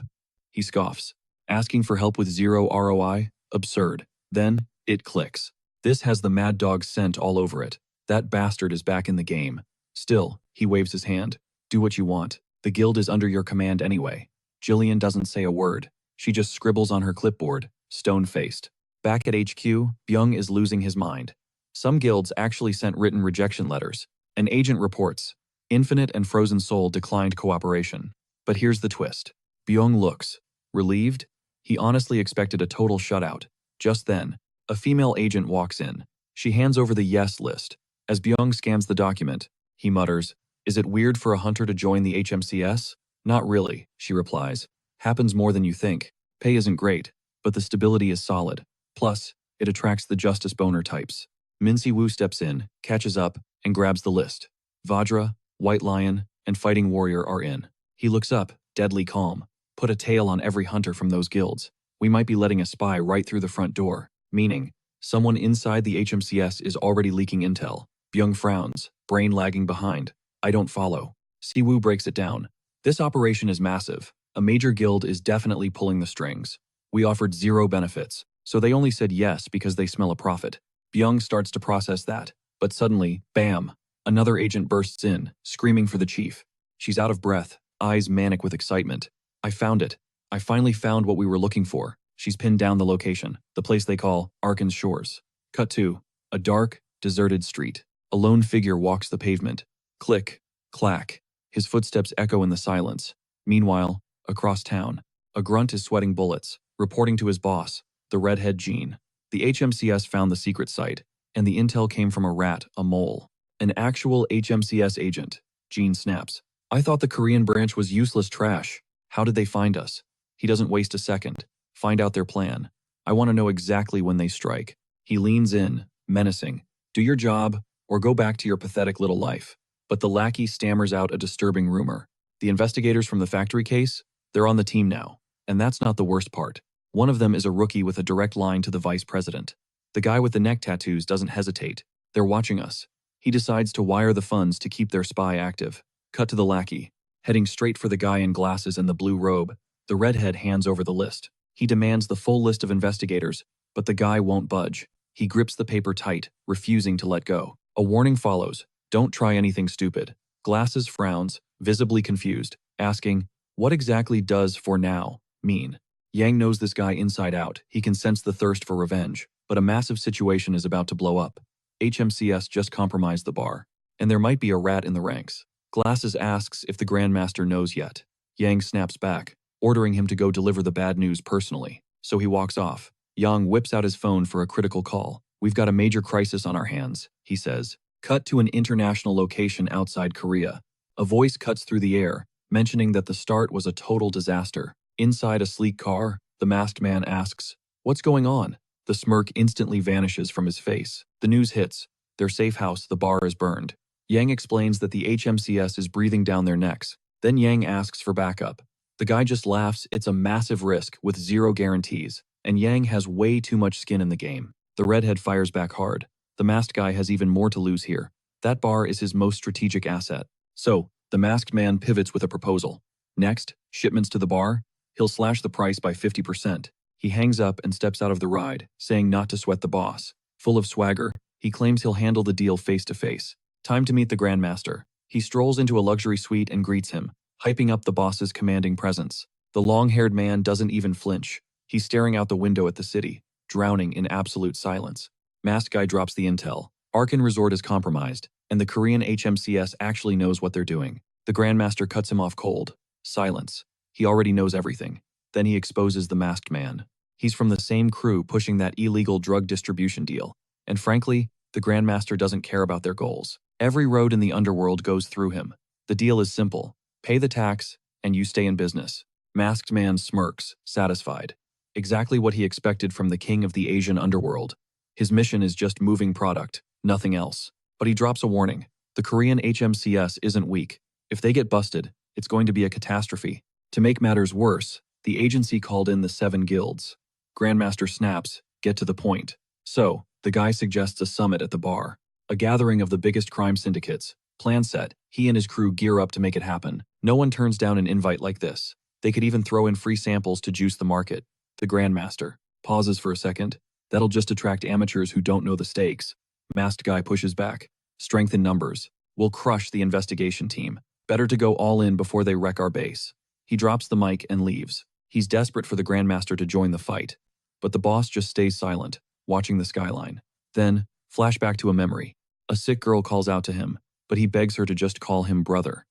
He scoffs. Asking for help with 0 ROI? Absurd. Then, it clicks. This has the Mad Dog scent all over it. That bastard is back in the game. Still, he waves his hand. Do what you want. The guild is under your command anyway. Jillian doesn't say a word. She just scribbles on her clipboard, stone-faced. Back at HQ, Byung is losing his mind. Some guilds actually sent written rejection letters. An agent reports, Infinite and Frozen Soul declined cooperation. But here's the twist. Byung looks relieved. He honestly expected a total shutout. Just then, a female agent walks in. She hands over the yes list. As Byung scans the document, he mutters, "Is it weird for a hunter to join the HMCS?" "Not really," she replies. "Happens more than you think. Pay isn't great, but the stability is solid. Plus, it attracts the justice boner types." Min Si-woo steps in, catches up, and grabs the list. Vajra, White Lion, and Fighting Warrior are in. He looks up, deadly calm. Put a tail on every hunter from those guilds. We might be letting a spy right through the front door. Meaning, someone inside the HMCS is already leaking intel. Byung frowns, brain lagging behind. I don't follow. Siwoo breaks it down. This operation is massive. A major guild is definitely pulling the strings. We offered 0 benefits, so they only said yes because they smell a profit. Byung starts to process that, but suddenly, bam! Another agent bursts in, screaming for the chief. She's out of breath, eyes manic with excitement. I found it. I finally found what we were looking for. She's pinned down the location, the place they call Arkin's Shores. Cut to a dark, deserted street. A lone figure walks the pavement. Click, clack. His footsteps echo in the silence. Meanwhile, across town, a grunt is sweating bullets, reporting to his boss, the redhead Gene. The HMCS found the secret site, and the intel came from a rat, a mole. An actual HMCS agent. Gene snaps. I thought the Korean branch was useless trash. How did they find us? He doesn't waste a second. Find out their plan. I want to know exactly when they strike. He leans in, menacing. Do your job, or go back to your pathetic little life. But the lackey stammers out a disturbing rumor. The investigators from the factory case? They're on the team now. And that's not the worst part. One of them is a rookie with a direct line to the vice president. The guy with the neck tattoos doesn't hesitate. They're watching us. He decides to wire the funds to keep their spy active. Cut to the lackey. Heading straight for the guy in glasses and the blue robe, the redhead hands over the list. He demands the full list of investigators, but the guy won't budge. He grips the paper tight, refusing to let go. A warning follows. Don't try anything stupid. Glasses frowns, visibly confused, asking, what exactly does "for now" mean? Yang knows this guy inside out. He can sense the thirst for revenge, but a massive situation is about to blow up. HMCS just compromised the bar, and there might be a rat in the ranks. Glasses asks if the Grandmaster knows yet. Yang snaps back, ordering him to go deliver the bad news personally, so he walks off. Yang whips out his phone for a critical call. We've got a major crisis on our hands, he says. Cut to an international location outside Korea. A voice cuts through the air, mentioning that the start was a total disaster. Inside a sleek car, the masked man asks, what's going on? The smirk instantly vanishes from his face. The news hits. Their safe house, the bar, is burned. Yang explains that the HMCS is breathing down their necks. Then Yang asks for backup. The guy just laughs. It's a massive risk with 0 guarantees, and Yang has way too much skin in the game. The redhead fires back hard. The masked guy has even more to lose here. That bar is his most strategic asset. So, the masked man pivots with a proposal. Next, shipments to the bar? He'll slash the price by 50%. He hangs up and steps out of the ride, saying not to sweat the boss. Full of swagger, he claims he'll handle the deal face to face. Time to meet the Grandmaster. He strolls into a luxury suite and greets him, hyping up the boss's commanding presence. The long-haired man doesn't even flinch. He's staring out the window at the city, drowning in absolute silence. Masked guy drops the intel. Arkan Resort is compromised, and the Korean HMCS actually knows what they're doing. The Grandmaster cuts him off cold. Silence. He already knows everything. Then he exposes the masked man. He's from the same crew pushing that illegal drug distribution deal. And frankly, the Grandmaster doesn't care about their goals. Every road in the underworld goes through him. The deal is simple. Pay the tax, and you stay in business. Masked man smirks, satisfied. Exactly what he expected from the king of the Asian underworld. His mission is just moving product, nothing else. But he drops a warning. The Korean HMCS isn't weak. If they get busted, it's going to be a catastrophe. To make matters worse, the agency called in the 7 guilds. Grandmaster snaps, get to the point. So, the guy suggests a summit at the bar. A gathering of the biggest crime syndicates. Plan set, he and his crew gear up to make it happen. No one turns down an invite like this. They could even throw in free samples to juice the market. The Grandmaster pauses for a second. That'll just attract amateurs who don't know the stakes. Masked guy pushes back. Strength in numbers. We'll crush the investigation team. Better to go all in before they wreck our base. He drops the mic and leaves. He's desperate for the Grandmaster to join the fight. But the boss just stays silent, watching the skyline. Then, flashback to a memory. A sick girl calls out to him, but he begs her to just call him brother.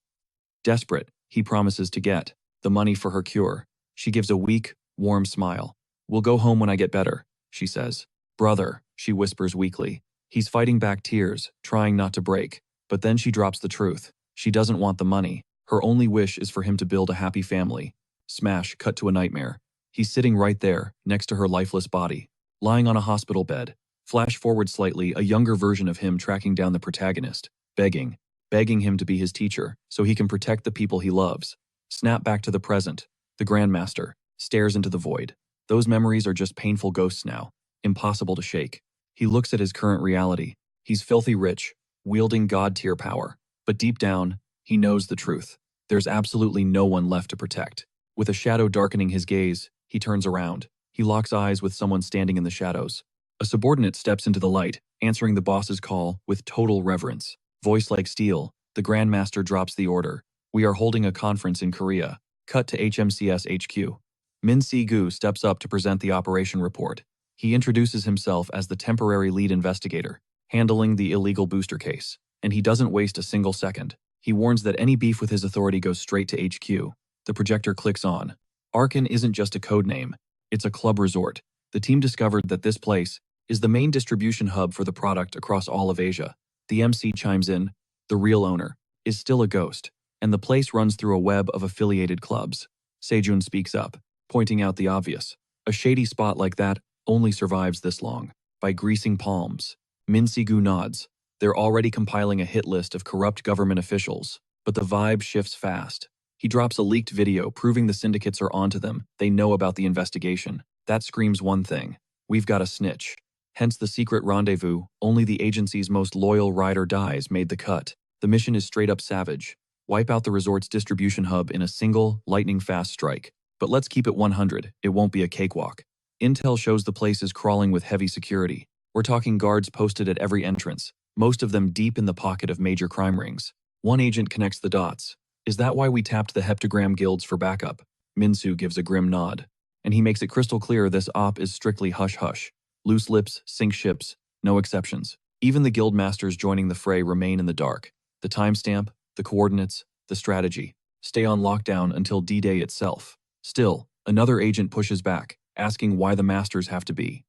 Desperate, he promises to get the money for her cure. She gives a weak, warm smile. We'll go home when I get better, she says. Brother, she whispers weakly. He's fighting back tears, trying not to break. But then she drops the truth. She doesn't want the money. Her only wish is for him to build a happy family. Smash, cut to a nightmare. He's sitting right there, next to her lifeless body, lying on a hospital bed. Flash forward slightly, a younger version of him tracking down the protagonist, begging him to be his teacher, so he can protect the people he loves. Snap back to the present. The Grandmaster stares into the void. Those memories are just painful ghosts now, impossible to shake. He looks at his current reality. He's filthy rich, wielding god-tier power. But deep down, he knows the truth. There's absolutely no one left to protect. With a shadow darkening his gaze, he turns around. He locks eyes with someone standing in the shadows. A subordinate steps into the light, answering the boss's call with total reverence. Voice like steel, the Grandmaster drops the order. We are holding a conference in Korea. Cut to HMCS HQ. Min Si-gu steps up to present the operation report. He introduces himself as the temporary lead investigator, handling the illegal booster case. And he doesn't waste a single second. He warns that any beef with his authority goes straight to HQ. The projector clicks on. Arkan isn't just a code name. It's a club resort. The team discovered that this place is the main distribution hub for the product across all of Asia. The MC chimes in. The real owner is still a ghost, and the place runs through a web of affiliated clubs. Sejun speaks up, pointing out the obvious. A shady spot like that only survives this long, by greasing palms. Min Si-gu nods. They're already compiling a hit list of corrupt government officials, but the vibe shifts fast. He drops a leaked video proving the syndicates are onto them. They know about the investigation. That screams one thing. We've got a snitch. Hence the secret rendezvous. Only the agency's most loyal ride or dies made the cut. The mission is straight up savage. Wipe out the resort's distribution hub in a single, lightning-fast strike. But let's keep it 100. It won't be a cakewalk. Intel shows the place is crawling with heavy security. We're talking guards posted at every entrance, most of them deep in the pocket of major crime rings. One agent connects the dots. Is that why we tapped the heptagram guilds for backup? Minsu gives a grim nod. And he makes it crystal clear this op is strictly hush-hush. Loose lips, sink ships, no exceptions. Even the guild masters joining the fray remain in the dark. The timestamp, the coordinates, the strategy. Stay on lockdown until D-Day itself. Still, another agent pushes back, asking why the masters have to be